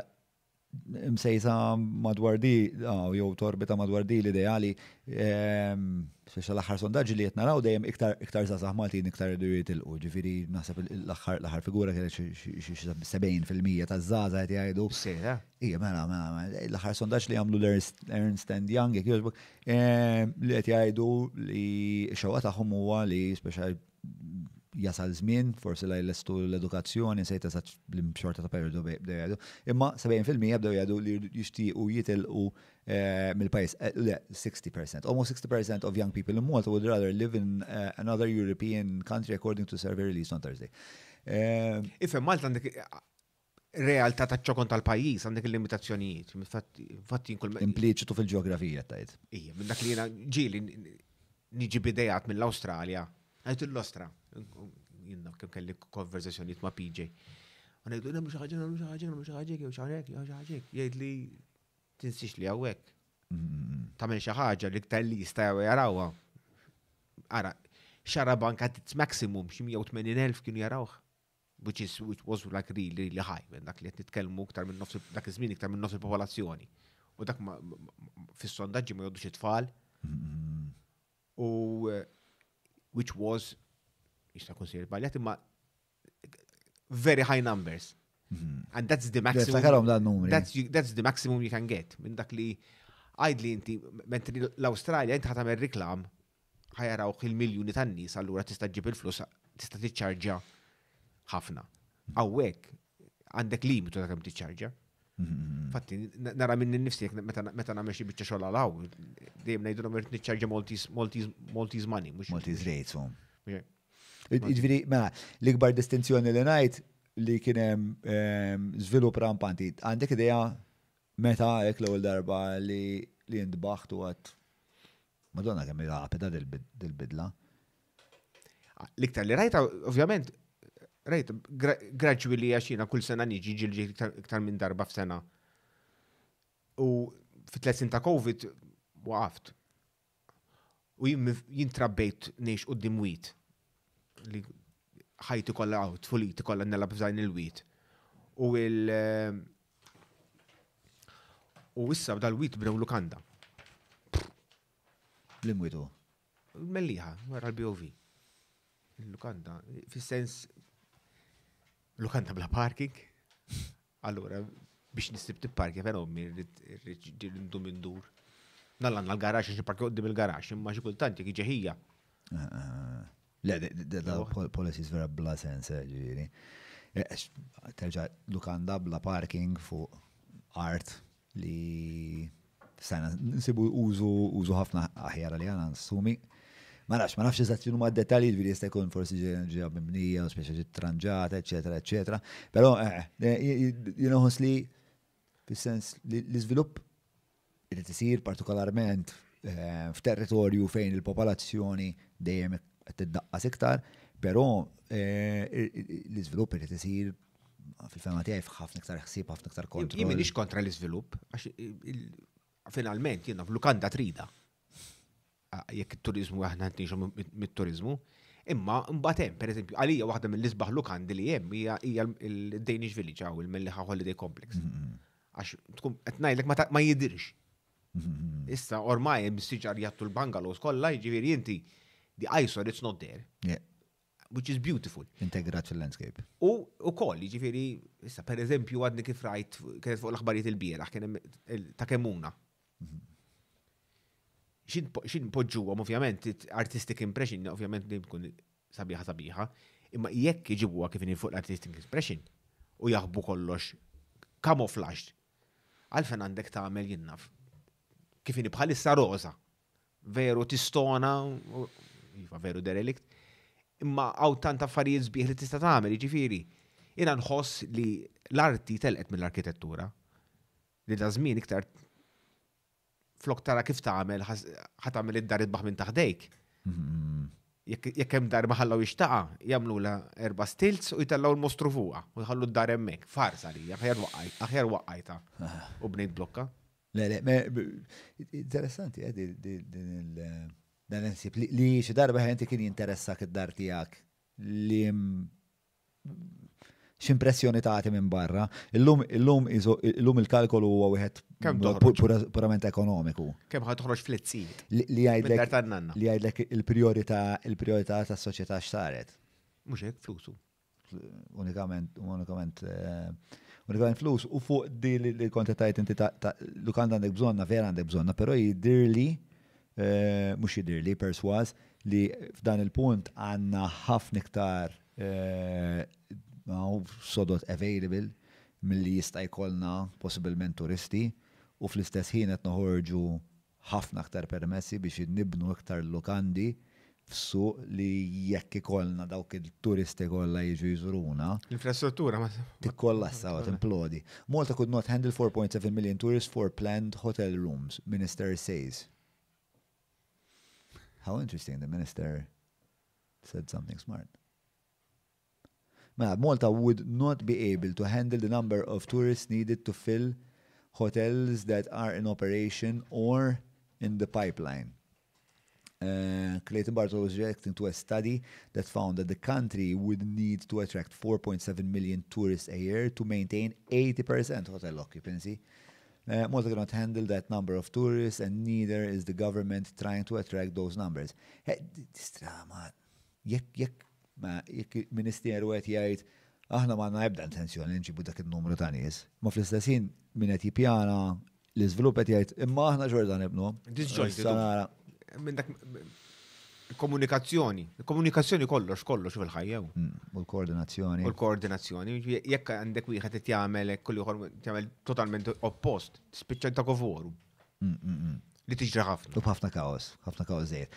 msejsa madwar di, jew torbita madwar di l-ideali, speċa l-aħħar sondaġġi li qed naraw dejjem iktar żgħażagħ Maltin iktar irdu jitilqu. Ġifieri naħseb l-aħħar figura kienet xi 70% taż-żgħażagħ qed jgħidu. Sejra. Ija, mela, l-aħħar sondaġġ li għamlu Ernst & Young, jekk jogħġbok, li qed jgħidu li x-xewqa tagħhom huwa li speċa jasal żmien, forsi la jlestu l-edukazzjoni, sejta sa bl-xorta ta' periodu bdew jgħidu. Imma 70% bdew jgħidu li jixtiequ jitilqu mill-pajis. 60%. Almost 60% of young people in Malta would rather live in another European country according to survey released on Thursday. Ifhem Malta għandek realtà ta' ċokon tal-pajjiż għandek il-limitazzjonijiet. Infatti kull Impliċitu fil-ġeografija tajt. Ija, minn dak li jiena ġieli niġi bidejat mill-Awstralja. Għajtu l-Ostra. Jinna kem kelli konverzazzjoniet ma' PJ. Għanajdu, namlu xaħġek, jgħid li tinsix li għawek. Tamel xaħġa li ktar li jistajaw jarawa. Ara, xara banka tits maximum, xi 180,000 kienu jarawħ. Which was like really high, dak li titkellmu iktar minn nofs dak iż-żmien iktar minn nofs il-popolazzjoni. U dak fis-sondaġġi ma jgħodux it-tfal. U which was jista' konsider baljat imma very high numbers. And that's the maximum. That's the maximum you can get. Minn dak li għajdli inti, mentri l-Awstralja inti ħatamel riklam ħajarawh il-miljuni tan-nies, allura tista' ġib il-flus, tista' tiċċarġa ħafna. Għawek, għandek limitu ta' kemm tiċċarġa. Fatti, nara minn nifsi meta nagħmel xi biċċa xogħol għalaw, dejjem ngħidulhom irid niċċarġa Maltese money, mhux Maltese rates. Okay. Ġifieri, mela, l-ikbar distinzjoni li ngħid li kien hemm żvilupp rampanti. Għandek idea meta hekk l-ewwel darba li ndbaħtu għad Madonna kemm hija rapida dil-bidla. L-iktar li rajta, ovvjament, rajta gradually għaxina kull sena niġi ġilġi iktar minn darba f'sena. U fit-3 ta' Covid waqaft. U jintrabbejt nex qudiem wit. Li ħajti kollha tfuliti kollha nella b'żajn il-wit. U issa b'dal-wit bdew lukanda. L-imwitu. Melliħa, wara l-BOV. Il-lukanda, fis-sens lukanda bla parking. Allura, biex nistib tipparkja fejn ommi rridu minn dur. Nallan l-garax xi parkja qudiem il-garax, imma xi kultant jekk ġeħija. Le, da policies vera bla sens, ġifieri. Terġa' lukanda bla parking fuq art li sena nsibu użu ħafna aħjar li għana nsumi. Ma nafx eżatt x'inhu ma' dettalji ġifieri jista' jkun forsi ġeja mibnija, speċi ġiet tranġata, eċetera, eċetera. Però jinħoss li fis-sens li l-iżvilupp irid isir partikolarment f'territorju fejn il-popolazzjoni dejjem qed tiddaqqas iktar, però l-iżvilupp irid isir fil-fema tiegħi f'ħafna iktar ħsieb, ħafna iktar kontroll. Jien m'iniex kontra l-iżvilupp, għax finalment jiena f'lukanda trida. Jekk it-turizmu aħna ntixu mit-turizmu, imma mbagħad hemm pereżempju għalija waħda mill-isbaħ lukandi li hemm hija il-Danish Village hawn il-Melliħa Holiday Complex. Għax tkun qed ngħidlek ma jidirx. Issa ormai hemm siġar jattu l-bungalows kollha, jiġifieri inti the eyesore it's not there. Yeah. Which is beautiful. Integrat fil-landscape. U koll, jiġifieri issa pereżempju għadni kif rajt kienet fuq l-aħbarijiet il-bieraħ kien hemm ta' Kemmuna. Xin poġġuhom ovvjament artistic impression ovvjament li tkun sabiħa, imma jekk iġibuha kif fuq l-artistic impression u jaħbu kollox camouflaged. Għalfejn għandek tagħmel jinnaf. Kif bħalissa rosa. Veru tistona, iva veru derelict, imma għaw tant affarijiet sbieħ li tista' tagħmel, jiġifieri. Jiena nħoss li l-arti telqet mill-arkitettura. Li da żmien iktar flok tara kif tagħmel ħatamel id-dar idbaħ minn taħdejk. Jekk hemm dar ma ħallaw jixtaqa, jagħmluha 4 stilts u jtellgħu l-mostru fuqha u jħallu d-dar hemmhekk. Farsa li aħjar waqqajta u bnejt blokka. Le, interessanti, dan insib li xi darba ħenti kien jinteressak id-dar tiegħek li x'impressjoni tagħti minn barra. Illum il-kalkolu huwa wieħed purament ekonomiku. Kemm ħad toħroġ fl-izzid. Li jgħidlek il-prijorità tas-soċjetà x'saret. Mhux hekk flusu. Unikament flus u fuq di li konta tajt inti lukanda għandek bżonna, vera għandek bżonna, pero jidirli, mux jidirli, perswas, li f'dan il-punt għanna ħafna iktar sodot available mill-li jista' jkollna possibilment turisti u fl-istess ħin qed noħorġu ħafna iktar permessi biex nibnu iktar lukandi f'suq li jekk ikollna dawk il-turisti kollha jiġu jżuruna. L-infrastruttura ma tikkollassa u timplodi. Malta could not handle 4.7 million tourists for planned hotel rooms, minister says. How interesting, the minister said something smart. Malta would not be able to handle the number of tourists needed to fill hotels that are in operation or in the pipeline. Clayton Bartle was reacting to a study that found that the country would need to attract 4.7 million tourists a year to maintain 80% hotel occupancy. Malta cannot handle that number of tourists and neither is the government trying to attract those numbers. Jekk ministeru qed jgħid aħna ma ebda intenzjoni nġibu dak il-numru ta' nies, ma fl-istessin min qed jippjana l-iżvilupp qed jgħid imma aħna xorta nibnu. Minn dak komunikazzjoni kollox fil-ħajja. U l-koordinazzjoni. Jekk għandek wieħed qed jagħmel kull ieħor jagħmel totalment oppost, spiċċa ta' koforu. Li tiġri ħafna. U ħafna kaos żejr.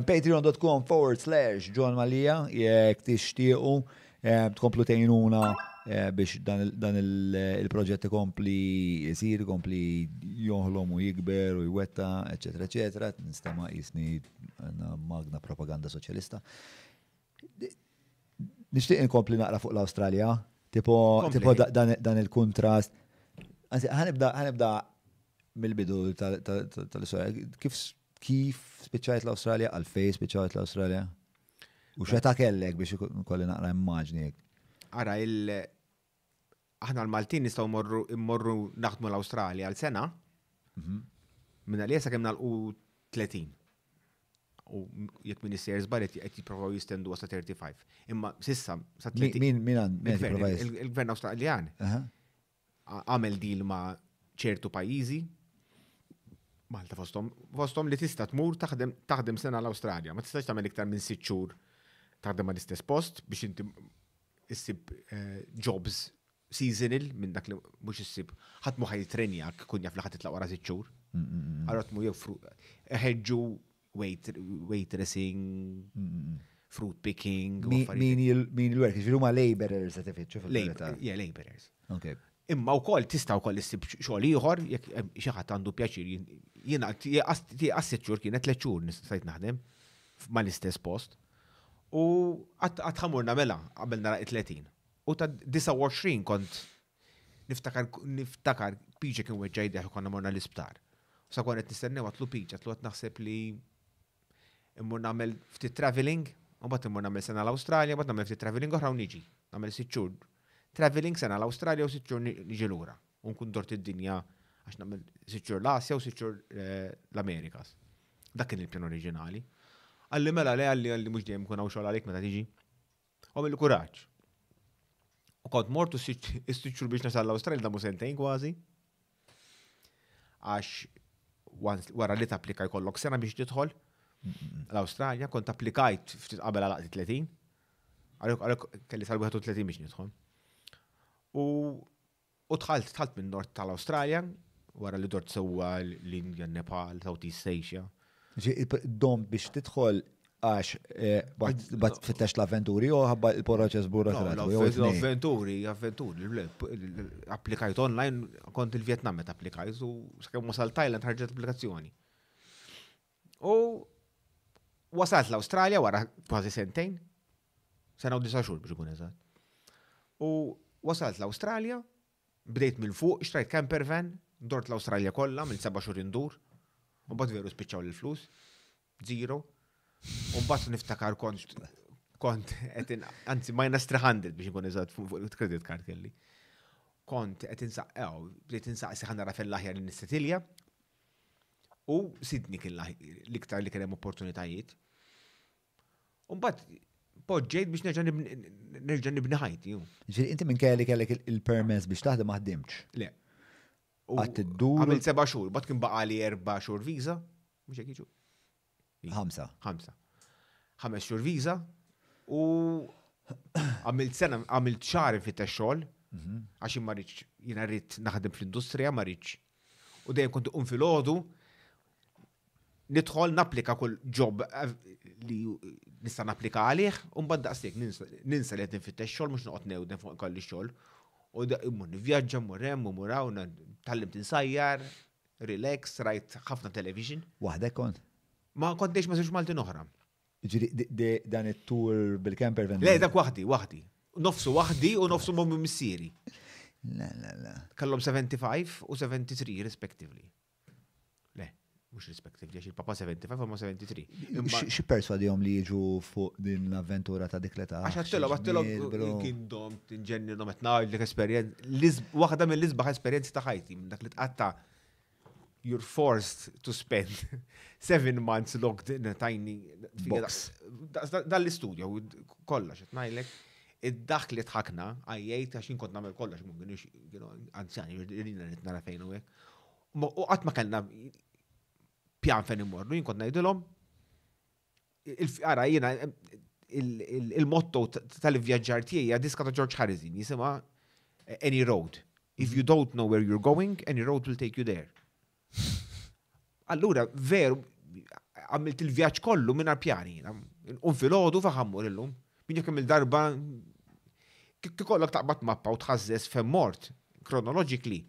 Patreon.com/John Malija, jekk tixtiequ tkomplu tgħinuna biex dan il-proġett ikompli jisir, ikompli joħlom u jikber u jwetta, eccetera, eccetera. Nistema jisni magna propaganda soċjalista. Nixtieq inkompli naqra fuq l-Awstralja, tipo dan il-kontrast. Ħanibda mill-bidu tal-istorja. Kif spiċċajt l-Awstralja, għalfej spiċċajt l-Awstralja? U xeta kellek biex kolli naqra immaġni jek? Ara, aħna l-Maltin nistaw immorru naħdmu l-Awstralja għal-sena, minna li jessa kemm nalqu 30. U jekk minister żbaret qed jipprovaw jistendu sa 35. Imma sissa sa 30. Il-gvern Awstraljan għamel deal ma' ċertu pajjiżi, Malta fosthom li tista' tmur taħdem sena l-Awstralja. Ma tistax tagħmel iktar minn 6 xhur taħdem ma' l-istess post biex inti issib jobs seasonal minn dak li mhux issib ħadd mu ħajtrenjak kun jaf li ħadd titlaq wara 6 xhur. Allora tmu jew ħeġġu waitressing, fruit picking. Min il-work, ġifieri huma laborers qed ifittxu fil-verità. Yeah, laborers. Okay. Imma wkoll tista' wkoll issib xogħol ieħor jekk xi ħadd għandu pjaċir. Jiena għas 6 xhur kienet 3 xhur nistajt naħdem mal-istess post. U għatħamurna mela qabel nara 30. U ta' 29 kont niftakar piġi kien weġġaj deħu konna morna l-isptar. Sa konet nistennew għatlu piċ, għatlu għat naħseb li immur namel ftit traveling, u bat immur namel sena l-Australia, bat namel ftit traveling oħra u niġi. Namel 6 xhur traveling sena l-Australia u 6 xhur niġi lura. Unkun dort id-dinja għax namel 6 xhur l-Asja u 6 xhur l-Amerikas. Dak kien il-pjan oriġinali. Għalli mela le għalli mux dejjem kun għaw xogħol għalik meta tiġi. U mill-kuraġġ. U kont mortu 6 xhur biex nasal l-Australia damu sentejn kważi. Għax wara li tapplika jkollok sena biex tidħol l-Australja, kont applikajt qabel għal 30, għalek kelli sal-31 biex nidħol. U tħalt minn nord tal-Australja, wara li dort sewwa l-Indja, Nepal, Southeast Asia. Dom biex tidħol għax bat fittex l-avventuri u għabba il-proċess burokratiku. L-avventuri, applikajt online, kont il-Vietnam met applikajt, u s-kem wasal Thailand ħarġet applikazzjoni. U wasalt l-Australia wara kważi sentejn, sena u 9 xhur biex ikun eżatt. U wasalt l-Australia, bdejt mill-fuq, xtrajt camper van, dort l-Australia kollha mill-7 xhur indur, u bat veru spiċċaw l-flus, 0. Un bat niftakar kont, anzi, minus 300 biex nkun eżatt fuq il-credit card kelli. Kont bdejt insaqsi ħanara fil-laħjar n-nistatilja, u Sydney kien l-iktar li kien hemm opportunitajiet. Un bat poġġejt biex nerġa' nibni ħajti. Ġifieri inti minn kellek il-permess biex taħdem ma ħdimx. Le. Għadd iddur. Għamil 7 xhur, bat kien baqali 4 xhur visa, mhux hekk jiġu. 5. 5 xhur visa u għamilt sena, għamilt xahar fit xogħol għax ma rridx jiena rrid naħdem fl-industrija, ma rridx. U dejjem kont filgħodu nidħol napplika kull job li nista' napplika għalih u mbagħad daqshekk ninsa li qed nfittex xogħol mhux noqgħod newden fuq kolli xogħol. U immur nivvjaġġa, mmur hemm, mmur hawn, tallimt insajjar, relax, rajt ħafna television. Waħdek kont? Ma kontejx ma sirx Maltin oħra. Ġiri dan it-tour bil-camper van? Le, dak waħdi. Nofsu waħdi u nofsu mommi missieri. La. Kallhom 75 u 73 respectively. Le, mhux respectively, għax il-papa 75 u ma 73. Xi perswadihom li jiġu fuq din l-avventura ta' dik l-età? Għax għattilhom kindom tinġennilhom qed ngħidlek esperjenza, waħda mill-isbaħ esperjenzi ta' ħajti minn dak li tqatta' you're forced to spend 7 months locked in a tiny box. Dal-istudio, kollax, etnajlek, id-daħk li tħakna, għajjajt, għaxin kont namel kollax, mungħin, anzjani, rridina nara fejn u għek. U għatma kellna pjan fejn immorru, jien kont najdilom, għara, jina, il-motto tal-vjaġġar tiegħi diska ta' George Harrison, jisima Any Road. If you don't know where you're going, any road will take you there. Allura, veru, għamilt il-vjaġġ kollu minn pjani. Fil-ħodu faħammur illum. Min jekk il-darba, kikollok taqbat mappa u tħazzes femmort, chronologically,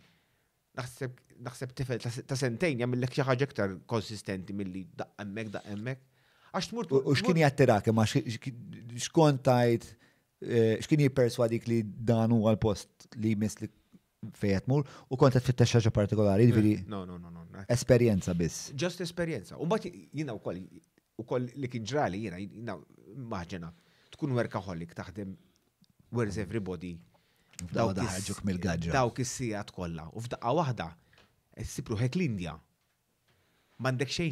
naħseb tifel ta' sentejn jagħmellek xi ħaġa iktar konsistenti milli daqemmek. Għax tmur. U x'kien jattirak, ma x'kont tajt, x'kien jipperswadik li dan huwa l-post li jmisslik fejn mur u kont qed fittex ħaġa partikolari, jiġifieri. No. Esperjenza biss. Just esperjenza. U mbagħad jiena wkoll li kien ġrali jiena maħġena tkun workaholic taħdem where's everybody. Daħħaġuk mill-gaġġa. Dawk is-sigħat kollha. U f'daqqa waħda issibru hekk l-Indja. M'għandek xejn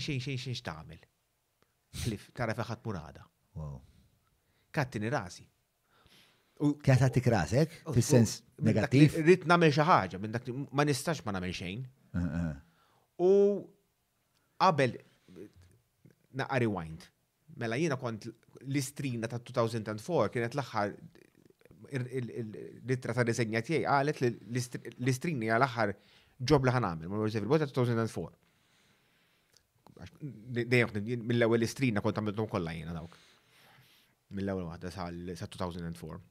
x'tagħmel. Ħlif tara fejn ħadd murada. Wow. Kattini rasi. Kien tagħtik rasek fis-sens negattiv? Rid nagħmel xi ħaġa minn dak ma nistax ma nagħmel xejn. U qabel naqa rewind. Mela jiena kont l-istrina ta' 2004 kienet l-aħħar il-litra ta' disenja tiegħi qalet li l-istrina hija l-aħħar job li ħanagħmel mal-Reserve ta' 2004. Dejjem mill-ewwel istrina kont għamilthom kollha jiena dawk. Mill-ewwel waħda sa 2004.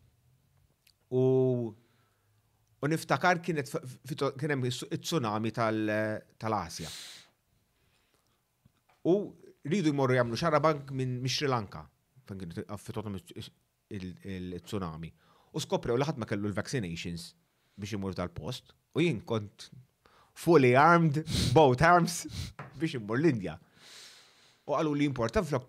U niftakar kien hemm it-tsunami tal-Asja. U rridu jmorru jagħmlu xarabank minn Sri Lanka fejn kien affittothom il-tsunami. U skoprew li ħadd ma kellu l-vaccinations biex imur tal-post. U jien kont fully armed, both arms, biex immur l-Indja. U għallu li importa flok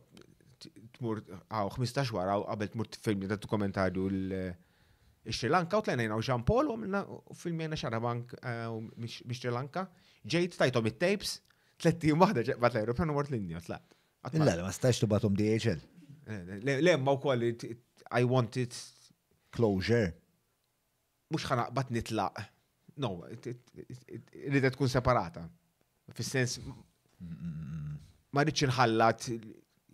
tmur għaw 15 wara qabel tmur t-filmi ta' dokumentarju l-Sri Lanka u tlajna jinaw Jean Paul u għamilna filmjena xarabank mi Sri Lanka. Ġejt tajtom it-tapes, 3 waħda ġeqbat l-aeroplan u mort l-Indja, tlat. Illa, ma stax tibatom DHL. Le, ma u koll, I wanted Closure. mux ħanaqbat nitlaq. No, rida tkun separata. Fis-sens, ma rridx inħallat,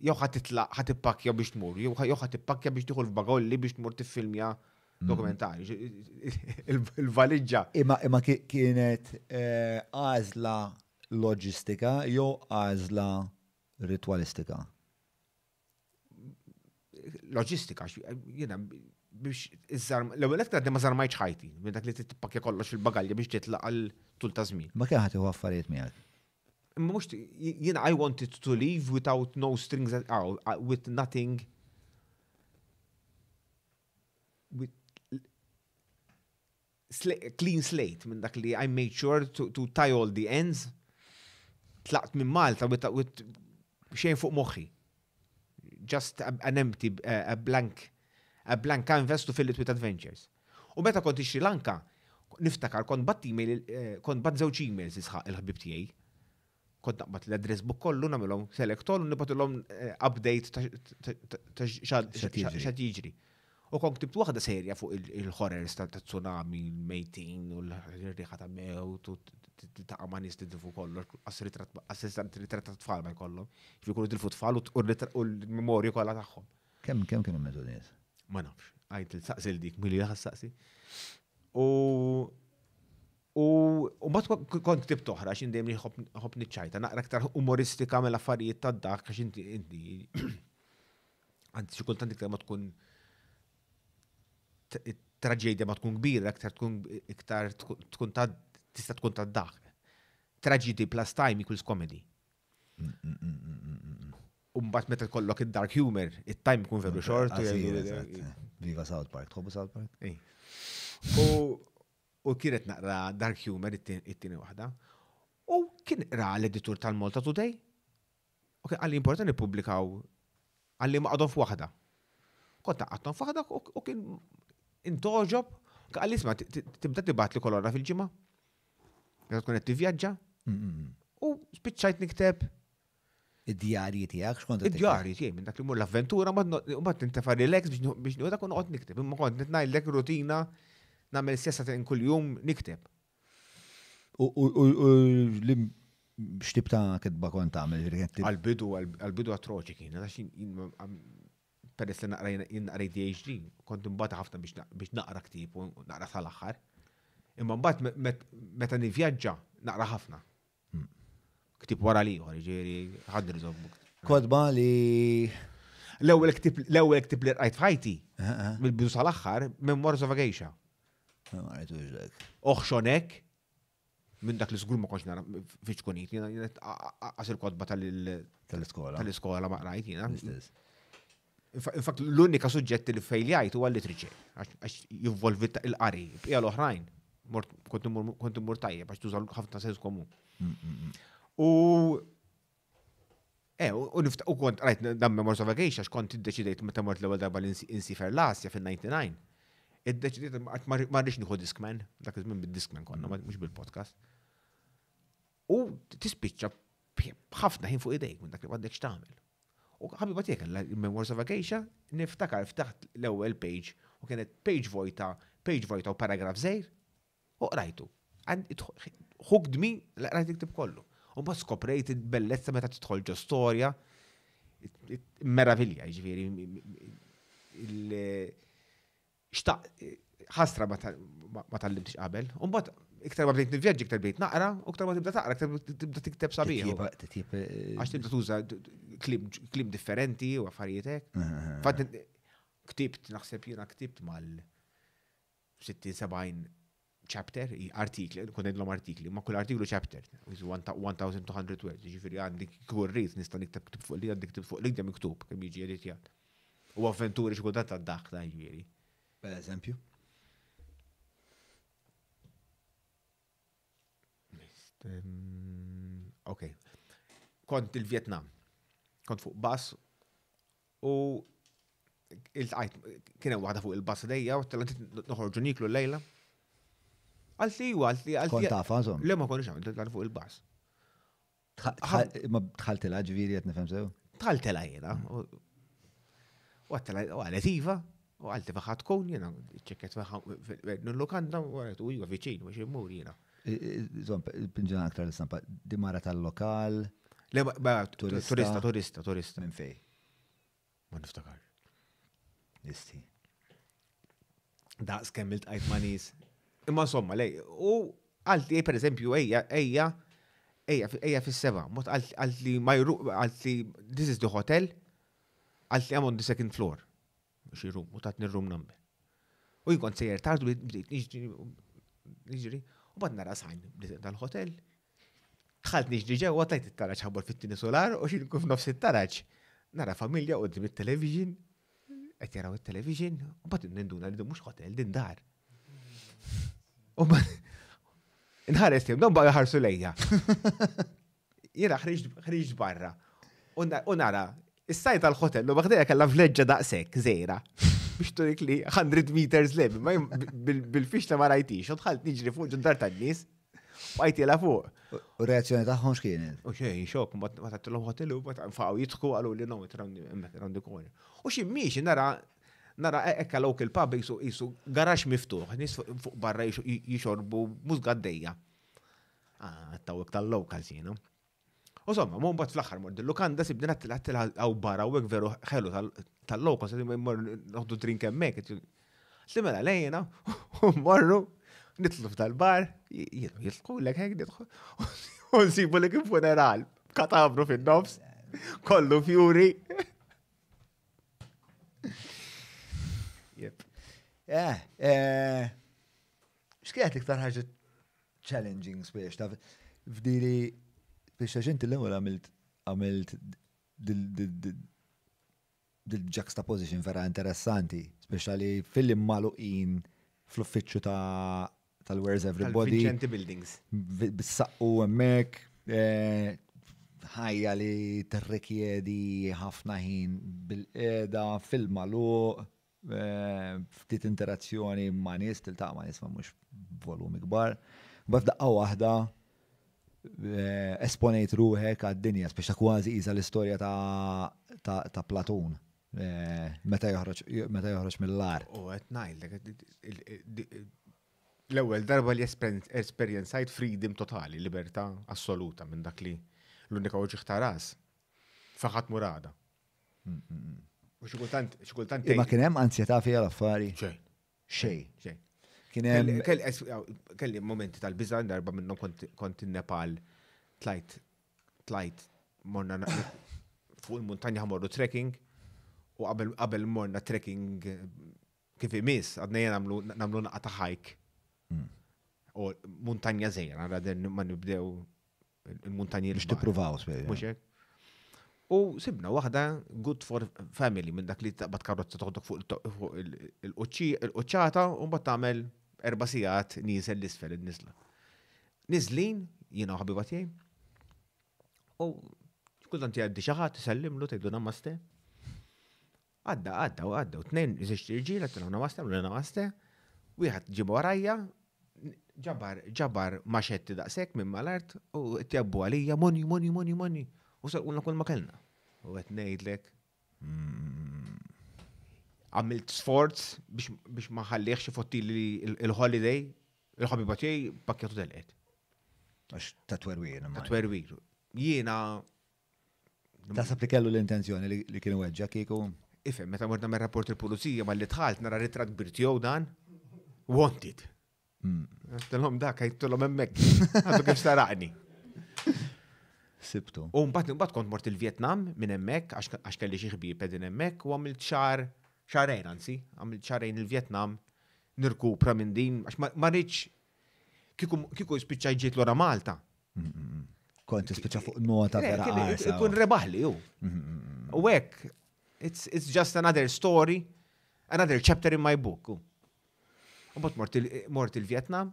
jew ħad titlaq, ħad tippakja biex tmur, jew ħad tippakja biex tieħu l-bagolli biex tmur tiffilmja dokumentari. Il-valiġġa. Imma kienet għażla loġistika jew għażla ritualistika? Loġistika, jiena biex iżżarm, l-ewwel qed ma żarmajtx ħajti, minn dak li tippakja kollox fil-bagalja biex titlaq għal tul ta' żmien. Ma kien ħadd iħu affarijiet miegħek? Imma mhux jiena I wanted to leave without no strings with nothing with clean slate minn dak li I made sure to tie all the ends. Tlaqt minn Malta with xejn fuq moħħi. Just an empty, a blank canvas to fill it with adventures. U meta kont Sri Lanka, niftakar kont bat żewġ emails isħaq il-ħbib tiegħi. Kont naqbad l-address book kollu nagħmilhom select all u nibgħatulhom update ta' x'qed jiġri. U kont ktibt waħda serja fuq il-horrors ta' tsunami, il-mejtin u l-riħa ta' mewt u ta' amanisti fuq kollox, assistant ritratt ta' tfal ma jkollhom. Jkunu tilfu tfal u l-memorju kollha tagħhom. Kemm kienu metodiet? Ma nafx, għajt il-saqsil dik, milli laħas saqsi. U mbagħad kont ktibt oħra għax dejjem ħobb niċċajta, naqra aktar umoristika mill-affarijiet tad-dak għax inti anzi xi kultant iktar ma tkun traġedja ma tkun kbira, iktar tkun tista' tkun tad-dak. Tragedy plus time equals comedy. U mbagħad meta tkollok id-dark humor, it-time ikun veru short. Viva South Park, tħobbu South Park? U kienet naqra dark humor it-tieni waħda. U kien ra l-editur tal-Malta Today. U kien għalli importanti publikaw għalli ma qadhom f'waħda. Kont naqgħadhom f'waħda u kien intoġob, għalli isma' tibda tibgħat li kolora fil-ġimgħa. Meta tkun qed tivvjaġġa. U spiċċajt nikteb id-djarji tiegħek x'kont id-djarji tiegħi minn dak li mur l-avventura mbagħad nintefa' relax biex nieħu dak noqgħod nikteb. Imma kont nitngħidlek rutina nagħmel siesta ta' kuljum nikteb. U x'tib ta' kitba kont tagħmel? Għal-bidu atroċi kien, peress li naqra ADHD, kont imbagħad ħafna biex naqra ktieb u naqra tal-aħħar. Imma mbagħad meta nivvjaġġa naqra ħafna. Ktib wara liħor, ġieri ħadri żobbuk. Kodba li l-ewwel ktib li rqajt f'ħajti mill-bidu sal-aħħar Memoirs of a Geisha. Oħxonek minn dak li żgur ma kontx nara fiex tkun jiena għas il-kodba tal-iskola ma qrajt jiena. Infakt l-unika suġġetti li fejljajt huwa l-literature għax jivvolvi il-qari, bqija l-oħrajn. Kont immur tajjeb għax tużaw ħafna sens komun. U kont rajt dam Memoirs of a Geisha x'kont iddeċidejt meta mort l-ewwel darba l-Insifer Lasja fin-99. Iddeċidejt ma rridx nieħu Discman, dak iż-żmien bid-Discman konna, mhux bil-podcast. U tispiċċa ħafna ħin fuq idejk minn dak li għandek x'tagħmel. U ħabiba tiegħek l-Memoirs of a Geisha niftakar ftaħt l-ewwel page u kienet page vojta u paragraf żgħir u qrajtu. Hooked me rajt iktib kollu. U ma skoprejt il-bellezza meta tidħol ġo storja, meravilja, ġifieri. Ħasra ma tallimtix qabel. U mbagħad iktar ma bdejt nivvjaġġi, iktar bdejt naqra, u iktar ma tibda taqra, iktar tibda tikteb sabiħ. Għax tibda tuża klim differenti u affarijiet hekk. Fatt ktibt, naħseb jiena ktibt mal-60-70 chapter, artikli, kun ngħidlhom artikli, ma kull artiklu chapter, 1200 words, ġifieri għandi kurrit nista' nikteb fuq li għandi ktib fuq li għandi miktub kemm jiġi editjat. U avventuri xi kultant għad-daħ ta' ġifieri. Per eżempju? Ok. Kont il-Vietnam. Kont fuq bas u il-tqajt kien hemm waħda fuq il-bas dejja u talent noħorġu niklu l-lejla. Għalti Kont tafa, żomm. Le ma konniex għamil fuq il-bas. Ma tħaltilha ġifieri qed nifhem sew? Tħaltela jiena. U għalet iva, u għalti faħat kun jiena ċekket n-lokanda u għalet u jiva viċin, u ximmur jiena. Zom, pinġan aktar l-istampa, di mara tal-lokal. Le, turista. Minn fej? Ma niftakar. Jisti. Daqs kemmilt għajt manis. Imma insomma, lej, u għalti, per eżempju, ejja fis-seba, mot għalti ma jru, għalti, this is the hotel, għalti I'm on the second floor. Xi room, u tatni room number. U jkun sejjer tardu bdejt niġri, u bad nara sajn tal-hotel. Dħalt niġri ġewwa tajt it-taraġ ħabbor fit-tieni solar u xi nkun f'nofs it-taraġ. Nara familja qudiem it-television, qed jaraw it-television, u bad ninduna li mhux hotel, din dar. U nħares tim, don baqa ħarsu lejja. Jiena ħriġ barra. U nara, is-sajt tal-hotel, u baħdejja kellha vleġġa daqshekk żejra. Biex turik li 100 meters leb, ma bil-fixta ma rajtix, u dħalt niġri fuq ġundar tan-nies, u għajti la fuq. U reazzjoni tagħhom x'kienet? U xej, xok, ma tattilhom hotel u faqgħu jidħku għalu li no, around the corner. U xi miexi nara ekka local pub jisu garax miftuħ, nis fuq barra jixorbu muz għaddejja. Tawek tal-locals jenu. U somma, mu mbagħad fl-aħħar mord il-lukanda sibdina t-tilha għaw barra u veru ħelu tal-locals, noħdu drink hemmhekk. Slimela lejna, u morru, nitlu tal-bar, jitlu l-ek hekk nitlu, u nsibu l-ek funeral, katabru fin-nofs, kollu fjuri. X'kienet iktar ħaġa challenging spiex ta' fdili biex ġinti l-ewwel għamilt dil-juxtaposition vera interessanti, speċjali fil-immaluqin fl-uffiċċju tal-Where's Everybody. Tal-Vincenti Buildings. Bis-saqqu hemmhekk, ħajja li tirrikjedi ħafna ħin bil-qiegħda fil-maluq, ftit interazzjoni ma' nies tiltaqa' ma' nies ma' mhux volumi kbar. B'daqqa waħda esponejt ruħek għad-dinja, speċa kważi qisha l-istorja ta' Platun. Meta joħroġ mill-lar. U qed ngħidlek l-ewwel darba li esperjenzajt freedom totali, libertà assoluta minn dak li l-unika uġi ħtaras. Faħat murada. U xikultant Ma kien hemm ansjetà fiha l-affari? Xejn. Kelli momenti tal-biża darba minnhom kont in-Nepal tlajt morna fuq il-muntanja ħamorru trekking u qabel morna trekking kif imiss għadna nagħmlu naqgħa ta' hike. U muntanja żgħira raden ma nibdew il-muntanji biex tippruvaw mhux hekk. U sibna waħda good for family minn dak li taqbad karozza toħdok fuq il-qoċċata u mbagħad tagħmel 4 sigħat niżel l-isfel in-niżla. Niżlin jiena ħabiba tiegħi. U kultant jgħaddi xi ħadd isellimlu tgħidu namaste. Għadda u tnejn iżex irġiel qed tilgħu namaste, u namaste. Wieħed ġib warajja ġabar maxetti daqshekk minn mal-art u tjabbu għalija money. U saqulna kull ma kellna. U qed ngħidlek għamilt sforz biex ma ħallihx ifottili il-holiday, il-ħabiba tiegħi pakkjatu telqet. Għax ta' twerwir. Ta' twerwir. Jiena Taħseb li kellu l-intenzjoni li kienu weġġa kieku? Ifhem, meta morna mir-rapport il-pulizija ma li tħalt nara ritratt kbir tiegħu dan wanted. Għattilhom dak għajtulhom hemmhekk. Għadu kif saraqni. Sibtu. U mbagħad kont mort il-Vjetnam minn hemmhekk għax kelli xi ħbieb qegħdin hemmhekk u għamilt xarejn anzi, għamilt xarejn il-Vjetnam nirkupra minn din għax ma rridx kieku spiċċa ġiet lura Malta. Kont tispiċċa fuq nota vera qasa. Ikun rebaħli hu. U hekk it's just another story, another chapter in my book. U mbagħad mort il-Vjetnam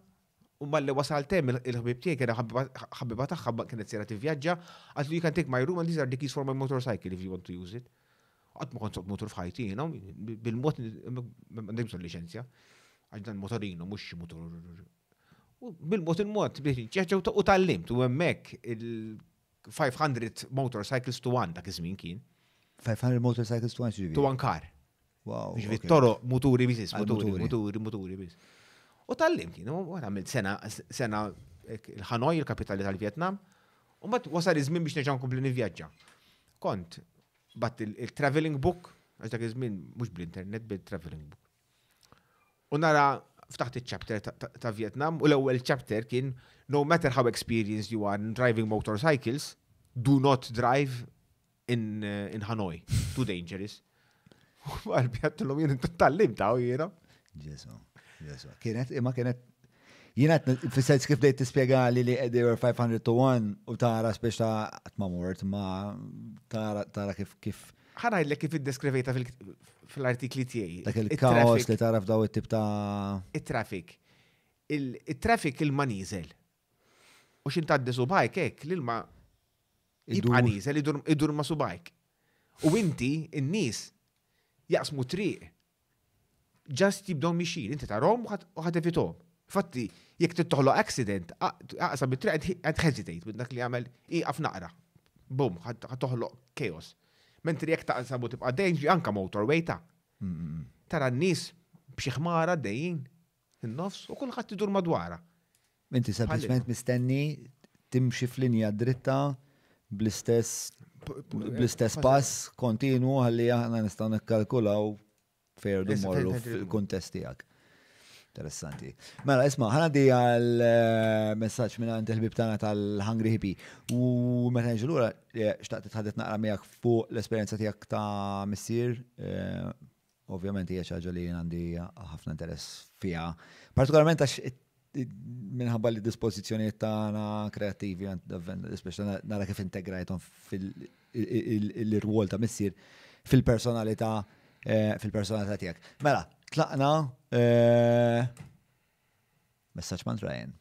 U malli wasaltem il-ħbib tiegħi kien ħabbiba tagħha kienet sejra tivvjaġġa, għatlu you can take my room and these are the keys for my motorcycle if you want to use it. Qatt ma kont motor f'ħajti jiena, bil-mod m'għandek bżonn liċenzja. Għax dan motorino mhux xi motor. Bil-mod il-mod ċeċew u tallimt u hemmhekk il-500 motorcycles to one dak iż-żmien kien. 500 motorcycles to one ġivi. To one car. Wow. Ġivi toro muturi bisis, muturi bis. U tallimt jien, u għamilt sena il-Hanoi, il-kapitali tal-Vietnam, u mbagħad wasal iż-żmien biex nerġa' nkompli nivvjaġġa. Kont bat il-traveling book, għax dak iż-żmien mhux bl-internet, bil-traveling book. U nara ftaħt iċ-chapter ta' Vietnam u l-ewwel chapter kien no matter how experienced you are in driving motorcycles, do not drive in Hanoi. Too dangerous. U għal-bjattilhom jien tallimta u jiena. Ġesu. Kienet, fissajt kif dejt tispiegali li they were 500 to 1 u tara spiex ta' għatma mort, ma tara kif. ħanajlek kif id-deskrivejta fil-artikli tiegħi. Dak il-kaos li tara f'daw it-tip ta' it-traffic. Il-traffic il-ma niżel. U xintaddi subajk hekk l-ilma jibqa' niżel idur ma subajk. U inti, in-nies, jaqsmu triq. Just jibdew mixin, inti tarhom u ħatevitom. Fatti, jekk tittoħloq accident, aqsa bit-triq qed hesitate minn dak li għamel iqaf naqra. Bum, ħatoħloq chaos. Mentri jekk taqsam u tibqa' dejjem anke motorway ta'. Tara n-nies b'xi ħmara dejjin in-nofs u kulħadd idur madwara. Inti sempliċement mistenni timxi f'linja dritta bl-istess pass kontinu ħalli aħna nistgħu nikkalkulaw fejn morru fil-kuntest tiegħek. Interessanti. Mela, isma' ħanadi għal-messaġġ minn għand il-ħbib tagħna tal-Hungry Hippie. U meta niġu lura xtaqt titħaddet naqra miegħek fuq l-esperjenza tiegħek ta' missier. Ovvjament hija xi ħaġa li jien għandi ħafna interess fiha. Partikolarment għax minħabba li dispożizzjonijiet tagħna kreattivi, speċjalment nara kif integrajthom fil-rwol ta' missier fil-personalità tiegħek. Mela, tlaqna messaġġ man Ryan.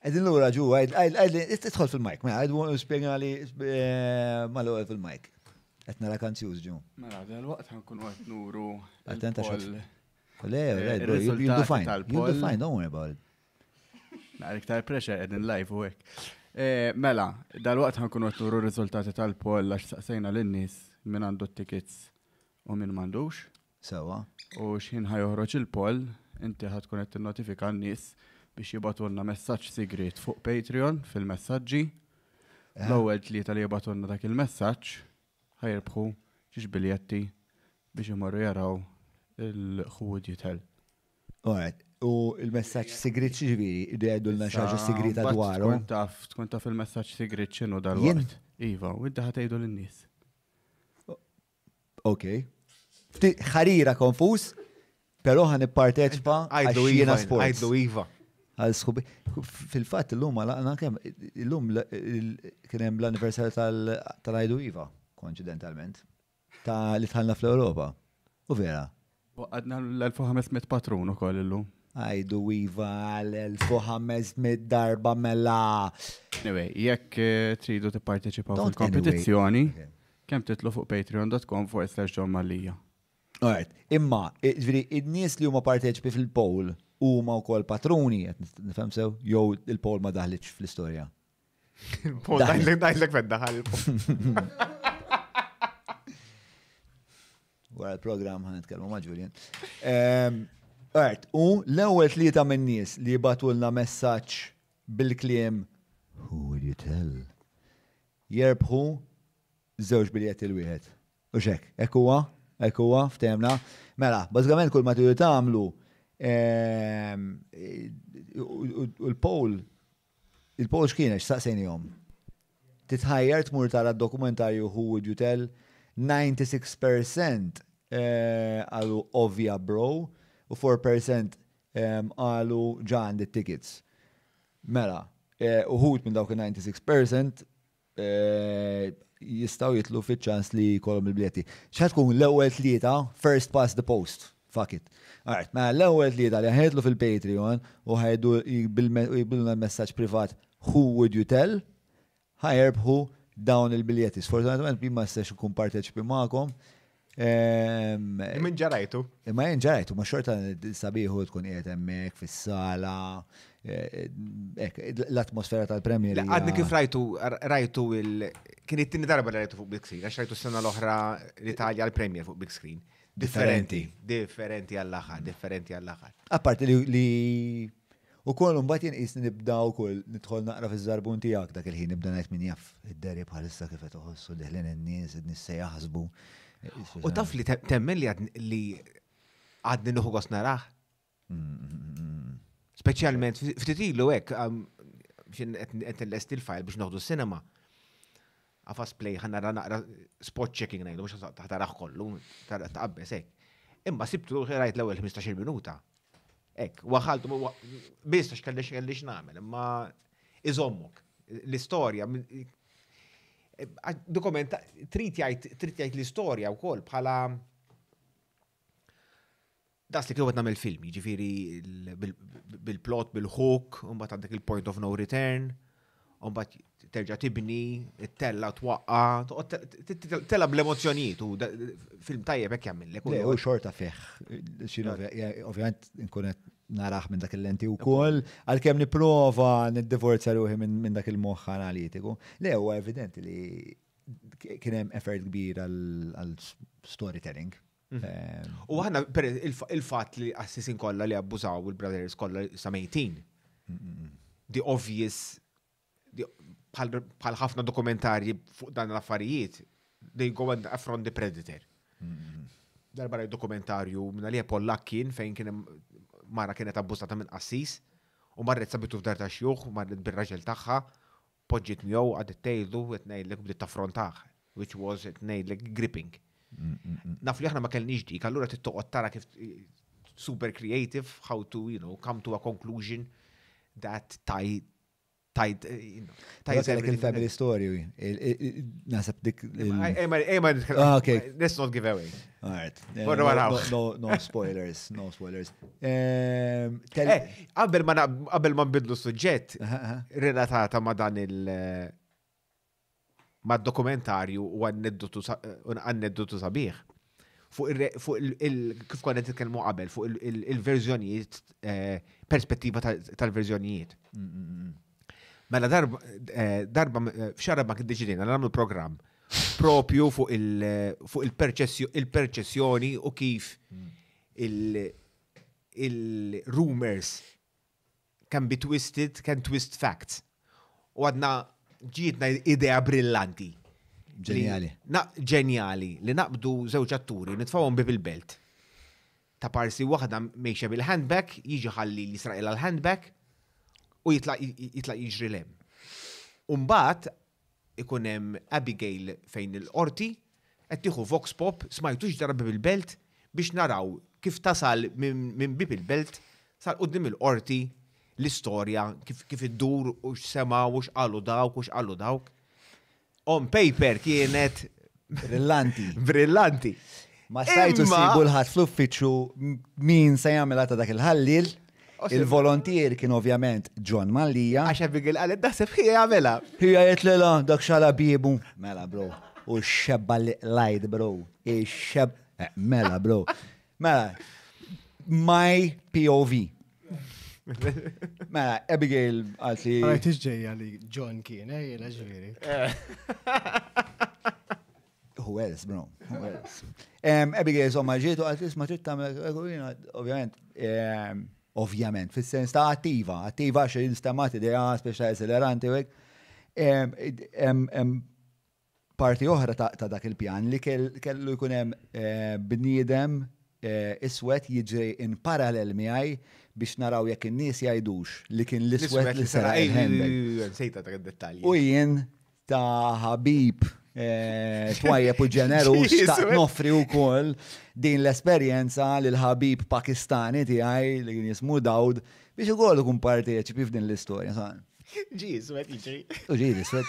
Għedin l-ura ġu, idħol fil-mike, għedin spiegħali mal-għu fil-mike. Għetna la kanzjuż ġu. Mela, dal-waqt ħankun għet nuru. Attenta xaċ. You'll do fine, don't worry about it. Naqrik tal-pressure għedin live u għek. Mela, dal-waqt ħankun għet nuru rizultati tal-poll għax saqsejna l-nis minn għandu t-tickets u minn mandux. Sewa. U xin ħajoħroġ il-poll, inti ħatkun għet notifika n-nis biex jibatulna messaġġ sigrit fuq Patreon fil-messaġġi. L-ewwel tlieta li jibatulna dak il-messaġġ ħajirbħu xi biljetti biex imorru jaraw il-Who Hotel. Alright, u il-messaġġ sigrit xiġifieri jgħidulna xi ħaġa sigrita dwaru. Tkun taf il-messaġġ sigrit x'inhu dal-waqt. Iva, u inti ħatgħidu lin-nies. Okay. Ħarira konfus, però ħanipparteċipa għax jiena sports. Għajdu Iva. Għal-sħubi. Fil-fat, l-lum għalaqna kem, l-lum kienem l-anniversar tal-Għajdu Iva, konċidentalment, ta' li tħallna fl-Europa. U vera. Għadna l-1500 patrun u koll l-lum. Għajdu Iva, l-1500 darba mela. Anyway, jekk tridu t-parteċipaw fil-kompetizjoni, kem titlu fuq patreon.com/John Malija. Alright, imma, id-nies li huma parteċipi fil-poll, huma wkoll patruni, qed nifhem sew, jew il-Paul ma daħlitx fl-istorja. Paul daħlek fed daħal il-Paul. Wara l-programm ħan nitkellmu ma' Julian. Alright, u l-ewwel tlieta min-nies li jibatulna messaġġ bil-kliem Who will you tell? Jerbħu żewġ biljetti l-wieħed. U xek, hekk huwa, ftemna. Mela, bażikament kull ma tridu tagħmlu il-poll x'kienex saqsejnihom. Titħajjar tmur tara d-dokumentarju Who Would You Tell, 96% għalu ovvja bro, u 4% għalu ġan the tickets. Mela, uħut minn dawk il-96% jistaw jitlu fit-ċans li kolom il-biljetti. ċatkun l-ewel tlieta, first past the post. Fuck it. Alright, ma l-ewel tlieta li ħedlu fil-Patreon u ħajdu jibilna messaġġ privat who would you tell, ħajerbħu dawn il-biljetti. Sfortunatament bi ma s-sex kun parteċipi ma'kom. Min ġarajtu? Ma ġarajtu, ma xorta sabiħu tkun qiegħed hemmhekk fis-sala, l-atmosfera tal-Premier. Għadni kif rajtu kien it-tieni darba li rajtu fuq big screen, għax rajtu s-sena l-oħra l-Italja l-Premier fuq big screen. Differenti għall-aħħar. Apparti li u koll mbagħad jinqis nibda wkoll nidħol naqra fiż-żarbun tiegħek dak il-ħin nibda ngħid min jaf id-derri bħalissa kif qed iħossu deħlin in-nies, id-nies se jaħsbu. U taf li temmen li għadni nuħu għos naraħ? Speċjalment, ftit ilu hekk qed nlest il-file biex noħdu s-sinema. Għafas play ħanna naqra spot checking ngħidu mhux taħtaraħ kollu, taqabbes hekk. Imma sibtu rajt l-ewwel 15 minuta. Ek, waħaltu, bistax kellix namel, imma iżommok. L-istoria, dokumenta, trid jgħid l-istoria u kol bħala das li kiewet namel film, ġifiri bil-plot, bil-hook, unbat għandek il-point of no return, unbat terġa tibni, tella twaqqa, tella bl-emozjonijiet, u film tajjeb hekk jagħmellek. U xorta feħ. Ovvjament nkunet naraħ minn dak il-lenti wkoll, għalkemm nipprova niddivorzja ruħi minn dak il-moħħ analitiku. Le huwa evidenti li kien hemm effort kbir għal storytelling. U aħna il-fatt li assisin kollha li abbużaw il-brothers kollha sa mejtin. The obvious bħal ħafna dokumentarji fuq dan l-affarijiet, they go and affront the predator. Darba raj dokumentarju minna li Pollak kien fejn kien mara kienet abbużata minn qassis u marret sabitu f'dar ta' xjuħ, marret bir-raġel tagħha, poġġiet miegħu għadet tgħidlu qed ngħidlek bdiet taffrontaħ, which was qed ngħidlek gripping. Naf li aħna ma kellniex dik, allura tittoqgħod tara kif super creative how to, come to a conclusion that tied il-family story. Nasab dik. Let's not give away. All right. No spoilers. Qabel ma nbidlu suġġett, relatata ma dan ma dokumentarju u għanneddutu sabiħ. Fuq kif konna titkellmu qabel, fuq il-verżjonijiet, perspettiva tal-verżjonijiet. Mela darba f'xarra ma kiddeċidina nagħmlu programm propju fuq il-perċessjoni u kif il-rumors can twist facts. U għadna ġietna idea brillanti. Ġenjali li naqbdu żewġ atturi nitfawhom bil-belt. Ta' parsi waħda mejxa bil-handbag, jiġi ħalli li Israel għal-handbag u jitlaq jiġri lem. Umbat ikun hemm Abigail fejn il-qorti qed tieħu vox pop smajtux darba bil-belt biex naraw kif tasal minn bib il-belt sal qudiem il-qorti l-istorja kif iddur u x'sema u x'qalu dawk. On paper kienet brillanti. Ma stajtu sibu l-ħadd fl-uffiċċju min se jagħmel ta' dak il-ħallil. Il-volontier kien ovvjament John Mallija. Għaxa bigil għalet daħseb hija għamela. Hija jitlela dak xala bibu. Mela bro. U xebba lajd bro. Mela bro. Mela. My POV. Mela, Abigail għalti. Għajt iġġeja li John kien, jena ġviri. Who else, bro? Who else? Abigail somma ġietu għalti isma ċitta, ovvjament, fil-sens ta' attiva xe instamati idea speċa acceleranti u parti oħra ta' dak il-pjan li kellu jkun hemm bniedem iswed jiġri in parallel miegħi biex naraw jekk in-nies jgħidux li kien l-iswed li sara il-handbag. Nsejta ta' dettalji. U jien ta' ħabib twajjeb u ġenerus Jesus. ta' noffri u koll din l-esperienza l-ħabib Pakistani tiegħi li kien jismu Dawd biex ukoll ikun parteċipi f'din l-istorja. Ġis, wet jiġri. U ġi l-iswed.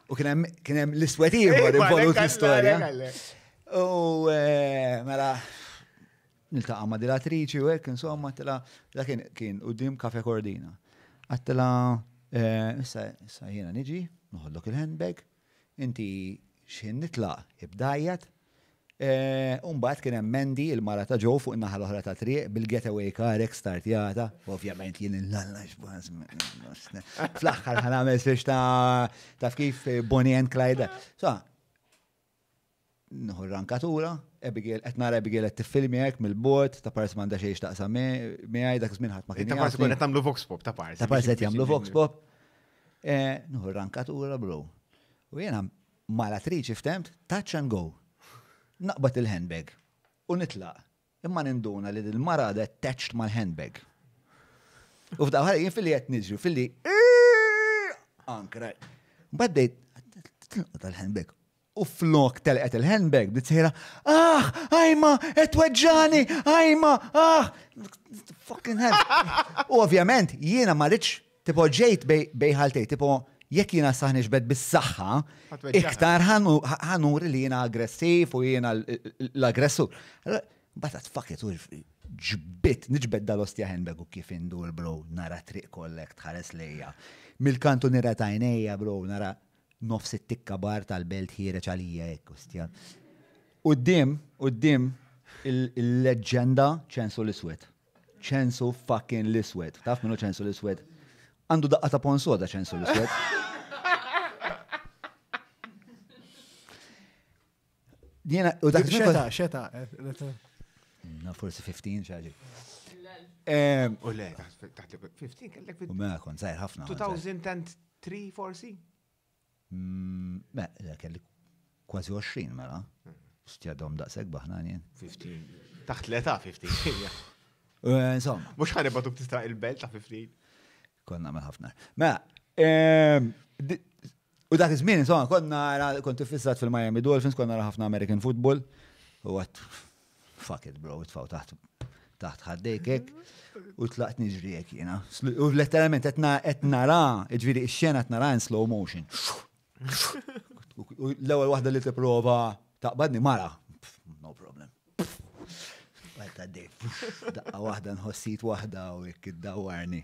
U kien hemm l-iswed ieħor involut l-istorja. U mela niltaqa' ma' dilatriċi u hekk insomma tela kien quddiem Cafe Cordina. Għattela issa jiena niġi, noħollok il-handbag, inti x'in nitlaq ibdajjat. Mbagħad kien hemm Mendi il-mara ta' Joe fuq in-naħa l-oħra ta' triq bil-getaway car startjata. Ovvjament jien il-lalla x'baż. Fl-aħħar ħanagħmel fiex taf kif Bonnie and Clyde. Nħu rankatura, qed nara Abigail qed tiffilmi hekk mill-bord, ta' parsi m'għandha xejn x'taqsam miegħi dak żmien ħadd ma kien. Ta' parsi qed tagħmlu Vox Pop ta' parsi. Ta' parsi qed jagħmlu Vox Pop. Nħu rankatura bro. U jiena malatriċi ftemt touch and go. Naqbad il-handbag u nitlaq. Imma ninduna li l-mara da attached mal-handbag. U f'daħħal jien fil-li qed niġru, fil-li ankra. Baddejt tal-handbag. U flok telqet il-handbag bdiet sejra, ajma, qed weġġani, ajma, fucking hell. U ovvjament jiena ma rridx tipo ġejt bej ħaltej, tipo jekk jiena saħniex bed bis-saħħa, iktar ħanur li jiena aggressiv u jiena l-aggressur. Batat fuck it, niġbed dal-ostja handbag u kif indur bro, nara triq kollek tħares lejja. Mil-kantu nira tajnejja bro, nara nofs it-tikka bar tal-belt ħireċ għalija hekk ostja. Uddim il-leġenda ċensu l-iswed. ċensu fucking l-iswed. Taf minnu ċensu l-iswed? Għandu daqqa ta' ponsoda ċensu l-iswed. Diena, u dak xeta. Forsi 15 xaġi. U le, 15 kellek U mela kon zaħir ħafna. 2003 forsi? Kelli kważi 20 mela. Stjadhom daqshekk baħna nien. 15. Taħt l-età 15. Insomma. Mhux ħanebatuk tista' il-belt ta' 15. Konna mela ħafna. Mela, u dak iż-żmien insomma kont fissat fil-Miami Dolphins, konna nara ħafna American football. U għat fuck it bro, tfaw taħt ħaddejk hekk u tlaqt niġri hekk jiena. U letteralment qed nara, ġifieri x-xena qed nara in slow motion. L-ewwel waħda li tipprova taqbadni mara. No problem. Għadda dejf. Daqqa waħda nħossit waħda u jekk id-dawarni.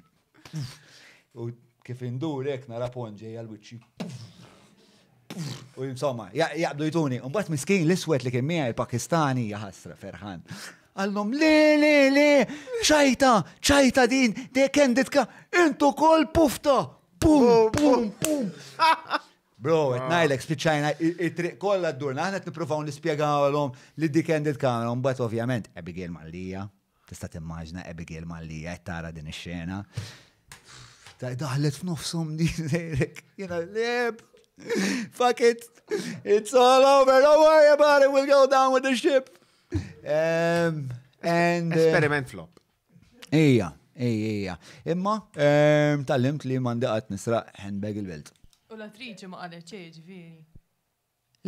U kif indur hekk nara ponġej għal-wiċċi. U insomma, jaqbdu jtuni. Mbagħad miskin l-iswed li kien miegħi Pakistani jaħasra ferħan. Għallhom le, ċajta din, de kenditka, intu kol pufta. Pum. Bro, etnajlek spiċċajna, it-triq kollha d-durna, aħna nippruvaw nispjegawhom li di candid camera, mbagħad ovvjament Abigail Mallija, tista' timmaġna Abigail Mallija qed tara din ix-xena. Daħlet f'nofshom din jiena leb. Fuck it. It's all over. Don't worry about it. We'll go down with the ship. Experiment flop. Ija. Imma, tal-limt li mandaqat nisraq handbag il-belt. U l-attriċi ma qalet ġifieri.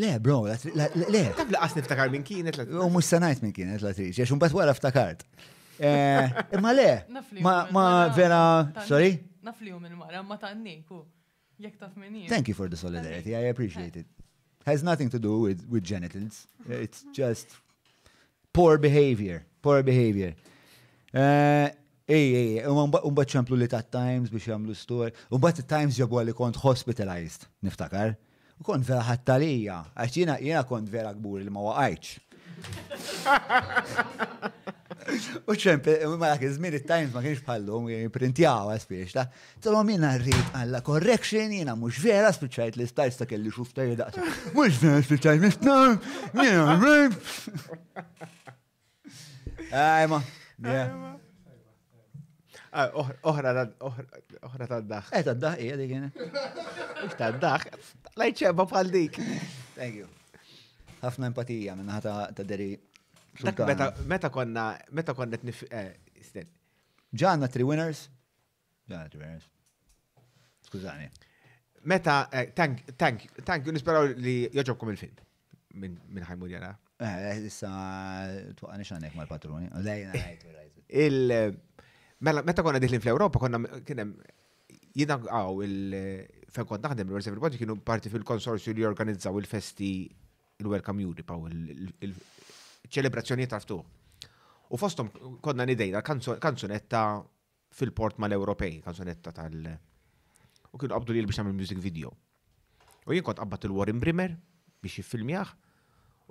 Le, bro, le. Taf laqas niftakar minn kienet U mux sanajt minn kienet l-attriċi, għax un bat wara ftakart. Imma le, ma vera, sorry? Nafliju minn mara, ma tanniku. Jek taf minn Thank you for the solidarity, I appreciate it. Has nothing to do with genitals. It's just poor behavior. Umbat ċamplu li ta' Times biex jamlu story. Umbat Times ġabu għalli kont hospitalized, niftakar. U kont vera ħattalija, għax jena kont vera gbur li ma waqajċ. U ċempe, ma dak iż-żmien it-Times ma kienx bħallhom printjaw għaspiex ta' talhom jiena rrid għalla correction jiena mhux vera spiċċajt li stajt ta' kelli xufta daqsa. Mhux vera spiċċajt mistam, jiena rrid. Ajma. Oħra tad-daħ. Tad-daħ hija dik jiena. Mhux tad-daħ. Lajċeba bħal dik. Thank you. Ħafna empatija minn ta' deri. Meta konna ġanna 3 winners? Skużani. Meta, thank you, nisperaw li joġobkom il-film. Minn ħajmur jara. Issa, tuqqani xannek mal-patroni. Lejna, Meta konna diħlin fl-Europa, konna kienem jina fejn kont naħdem il-Where's Everybody kienu parti fil-konsorzju li jorganizzaw il-festi il-Welcome Europe u il-ċelebrazzjoni tarftuħ. U fostom konna nidejna kanzunetta fil-port mal-Ewropej, kanzunetta u kienu qabdu li biex nagħmel music video. U jien kont qabbat il-Warren Brimmer biex jiffilmjaħ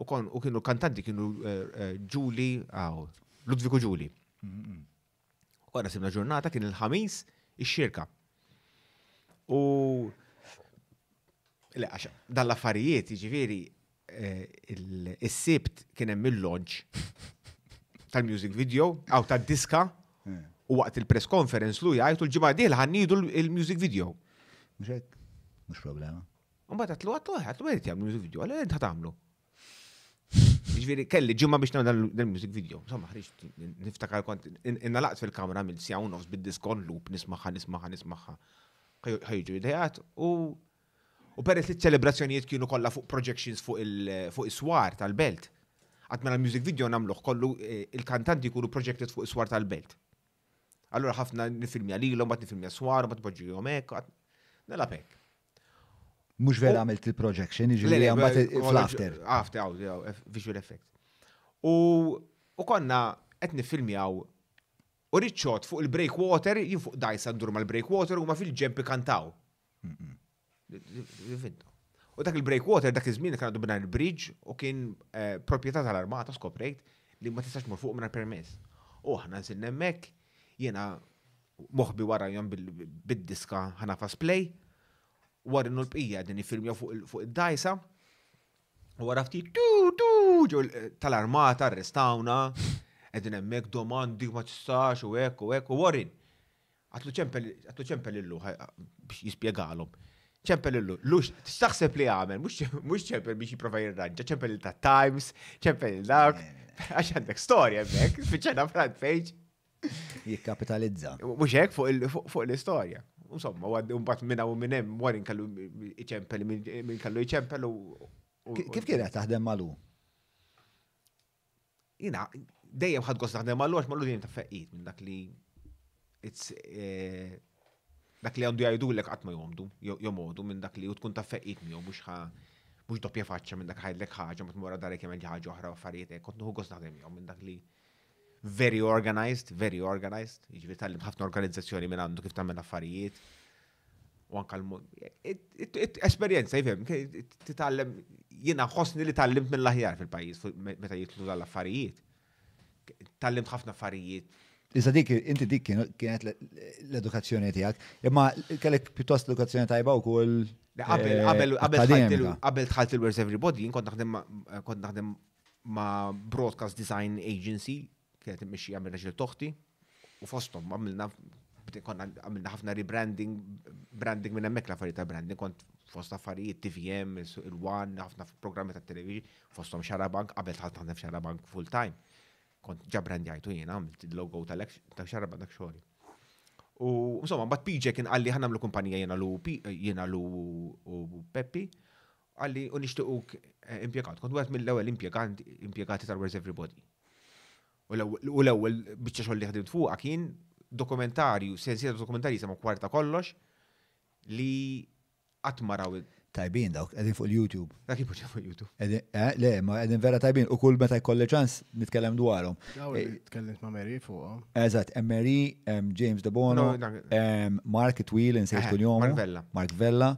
u kienu kantanti kienu Julie, Ludviku Julie. U għana simna ġurnata kien il-ħamis ix-xirka. U dan l-affarijiet, ġifieri, is-sibt kien hemm il-launch tal-music video aw tad-diska u waqt il-press conference lu jgħidu l-ġimgħa dieħla ħannidu il-music video. Mhux hekk, mhux problema. U mbagħad għatlu qed jagħmlu music video, għal int ħatamlu. Ġifieri kelli ġimgħa biex nagħmel dal-music video. Insomma, ħriġt niftakar kont innalaqt fil-kamra mill sija u nofs bid-disk on loop nismaħħa. Ħajġu idejat u peress li ċelebrazzjonijiet kienu kollha fuq projections fuq is-swar tal-belt. Qatt mela l-music video nagħmluh kollu il-kantanti jkunu projected fuq is-swar tal-belt. Allura ħafna nifilmja lilhom, mbagħad nifilmja swar, mbagħad poġġihom hekk, nilgħab hekk. Mhux vera għamilt il-projection, jiġifieri mbagħad fl-after. After, visual effect. U konna qed nifilmjaw u riċċot fuq il-breakwater, jien fuq dajsa ndur mal-breakwater u ma fil-ġempi kantaw. U dak il-breakwater dak iż-żmien kien għandu b'dan il-bridge u kien proprjetà tal-armata skoprejt li ma tistax mur fuq minn permess. U aħna nżilna hemmhekk, jiena moħbi warajhom bid-diska ħanafas play, warinu l-bqija din ifilmjaw fuq id-dajsa u wara ftit tal-armata arrestawna. Edin emmek domandi ma tistax u hekk u Warren. Għatlu ċempel illu biex jispjegalhom. ċempel illu, taħseb li għamel, mux ċempel biex jiprofa jirranġa, ċempel il ta' Times, ċempel il-dak, għax għandek storja emmek, fiċċana front page. Jikkapitalizza. Mux hekk fuq l-istorja. Insomma, un-bat minna u minnem, Warren kallu iċempel, minn kallu iċempel u. Kif kienet taħdem malu? Jina, dejjem ħad gost naħdem mal-lux, ma l-lux ta' feqqit minn dak li dak li għandu jgħidu l-ek għatma jomodu minn dak li u tkun ta' feqqit miegħu mhux doppja faċċa minn dak ħajdlek ħaġa ma tmur darek jagħmel ħaġa oħra affarijiet hekk, kont nieħu gost naħdem miegħu minn dak li very organized, jiġifieri tallimt ħafna organizzazzjoni minn għandu kif tagħmel affarijiet. U anke esperjenza jifhem, titgħallem jiena ħossni li tallimt mill-aħjar fil-pajjiż meta jitlu dal-affarijiet. Tallimt ħafna affarijiet. Iżda inti dik kienet l-edukazzjoni tiegħek, imma kellek pjuttost edukazzjoni tajba wkoll. Qabel tħalt il-Where's Everybody, kont naħdem ma' Broadcast Design Agency, kienet immexxi għamilna xil toħti, u fosthom għamilna ħafna rebranding minn hemmhekk l-affarijiet ta' branding, kont fost affarijiet TVM, il-One, ħafna programmi ta' television, fosthom Xarabank, qabel tħalt naħdem Xarabank full time. Kont ġabran jgħajtu jiena, għamilt il-logo ta' Xarabank dak xogħli. U insomma, mbagħad PJ kien qalli ħanamlu kumpanija jiena lu Peppi, qalli u nixtiequk impjegat. Kont wieħed mill-ewwel impjegati tal-Where's Everybody. U l-ewwel biċċa xogħol li ħdimt fuqha kien dokumentarju, sensieta dokumentarji sema kwarta kollox li qatt ma raw tajbin dawk, qegħdin fuq YouTube. Dak jipoġġa fuq YouTube. Le, ma qegħdin vera tajbin u kull meta jkolli ċans nitkellem dwarhom. Tkellimt ma' Mary fuqhom. Eżatt, Mary, James De Bono, Mark Tweel insejt kuljum. Mark Vella.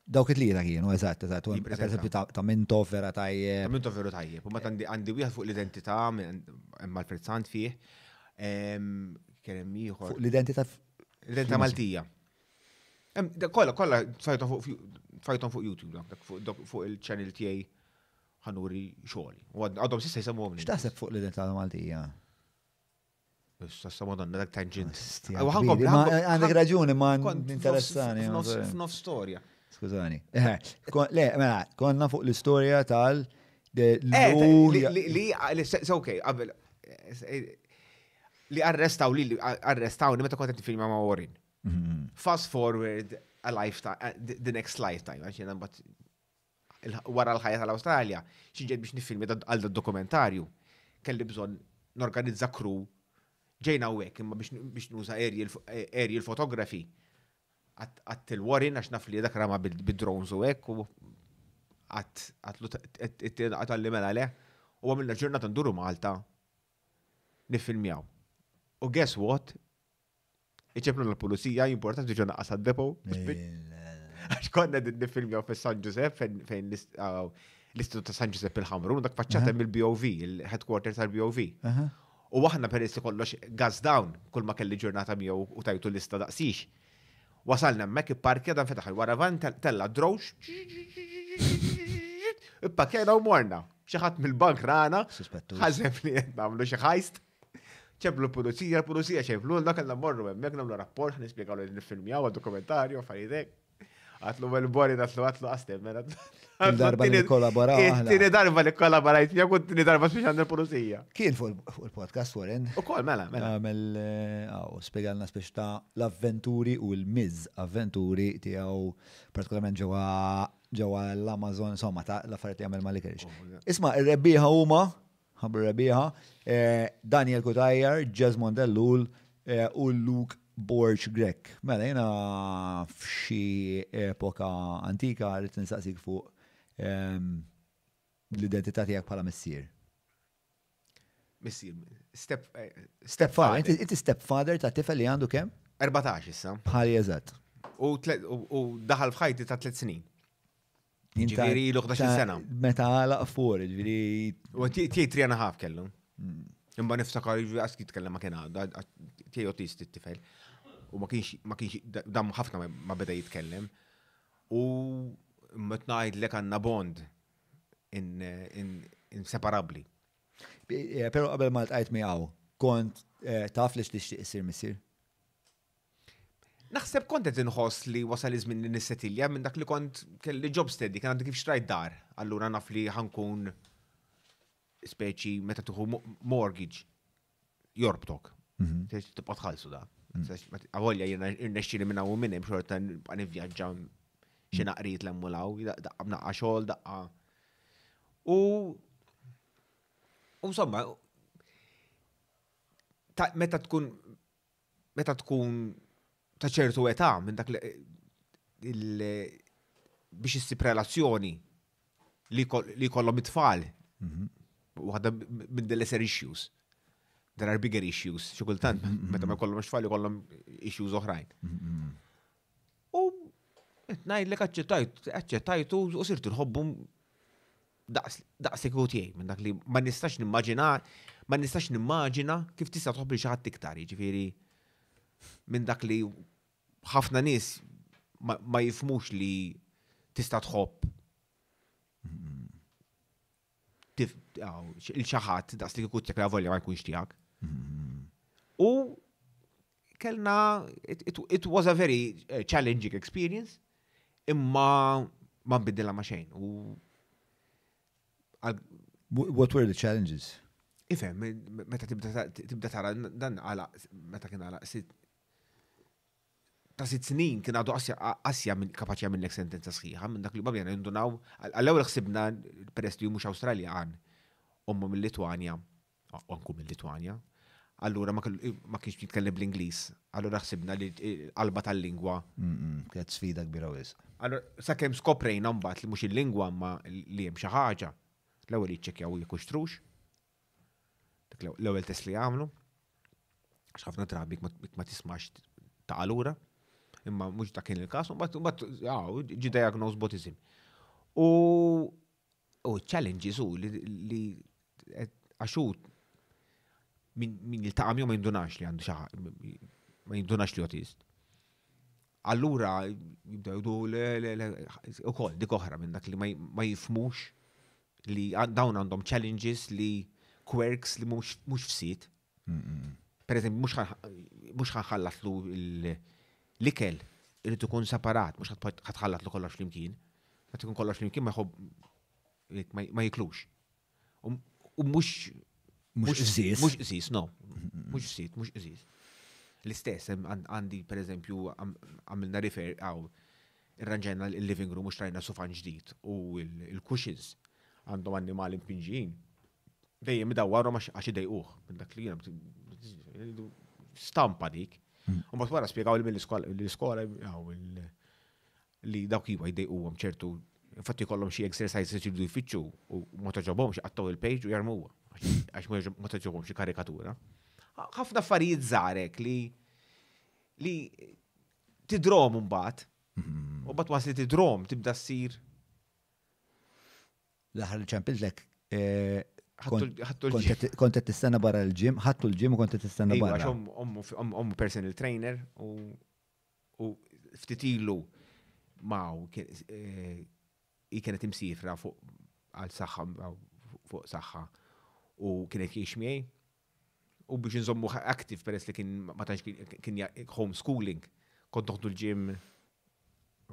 Dawk it-tlieta kienu, eżatt. Per ta' Mintov vera tajjeb. Ta' Mintov vera tajjeb. U meta għandi wieħed fuq l-identità hemm mal-Frizzant fih. Kien hemm ieħor. Fuq l-identità Maltija. Kolla fajton fuq YouTube, fuq il-channel tiegħi ħanuri xogħli. U għadhom s'issa jsemmuhom. X'taħseb fuq l-identità Maltija? Issa Madonna dak tangent. Għandek raġuni ma interessani. F'nof storja. Skużani. Le, mela, konna fuq l-istorja tal li arrestawni meta kont qed nifilma ma' Warren. Fast forward a lifetime, the next lifetime, għax jena bat wara l-ħajja tal-Awstralja, xinġed biex nifilmi għal dokumentarju, kelli bżon norganizza crew ġejna u imma biex nuża aerial photography għat il-Warren għax naf li dak rama bid-drones u hekk u għat-għalli mela le u għamilna ġurnata nduru Malta nifilmjaw. U guess what? Iċeplu l-pulizija importanti ġonna qasad depo. Għax konna nifilmjaw fi San Giuseppe fejn l-Istitut ta' San Giuseppe il-Ħamrun, dak faċċata mill-BOV, il-headquarters tal-BOV. U waħna peressi kollox gas down, kull ma kelli ġurnata miegħu u tajtu lista daqsix. Wasalna hemmhekk ipparkja dan fetaħ il-waravan tella drowx. Ippakjena u morna. Xi ħadd mill-bank rana, ħażeb li qed nagħmlu xi ħajst. ċeblu l-pulizija ċeblu l-dak kellna morru hemmhekk nagħmlu rapport, nispjegaw li nifilmjaw dokumentarju affarijiet. Għatlu Melbourne, għatlu għastem, mela. Darba li kollaboraw. Tini darba li kollaborajt, mija kont tini darba biex għandna l-pulizija. Kien fuq il-podcast, Warren? U kol, mela. Spiegalna spiex ta' l-avventuri u l-miz avventuri tijaw partikolarment ġewa l-Amazon, insomma, ta' l-affarijiet li għamil Malik. Isma, il-rebbieħa huma, ħabru rebbieħa, Daniel Kutajjar, Jesmond Dellul u Luke Borch Grek. Mela, jena f'xi epoka antika rrit nistaqsik fuq l-identità tiegħek bħala missier. Missier, stepfather. Inti stepfather ta' tifel li għandu kemm? 14 issa. Bħali eżatt. U daħal f'ħajti ta' 3 snin. Ġifieri l-11 sena. Meta għalaq fuq, ġifieri. U tiegħi 3 and a half kellu. Imma niftakar għask jitkellem ma kien għadda, tiegħi autist it-tifel. U ma kienx dam ħafna ma beda jitkellem. U mtnajd lek għandna bond inseparabbli. Però qabel ma ltqajt miegħu, kont taf li x'tixtieq isir missier? Naħseb kont qed inħoss li wasal iż-żmien li nissettilja minn dak li kont kelli job steady, kien għandi kif xtrajt dar. Allura naf li ħankun speċi meta tuħu mortgage jorbtok. Tibqa' tħallsu da. Għavolja jirnexxili minna u minnem xorta nivvjaġġa xi naqriet l-emmulaw, daqqa b'naqqa xogħol, daqqa. U insomma, meta tkun ta' ċertu età minn dak biex issib relazzjoni li kollhom it-tfal. Waħda minn dell-lesser issues. There are bigger issues. Xi kultant meta ma jkollhom tfal ikollhom issues oħrajn. U ngħidlek aċċettajtu u sirtu nħobbhom daqsek u tiegħi minn dak li ma nistax nimmaġina kif tista' tħobb li xi ħadd iktar, jiġifieri minn dak li ħafna nies ma jifhmux li tista' tħobb il-xaħat daqs li kikut jek la volja ma jkunx tiegħek. U kellna, it was a very challenging experience, imma ma nbiddilha ma xejn. What were the challenges? Ifhem, meta tibda tara dan għala, meta kien għala ta' 6 snin kien għadu Asja kapaċi għamillek sentenza sħiħa, minn dak li babjana jindunaw, għall-ewwel ħsibna peress li mhux Awstralja għan, ommu mill-Litwanja, anku mill-Litwanja, allura ma kienx jitkellem bl-Ingliż, allura ħsibna li qalba tal-lingwa. Kienet sfida kbira wisq. Allura sakemm skoprejna mbagħad li mhux il-lingwa ma li hemm xi ħaġa, l-ewwel jiċċekkjaw jekk xtrux, l-ewwel test li għamlu, għax ħafna drabi ma tismax ta' allura, imma mhux dak kien il-każ, mbagħad ġi diagnosed autism. U challenges u li għaxut min jiltaqa' miegħu ma jindunax li għandu ma jindunax li autist. Allura jibdew jgħidu ukoll dik oħra minn dak li ma jifhmux li dawn għandhom challenges li quirks li mhux fsit. Per eżempju, mhux ħanħallatlu l-ikel irid ikun separat, mhux ħatħallatlu kollox flimkien. Qed ikun kollox flimkien ma jiklux. U mhux qżis. Mhux qżis, no. Mhux fsit, mhux qżis. L-istess għandi pereżempju għamilna rifer irranġajna il-living room u xtrajna sofan ġdid u il-cushions għandhom annimali impinġin. Dejjem idawwarhom għax idejquh minn dak li jiena stampa dik. U mbagħad wara spjegaw l-iskola li dawk iwa jdejquhom ċertu infatti jkollhom xi exercises jridu jfittxu u ma toġobhomx qattaw il-page u jarmuha għax ma toġobhomx xi karikatura. Ħafna affarijiet żgħarek li tidrom mbagħad. U bat was li tidrom tibda ssir. L-aħħar li ċempiltek ħattu l-ġim. kont qed tistenna barra l-ġim, ħattu l-ġim u kont qed tistenna barra. Ommu personal trainer u ftitilu maw kienet imsifra fuq għal saħħa fuq saħħa u kienet jgħix miegħi u biex nżommu aktiv peress li kien ma tantx kien homeschooling kont noħdu l-ġim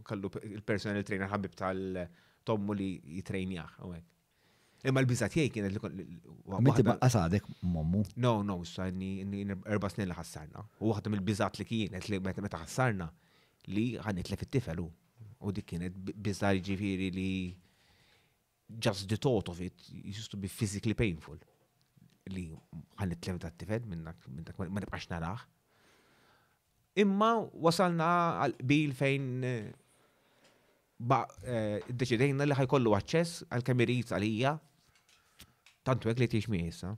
kallu il-personal trainer ħabib tal-tommu li jitrejnjah għawek. Imma l-bizat jgħi kienet li... Minti baqqasadek, mommu? No, sa' inni 4 snin li ħassarna. U waħda mill-bizat li kienet li meta ħassarna li ħanit fit-tifel u dik kienet bizar ġifiri li just the thought of it used to be physically painful. Li ħanit lef tifel minnak ma nibqax naraħ. Imma wasalna għal-bil fejn deċidejna li ħajkollu aċċess għal-kamerijiet għalija tantu għek li tiex miħissa.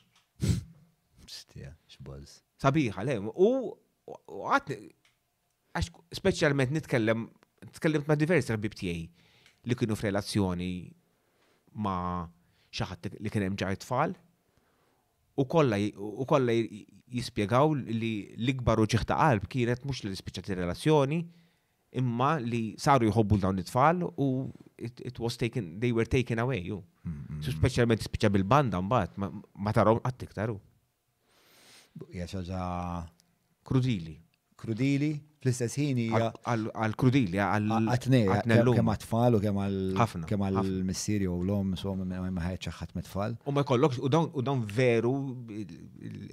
Stija, xbazz. Sabiħa, le, u għatni, għax specialment nitkellimt ma' diversi ħbib tiegħi li kienu f'relazzjoni ma' xaħat li kienem ġaj tfal u kolla jispiegaw li l-ikbar uġiħ ta' qalb kienet mux li spiċċat il-relazzjoni imma li saru jħobbu dawn it-tfal u they were taken away. So specialment spiċċa bil-banda mbagħad ma taraw qatt iktaru. Ja xaġa Krudili. Krudili, fl-istess ħin hija għal-krudili, għatnej, kemm għat-tfal u kemm Ħafna. għal-missieri u l-om, so ma ħajċ ħadd mit-tfal. U ma jkollokx, u dawn veru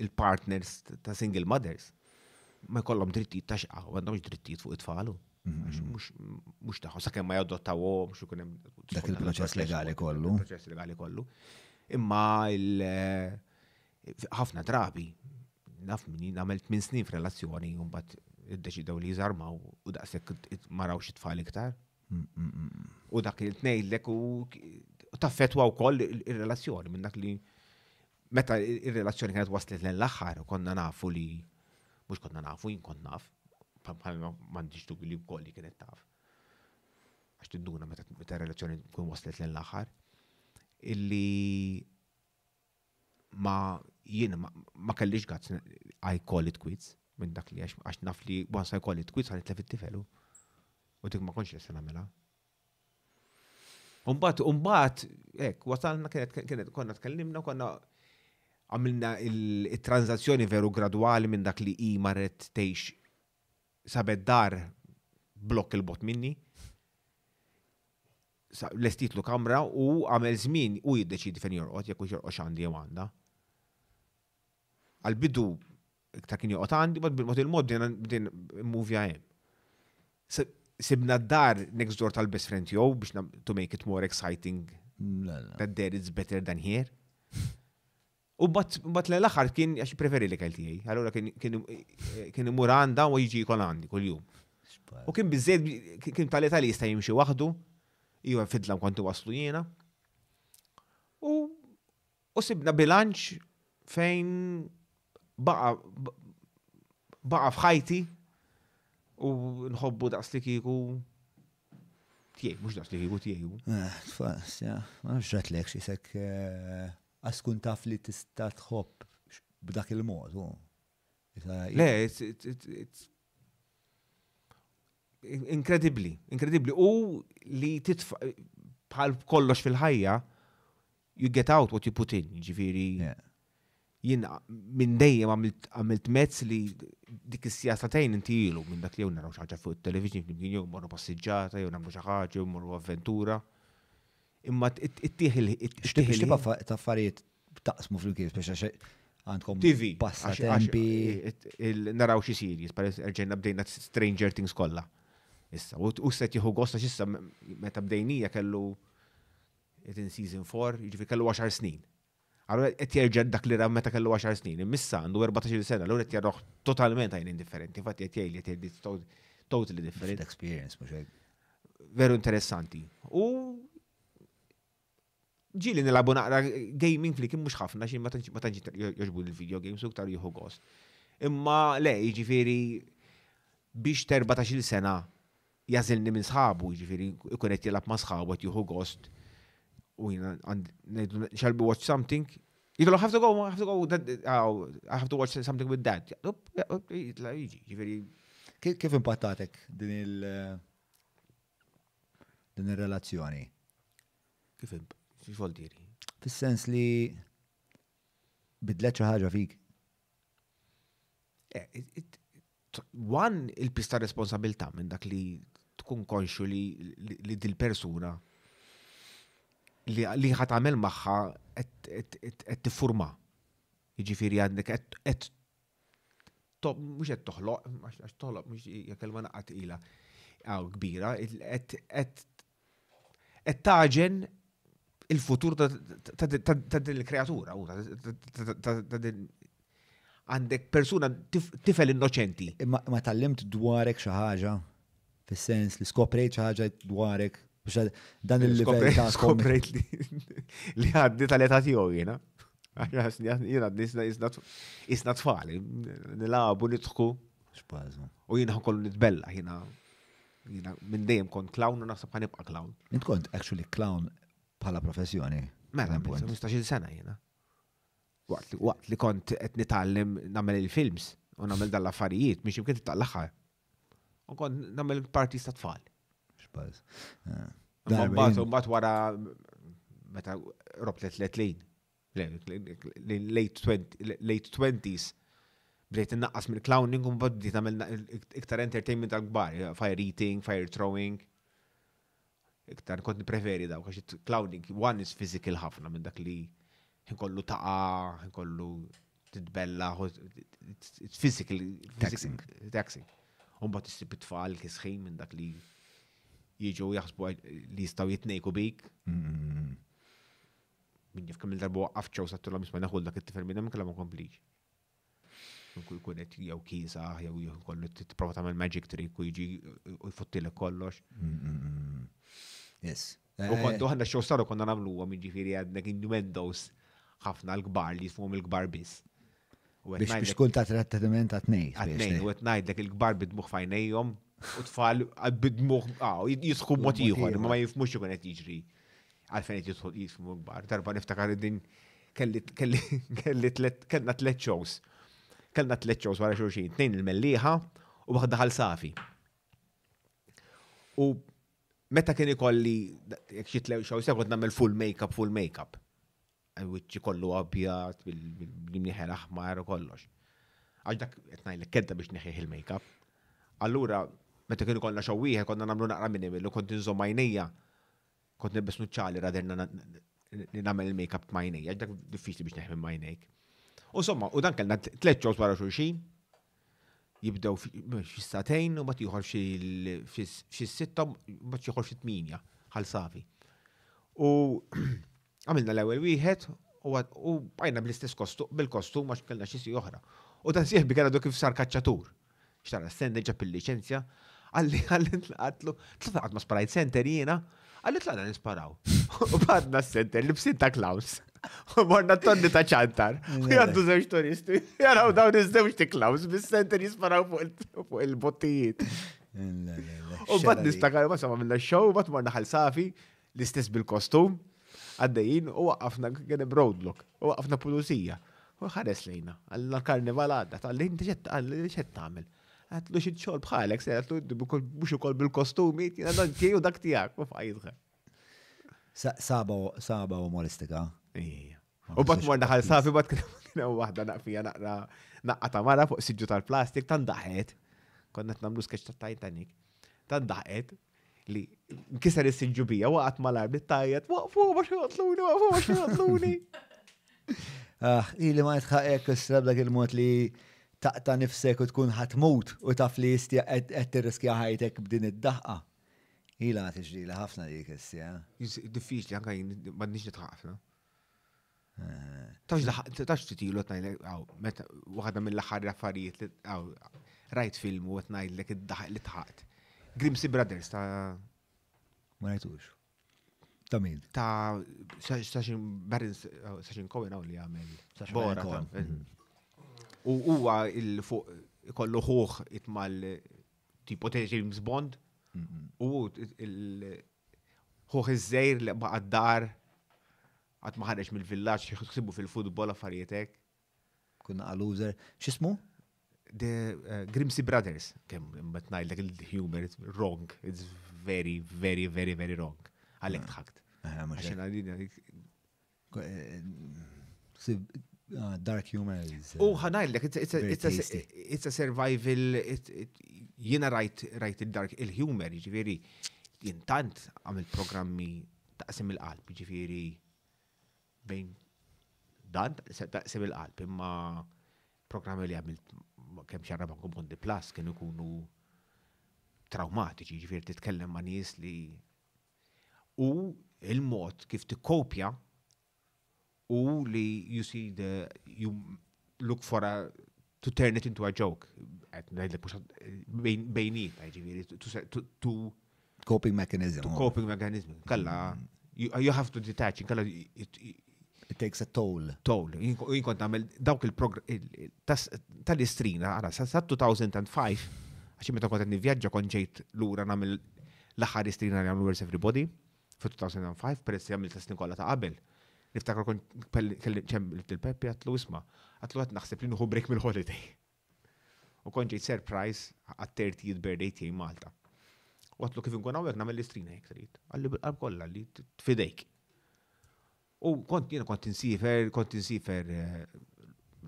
il-partners ta' single mothers. Ma jkollhom drittijiet ta' xqa, u għandhomx drittijiet fuq it-tfal. Mux taħħu, sakemm ma jadottawhom, xu kunem. Dak il-proċess legali kollu. Il-proċess legali kollu. Imma ħafna drabi, naf minni, għamilt 8 snin f'relazzjoni, un bat id-deċidaw li jizarmaw u daqsek marawx it-tfal iktar. U dak il-tnejlek u taffetwa u koll il-relazzjoni, minn dak li meta il-relazzjoni kienet waslet l-axħar u konna nafu li, mux konna nafu, jien kont naf, mandiġ dubi li koll li kienet taf. Għax tidduna meta il-relazzjoni kun waslet l-axħar, illi jiena ma kellix għazz I call it quits minn dak li għax naf li once I call it quits għan itlef it-tifelu u dik ma konx jessa namela. Umbat, wasalna konna tkellimna, konna għamilna il-transazzjoni veru gradwali minn dak li i marret tejx sabed dar blok il-bot minni, l-estitlu kamra u għamel żmien u jiddeċidi fejn jorqod, jekk jorqod għandi jew għandha. Għal-bidu iktar kien joqgħod għandi, bil-mod il-mod din movja hemm. Sibna d-dar next door tal-best friend jew biex to make it more exciting that there is better than here. U bat l-aħħar kien għax preferi li kell tiegħi. Allura kien imur għandha u jiġi jkun għandi kuljum. U kien biżżejjed kien tal-età li jista' jimxi waħdu. Iwa fidlam kontu waslu jiena. U sibna bilanċ fejn baqa fħajti u nħobbu daqs li kiku tiegħi, mhux daqs li kiku tiegħi. Tfas, ja, ma nafx ratlek xisek għaskun taf li tista' tħobb b'dak il-mod. Le, it's incredibly. U li titfa bħal kollox fil-ħajja, you get out what you put in, ġifiri. Jien minn dejjem għamilt mezz li dik is-sijasatejn inti ilu minn dak li jew naraw xi ħaġa fuq it-television flimkien jew morru passiġġata jew nagħmlu xi ħaġa jew morru avventura. Imma ittieħ X'tibqa' ta' affarijiet taqsmu flimkien speċi għandkom TV passatempi. Naraw xi series, erġenna bdejna Stranger Things kollha. Issa, u set jieħu gosta x'issa meta bdejnija kellu in season 4, jiġifieri kellu 10 snin. Allura qed jerġa' dak li ra meta kellu 10 snin, imissa għandu 14 sena, allura qed jarroħ totalment għajn indifferenti, infatti qed jgħid totally different. Experience, mhux hekk. Veru interessanti. U ġili nilabu naqra gaming flik mhux ħafna xi ma tantx jogħġbu l-video games u ktar jieħu gost. Imma le, jiġifieri biex 14 sena jażilni minn sħabu, jiġifieri ikun qed jilgħab ma' sħabu qed jieħu gost. U jina shall we watch something? Jitlu, I have to go, I have to watch something with dad. Jitla, jiġifieri. Kif impattatek din il-relazzjoni? Kif x'vol diri? Fis-sens li bidlet xi ħaġa fik. One, il-pista responsabilità minn dak li tkun konxu li dil-persuna li ħatamel magħha qed tiffurma. Jiġifieri għandek mhux qed toħloq, għax toħloq mhux hija kelma naqgħa tqila kbira, qed taġen il-futur ta' din il-kreatura. Għandek persuna tifel innoċenti. Ma tallimt dwarek xi ħaġa fis-sens li skoprejt xi ħaġa dwarek biex dan il-livell ta' skoprejt li għaddi tal-età tiegħu jiena. Jiena isna tfal, nilabu nidħku. U jiena ħkollu nitbella, jiena minn dejjem kont clown u naħseb ħanibqa' clown. Int kont actually clown bħala professjoni. Mela, 15 sena jiena. Waqt li kont qed nitgħallem nagħmel il-films u nagħmel dan l-affarijiet biex jimkien titqal-aħħar. U kont nagħmel parties ta' tfal. Mbagħad wara meta robt l-30 late 20s bdejt innaqqas mill-clowning u mbagħad bdiet nagħmel iktar entertainment tal-kbar, fire eating, fire throwing. Iktar kont nippreferi dawk għax clowning one is physical ħafna minn dak li inkollu taqa', inkollu titbella, it's physical taxing. U mbagħad issib it-tfal kisħin minn dak li jiġu jaħsbu li jistgħu jitnejku bik. Min jaf kemm il-darba waqqafċew sattuhom isma' naħu dak it-tifel minn hemm kellha ma komplix. Jkun qed jew kisa jew jkollu tipprova tagħmel magic trick u jiġi jfuttilek kollox. Yes. U kontu ħanna xew saru konna nagħmluha jiġifieri għandek innuendos ħafna l-kbar li jifhom il-kbar biss. Biex kull ta' trattament ta' tnej. U qed ngħidlek il-kbar bidmuh f'għajnejhom u tfal bidmuh jisħu mod ieħor ma jifhmux ikun qed jiġri. Għalfejn qed jisħu kbar. Darba niftakar din kellna 3 shows. Kellna 3 shows wara xulxin, 2 il-mellieħa u waħda ħalsafi. U meta kien ikolli jekk xi tlew shows kont nagħmel full makeup. Wiċċi kollu abjad bil-mnieħel aħmar u kollox. Għax dak qed ngħidlek kedda biex neħieħ il-makeup. Allura meta kien ikollna show wieħed konna nagħmlu naqra minn u kont inżomm għajnejja. Kont nilbes nuċċali raderna nagħmel il-makeup b'għajnejja, dak diffiċli biex neħmel m'għajnejk. U somma, u dan kellna 3 shows wara xulxin. Jibdew xi satejn u mbagħad ieħor xi 6 u mbagħad ieħor xi 8 ħalsafi. U għamilna l-ewwel wieħed u bqajna bil-kostum għax kellna xi si oħra. U dan sieħbi kien għadu kif sar kaċċatur. Xtara s-sende ġab il-liċenzja, għalli għatlu, tlaqat ma sparajt center jiena, għalli tlaqna nisparaw. U badna s-center li b'sin ta' clowns. U morna tonni ta' ċantar. U jgħaddu zewġ turisti. Jaraw dawn iż-żewġ ti clowns bis-center jisparaw fuq il-bottijiet. U bad nistakar, ma sama minna show, bad morna ħalsafi, l-istess bil-kostum, għaddejjin u waqqafna kien roadblock, u waqqafna pulizija. U ħares lejna, għall-karnival għadda, għalli inti ċett tagħmel. Għatlu xi xogħol bħalek, se għatlu mhux ukoll bil-kostumi, jiena dan tiegħu dak tiegħek u f'għajdha. Saba umoristika. U bat morna ħalsafi bat kien waħda naqfija naqqa ta' mara fuq siġġu tal-plastik tandaħet. Konna nagħmlu sketch ta' Titanic. Tandaħet li nkisser is-siġġu bija waqgħet mal-arb tajjed waqfu ma xi jotluni. Ili ma jitħaqek s-srab dak il-mod li taqta nifsek u tkun ħatmut u taf li qed tirriskja ħajtek b'din id-daħqa. Ila tiġrila ħafna dik issja. Diffiċli anke m'għandniex nitħaqafna. Tax titilu tnajlek, meta waħda mill-aħħar affarijiet li rajt film u tnajdlek id-daħaq li tħaqt. Grimsby Brothers ta' Ma rajtux. Ta' min? ta' Sachin Cohen li għamel. Sacha Bora. Baron Cohen. U huwa il-fuq kollu ħuħ itmal tipo James Bond u ħuħ iż-żejr li baqa' d-dar għat ma ħareġ mill-villaġġ jħsibu fil-futbol affarijiet. Kunna għal-użer. X'ismu? The Grimsby Brothers, kemm bat ngħidlek il-humor it's wrong, it's very, very, very, very wrong. Għalhekk tħakt. Dark humor is. Ħanajdlek, it's a survival, jiena rajt il-dark, il-humor, ġifieri, jintant għamil programmi taqsim il-qalb, ġifieri bejn dan taqsim il-qalb, imma programmi li għamilt kemm xarraba nkun Bondi Plus kienu jkunu traumatiċi, ġifieri titkellem ma' nies li u il-mod kif tikkopja u li you look for to turn it into a joke. Bejniet, ġifieri to Coping mechanism. coping mechanism. Kalla you have to detach, kalla It takes a toll. Jinkont għamil dawk tal-istrina, għara, sa' 2005, għaxi meta kont nivjaġġa kon ġejt l-ura namil l-aħħar istrina li għamlu Where's Everybody, fi 2005, peress għamil ta' snin kollha ta' qabel. Niftakar kon ċemmilt il-Peppi għatlu isma, għatlu għat naħseb li nuħu break mill-holiday. U kon ġejt surprise għat-30th birthday tiegħi Malta. U għatlu kif nkun għawek namil l-istrina jek trid. Għalli bil-qalb kollha li tfidejk. U kont insifer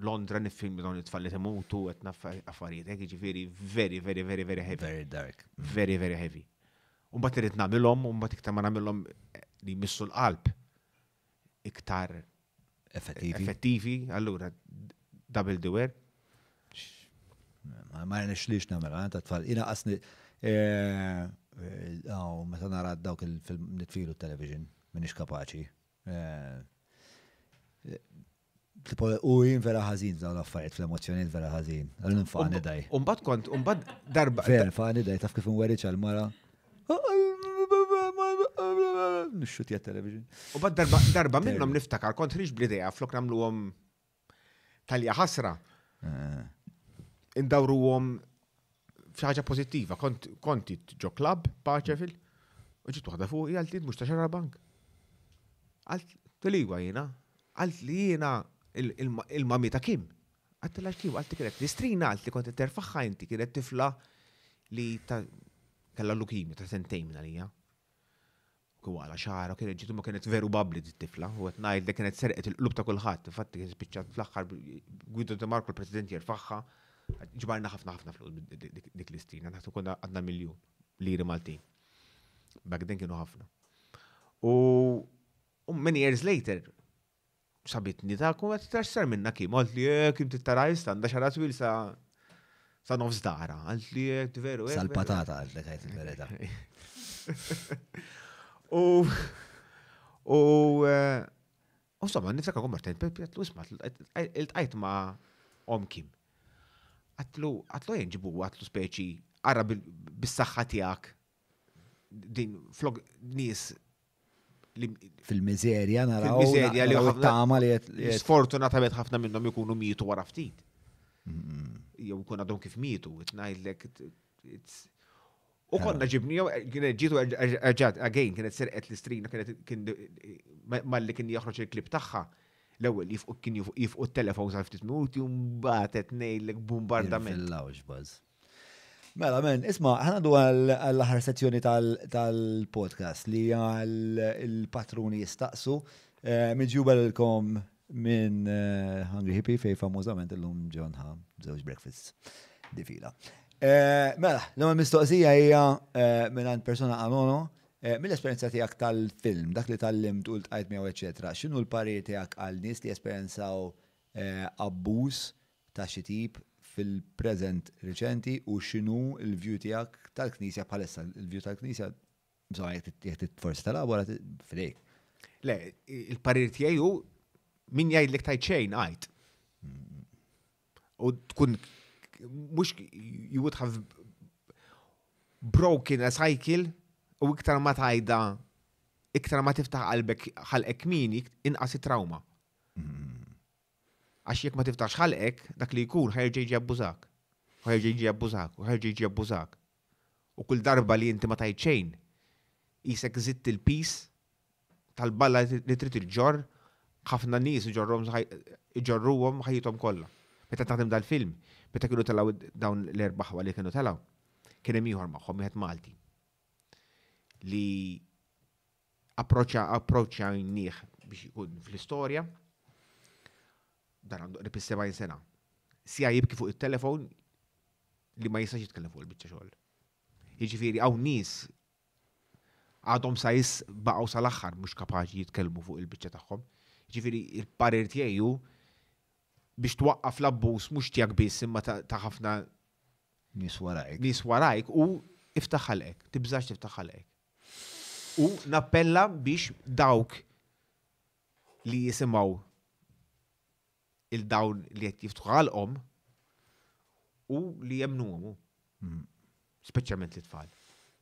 Londra nifilm dawn it-tfal li temutu qed affarijiet hekk ġifieri very, very, very, very heavy. Very dark. Very, very heavy. U mbagħad irid nagħmilhom, u mbagħad iktar ma nagħmilhom li jmissu l-qalb iktar effettivi, allura double the wear. Ma rnexlix nagħmel ta' tfal. Ina qasni meta nara dawk il-film nitfilu t-television m'iniex kapaċi. U jien vera ħażin dawn l-affarijiet fl-emozzjonijiet vera ħażin. Għal nfaqni daj. Umbagħad darba. Vera nfaqni daj taf kif nweriċ għal-mara. Nixxut television. U bad darba minnhom niftakar kont ħriġ bl-idea flok nagħmluhom talja ħasra. Indawruhom f'xi ħaġa pożittiva. Konti ġo club Paċefil u ġiet waħda fuq għalt mhux ta' xarra bank. Għalt li jiena, għalt li jiena il-mami ta' Kim. Għalt la Kim, għalt kienet l-istrina għalt li kont terfaħħa inti kienet tifla li kalla lukimja ta' sentejn minn għalija. Kwala xara, kienet ġitu ma kienet veru babli t-tifla, u għet najd li kienet serqet il-qlub ta' kullħat, fatti kienet spiċċat fl-axħar Guido De Marco l-President jirfaħħa, ġbarna ħafna flus dik l-istrina, naħtu konna għadna miljon liri Maltin. Back then kienu ħafna. U many years later, sabitni ta' kum għet traxxar minna Kim, għalt li Kim t-taraj standa xarat wil sa' nofs dara, għalt li veru. Sal-patata għalt li għajt il-verita. Somma, niftakar kommartent, għatlu isma, il-tqajt ma' Om Kim. Għatlu jenġibu għatlu speċi għarra bis-saxħa tijak din flog nis fil-mizerja naraw. Fil-mizerja li ħafna li sfortunatament ħafna minnhom ikunu mietu wara ftit. Jew ikun għadhom kif mietu, itnajdlek u konna ġibni, kienet ġitu għagħad, again, kienet serqet l-istrina, malli kien jaħroġ il-klip taħħa, l-ewel kien jifqu t-telefon sa' ftit minuti, un-batet nejlek bombardament. Mela, men, isma, ħanadu għall-ħar sezzjoni tal-podcast li għal-patruni jistaqsu, miġjubelkom minn Hungry Hippie fej famużament l-lum John Ha, żewġ breakfasts, difila. Mela, l-għamma mistoqsija hija minn persona anono, mill-esperienza tijak tal-film, dak li tal-limt u l-tqajt miegħu, eccetera, x'inhu l-parir tijak għal nies li esperjenzaw abbuż ta' xi tip fil-preżent reċenti u x'inhu l-view tiegħek tal-Knisja bħalissa. Il-view tal-Knisja bżonn jekk forsi tal-abora fidejk. Le, il-parir tiegħi hu min jgħidlek tajt xejn għajt. U tkun mhux you would have broken a cycle u iktar ma tajda iktar ma tiftaħ qalbek ħalqek min inqas trauma. Għax jekk ma tiftaħx ħalqek, dak li jkun ħerġa jiġi abbużak. U ħerġa jiġi abbużak, u ħerġa jiġi abbużak. U kull darba li inti ma tajt xejn, isek zitt il-pis tal-balla li trid il-ġor, ħafna nies iġorruhom ħajjithom kollha. Meta taħdem dal-film, meta kienu telaw dawn l-erbaħwa li kienu telaw, kien hemm ieħor magħhom wieħed Malti li approċċja nieħ biex ikun fl-istorja dan għandu qrib 70 sena. Sija jibki fuq it-telefon li ma jistax jitkellem fuq il-biċċa xogħol. Jiġifieri hawn nies għadhom sa baqgħu sal-aħħar mhux kapaċi jitkellmu fuq il-biċċa tagħhom. Jiġifieri il-parir tiegħi hu biex twaqqaf l-abbuż mhux tiegħek biss imma ta' ħafna nies warajk u iftaħ ħalqek, tibżax tiftaħ ħalqek. U nappella biex dawk li jisimgħu il-dawn li qed jiftħu ħalqhom u li jemnuhom. Speċjalment l-tfal.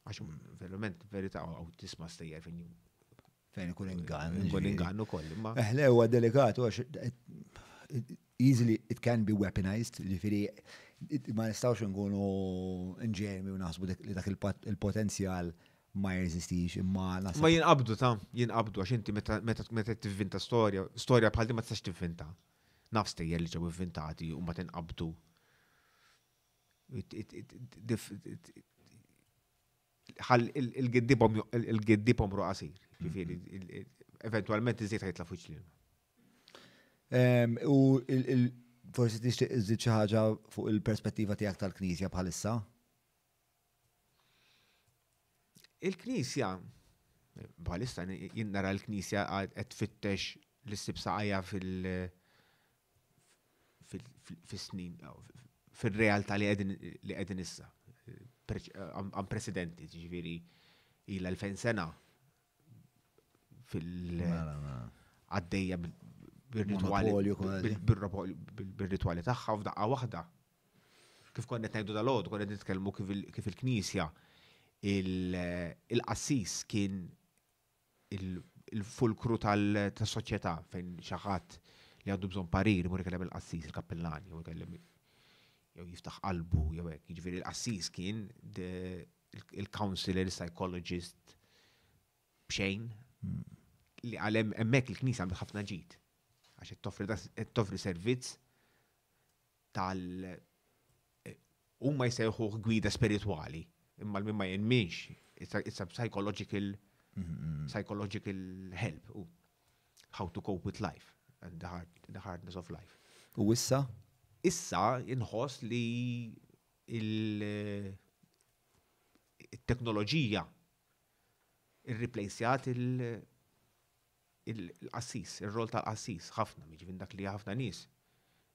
Għax verament verità u tisma' stejjer fejn ikun ingann. Ikun ingann ukoll imma. Eħle huwa delikat għax easily it can be weaponized, ġifieri ma nistgħux nkunu inġenwi u naħsbu li dak il-potenzjal ma jeżistix imma ma jinqabdu għax inti meta tivvinta storja bħal di ma tistax tivvinta. Naf stejjer li ġew inventati u ma tinqabdu. Il-giddibhom ruqasir. Ġifieri eventwalment iżjed ħajtla fuq ġlien. U forsi tixtieq iżid xi ħaġa fuq il-perspettiva tiegħek tal-Knisja bħalissa? Il-Knisja bħalissa jien nara l-Knisja qed tfittex l-issib saqajja fis-snin, fil-realtà li qegħdin issa. Għam presidenti, ġifieri ilha 2000 sena għaddejja bil-ritwali tagħha f'daqqa waħda. Kif konna qed ngħidu dal-għodu, konna nitkellmu kif il-Knisja il-qassis kien il-fulkru tas-soċjetà fejn xi ħadd li għandu bżonn parir, imur ikellem il-qassis, il-kappellani, jew ikellem jew jiftaħ qalbu, jew hekk. Jiġifieri il-qassis kien il-counselor, il-psychologist b'xejn li għalem hemmhekk il-Knisja għamlet ħafna ġid. Għax qed toffri servizz huma jsejħuh gwida spiritwali, imma l-min ma jenminx, it's a psychological help. How to cope with life and the hardness of life. U issa? Issa inħoss li il-teknoloġija irreplacjat il-qassis, il-rol tal-qassis, ħafna, miġi dak li ħafna nies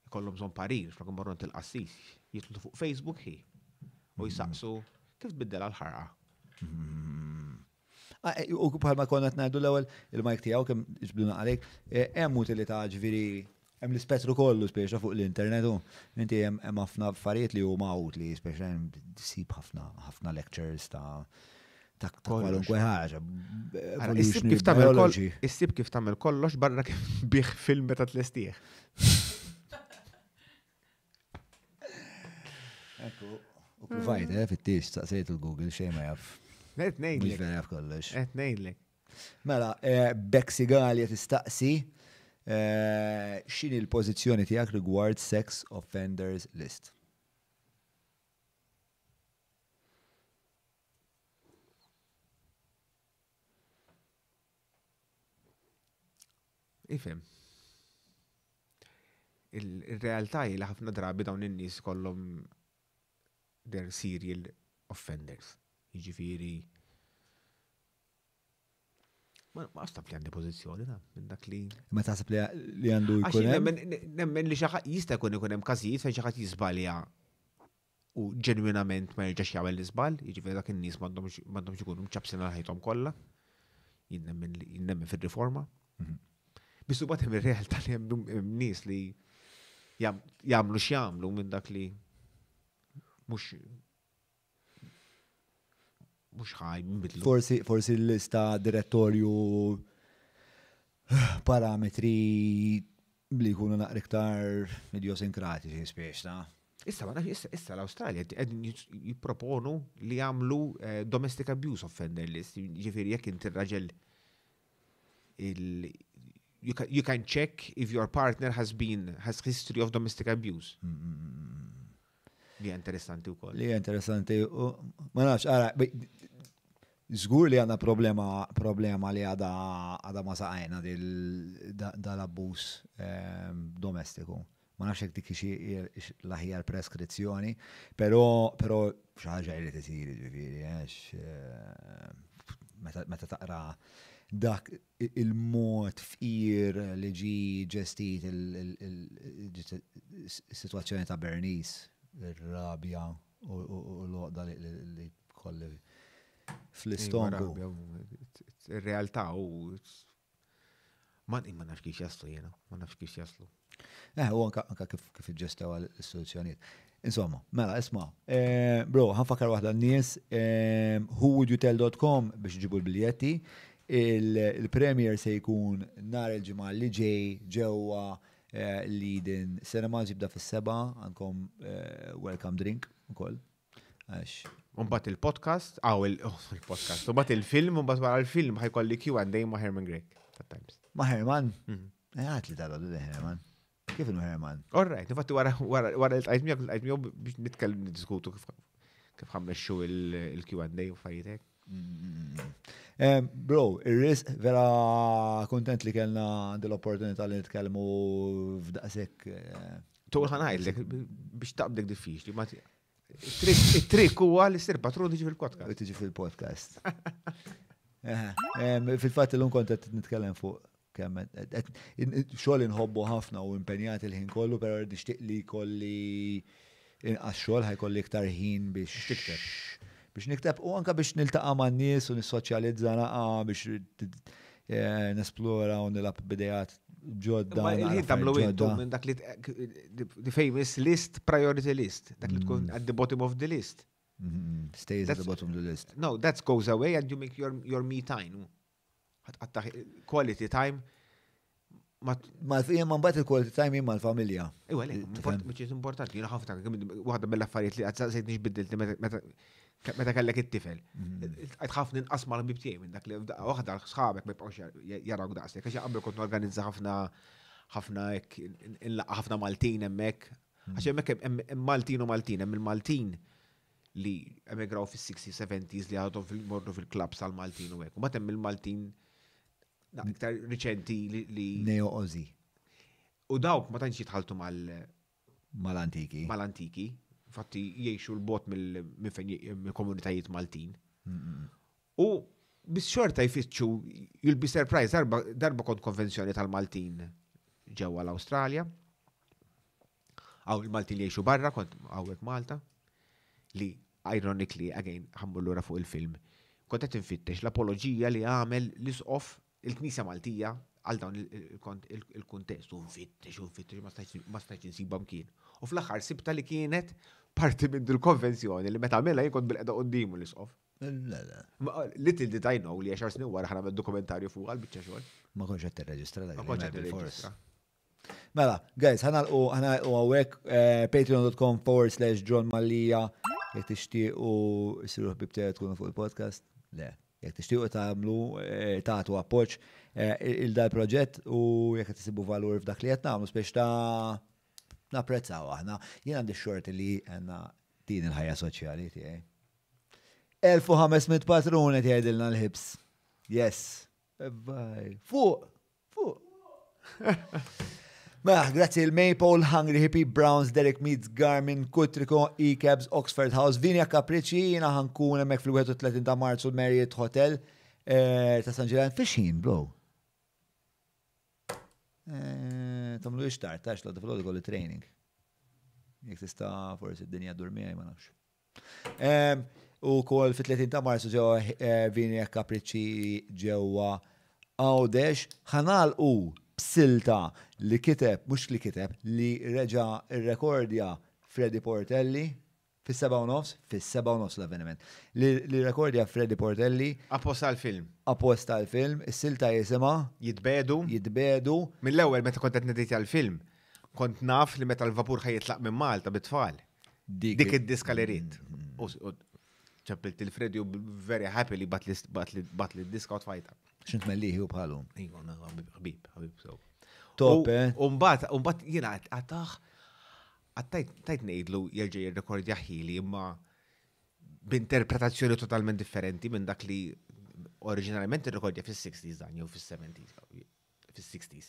ikollhom bżonn parir, fl marront il-qassis, jitlu fuq Facebook u jisaqsu kif tbiddel għal-ħarqa. U bħalma konna ngħidu l-ewwel il-mike tiegħu kemm ġbduna għalek, hemm utilità ġifieri hemm l-ispettru kollu speċa fuq l-internet u inti hemm ħafna affarijiet li huma utli speċa tsib ħafna lectures ta' kwalunkwe ħaġa. Issib kif tagħmel kollox barra kif bih film meta tlestih. Ekku, u provajt fit-tix saqsejt il-Google xejn ma jaf. Qed ngħidlek. Mhux vera jaf kollox. Qed ngħidlek. Mela, Beksi Gallia tistaqsi x'inhi l-pożizzjoni tiegħek rigward sex offenders list? Ifhem. Il-realtà hi li ħafna drabi dawn in-nies kollhom they're serial offenders. Jiġifieri Ma għastab li għandi pozizjoni, minn dak li. Ma taħseb li għandu jkun hemm? Nemmen li xaħat jista' jkun hemm każijiet fejn xaħat jizbalja u ġenwinament ma jerġax jagħmel l-iżbal, jiġifieri dak in-nies m'għandhomx ikunu mċabsin għal ħajthom kollha. Jinnemmen fir-riforma. Biss mbagħad hemm ir-realtà li hemm nies li jagħmlu x'jagħmlu minn dak li mhux ħajbidlu. Forsi l-lista direttorju parametri li jkunu naqra iktar idiosinkratiċi spiex, ta' Issa l-Awstralja qegħdin jipproponu li jagħmlu domestic abuse offender list, ġifieri jekk inti raġel you can check if your partner has history of domestic abuse. Li interessanti wkoll. Li interessanti, ma nafx, ara, żgur li għandna problema li għadha ma saqajna dal-abbuż domestiku. Ma nafx hekk dik l-aħjar preskrizzjoni, però xi ħaġa li tisir ġifieri meta taqra dak il-mod fqir li ġi ġestit is-sitwazzjoni ta' Bernice, ir-rabja u l-oqda li kolli fl-istongu. Ir-realtà u ma nafx kif jaslu jiena, ma nafx kif jaslu. U anka kif iġġestew l-istituzzjonijiet. Insomma, mela, isma. Bro, ħanfakar waħda n-nies, whowouldyoutell.com biex ġibu l-biljetti. Il-premier se jkun nar il-ġimgħa li ġej ġewwa Leiden Cinema ġibda fis-7 għandkom welcome drink ukoll. Mbagħad il-podcast, il-podcast, mbagħad il-film, mbagħad wara l-film ħajkolli Q&A ma' Herman Greg tat-times. Ma' Herman? Għat li tal-għadu Herman. Kif inhu Herman? Alright, infatti wara l-tqajt miegħu biex nitkellem niddiskutu kif ħammexxu il-Q&A u fajtek. Bro, ir-risq vera kontent li kellna l-opportunità li nitkellmu f'daqshekk. Tuq ħanajdlek biex taqbdek diffiċli. Il-trik huwa li ssir patron tiġi fil-podcast. Tiġi fil-podcast. Fil-fatt l-lum kont qed nitkellem fuq kemm xogħol inħobbu ħafna u impenjati l-ħin kollu, però nixtieq li kolli inqas xogħol ħajkolli iktar ħin biex nikteb u anke biex niltaqa' man-nies u nissoċjalizza naqa' biex nesplora u nilab bidejat ġodda. Il-ħin tagħmlu intom minn dak li the famous list, priority list, dak li tkun at the bottom of the list. Stays at the bottom of the list. No, that goes away and you make your me time. Quality time. Ma mbagħad il-quality time imma l-familja. Which is importanti. Jiena ħafna waħda mill-affarijiet li qatt sejt nixbiddilti meta kellek it-tifel. Qed ħafna inqas mal-ħbib tiegħi minn dak li waħda sħabek ma jibqgħux jarawk daqshekk għax qabel kont norganizza ħafna ħafna Maltin hemmhekk. Għax hemmhekk hemm Maltin u Maltin, hemm il-Maltin li emigraw fis-60s, 70s li għadhom morru fil-klabs tal-Maltin u hekk. U mbagħad hemm il-Maltin iktar riċenti li Neo-Ozi. U dawk ma tantx jitħaltu mal-antiki. Mal-antiki. Infatti jgħixu l-bot mill-komunitajiet Maltin. U bis xorta jfittxu you'll be surprised darba kont konvenzjoni tal-Maltin ġewwa l-Awstralja. Aw il-Maltin li jgħixu barra kont hawnhekk Malta li ironically again ħammur lura fuq il-film. Kont qed infittex l-apoloġija li għamel l-isqof il-Knisja Maltija għal dawn il-kuntest u nfittex ma stajtx insibha mkien. U fl-aħħar sibta li kienet parti minn il-konvenzjoni li meta għamilha jien kont bil-qeda quddiemu l-isqof. Little did I know li 10 snin wara ħana dokumentarju fuq għal-biċċa xogħol. Ma kontx qed tirreġistra dak. Ma kontx qed tirreġistra. Mela, guys, ħanalqu hawnhekk patreon.com/John Mallia jekk tixtiequ isiru ħbib tiegħek tkunu fuq il-podcast. Le, jekk tixtiequ tagħmlu tagħtu appoġġ il-dal proġett u jekk qed tisibu valur f'dak li qed nagħmlu spiex ta' napprezzaw aħna. Jien għandi xorti li għandna din il-ħajja soċjali tiegħi. 1500 patruni tgħidilna l-ħibs. Yes. Fuq. Grazzi il-Maypole, Hungry Hippie, Browns, Derek Meads, Garmin, Kutriko, E-Cabs, Oxford House, Vinja Capricci, jina ħankun hemmhekk fil-31 ta' Marzu l-Marriott Hotel. Ta' San Ġiran fixin, bro. Tamlu ixtar, tax la d-flodu kolli training. Jek tista forsi d-dinja d-durmija, ma nafx. U kol fit-30 ta' Marzu ġewa vini kapriċi ġewa Għawdex, ħanal u b'silta li kiteb, mux li kiteb, li reġa il-rekordja Freddy Portelli fis-7:30 l-avveniment. Li rekordja Freddy Portelli. Apposta l-film. Apposta l-film, is-silta jisima. Jitbedu. Mill-ewwel meta kont qed niditi għall-film, kont naf li meta l-vapur ħajitlaq minn Malta bit-tfal. Dik id-diska li rid. ċapilt il-Freddy u very happy li bat li d-diska u tfajta. Xint melliħi u bħalum. Ħabib, so. Top, Umbat jena għataħ, għattajt nejdlu jirġi jirrekord jaħili imma b'interpretazzjoni totalment differenti minn dak li oriġinalment irrekordja fis-60s dan jew fis-70s, fis-60s.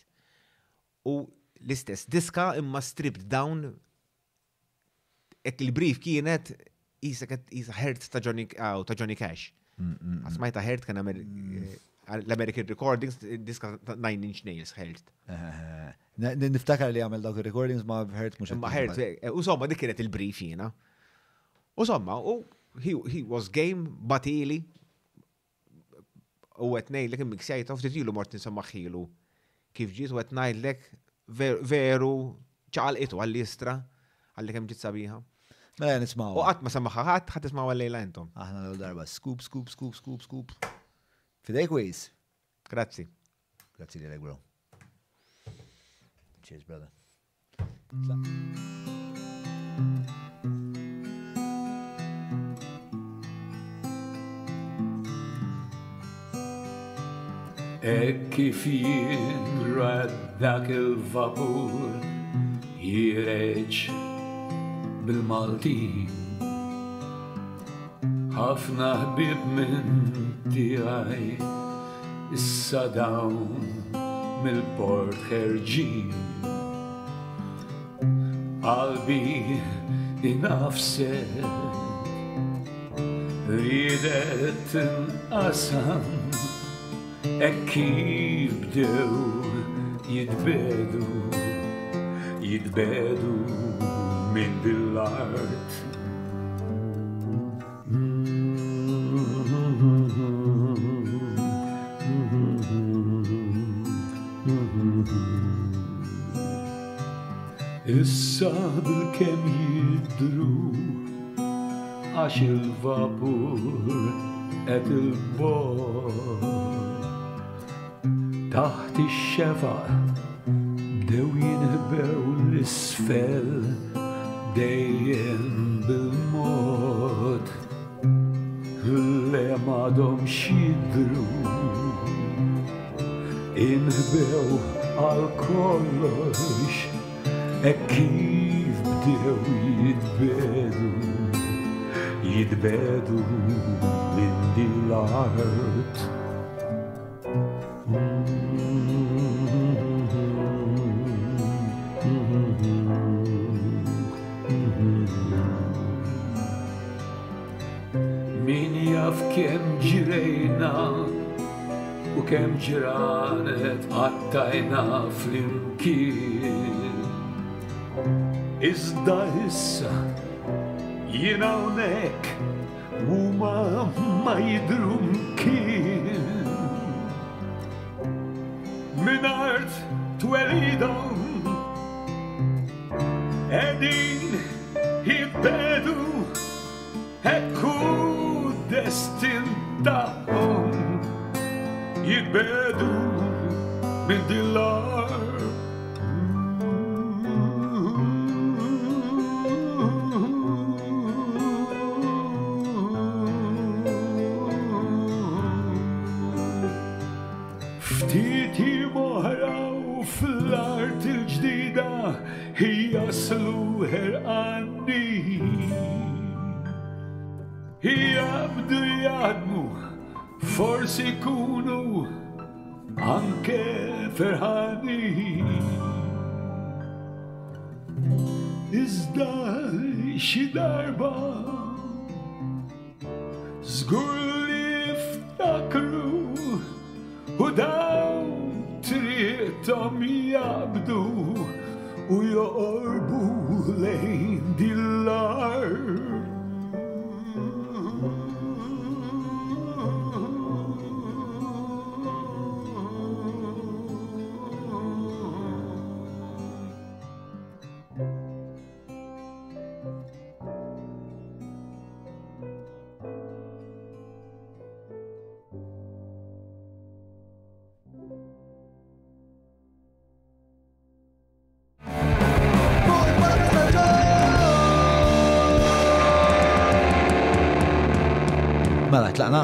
U l-istess diska imma stripped down ek il-brief kienet isa Heart ta' Johnny Cash. Asmajta Heart kan l-American Recordings, diska 9 Inch Nails, Heart. Niftakar li għamil dawk recordings ma Heart mux. Ma Heart, u somma dik kienet il-brief jina. U somma, he was game, batili, u għetnejlek immiksjajta, u ftitilu mort nisamma xilu. Kif ġiet u għetnejlek veru ċaqalqitu għall-istra, għalli kem ġit sabiħa. Mela nismaw. U għat ma sammaħa ħat ismaw għal-lejla intom. Aħna l-darba. Scoop. Fidejk wejs. Grazzi. Grazzi li bro. Cheers, brother. Kif jinrad dak il-vapur jireġ bil-Maltin. Ħafna ħbib minn tiegħi issa dawn mill-port ħerġin. Qalbi inafset ridet inqasam kif bdew jitbedu minn dil-art. Issa bil-kem jidru għax il-vapur et il-bor taħt ix-xefa bdew jinħbew l-isfel dejjem bil-mod le m'għadhom x'jidru inħbew għal kollox kif bdew jitbedu minn dil-art. Min jaf kem ġrejna u kem ġranet għattajna fl-imkien. Iżda issa jien hawnhekk huma ma jidhru mkien. Mingħajr twelidhom qegħdin jibbedu hekk hu destin tagħhom jibbedu minn dil-art. Fl-art il-ġdida jaslu ħerqani jabdu jadmu forsi kunu anke ferħani iżda xi darba żgur li ftakru kollhom jaqbdu u joqorbu lejn dil-art. Mela, tlaqna?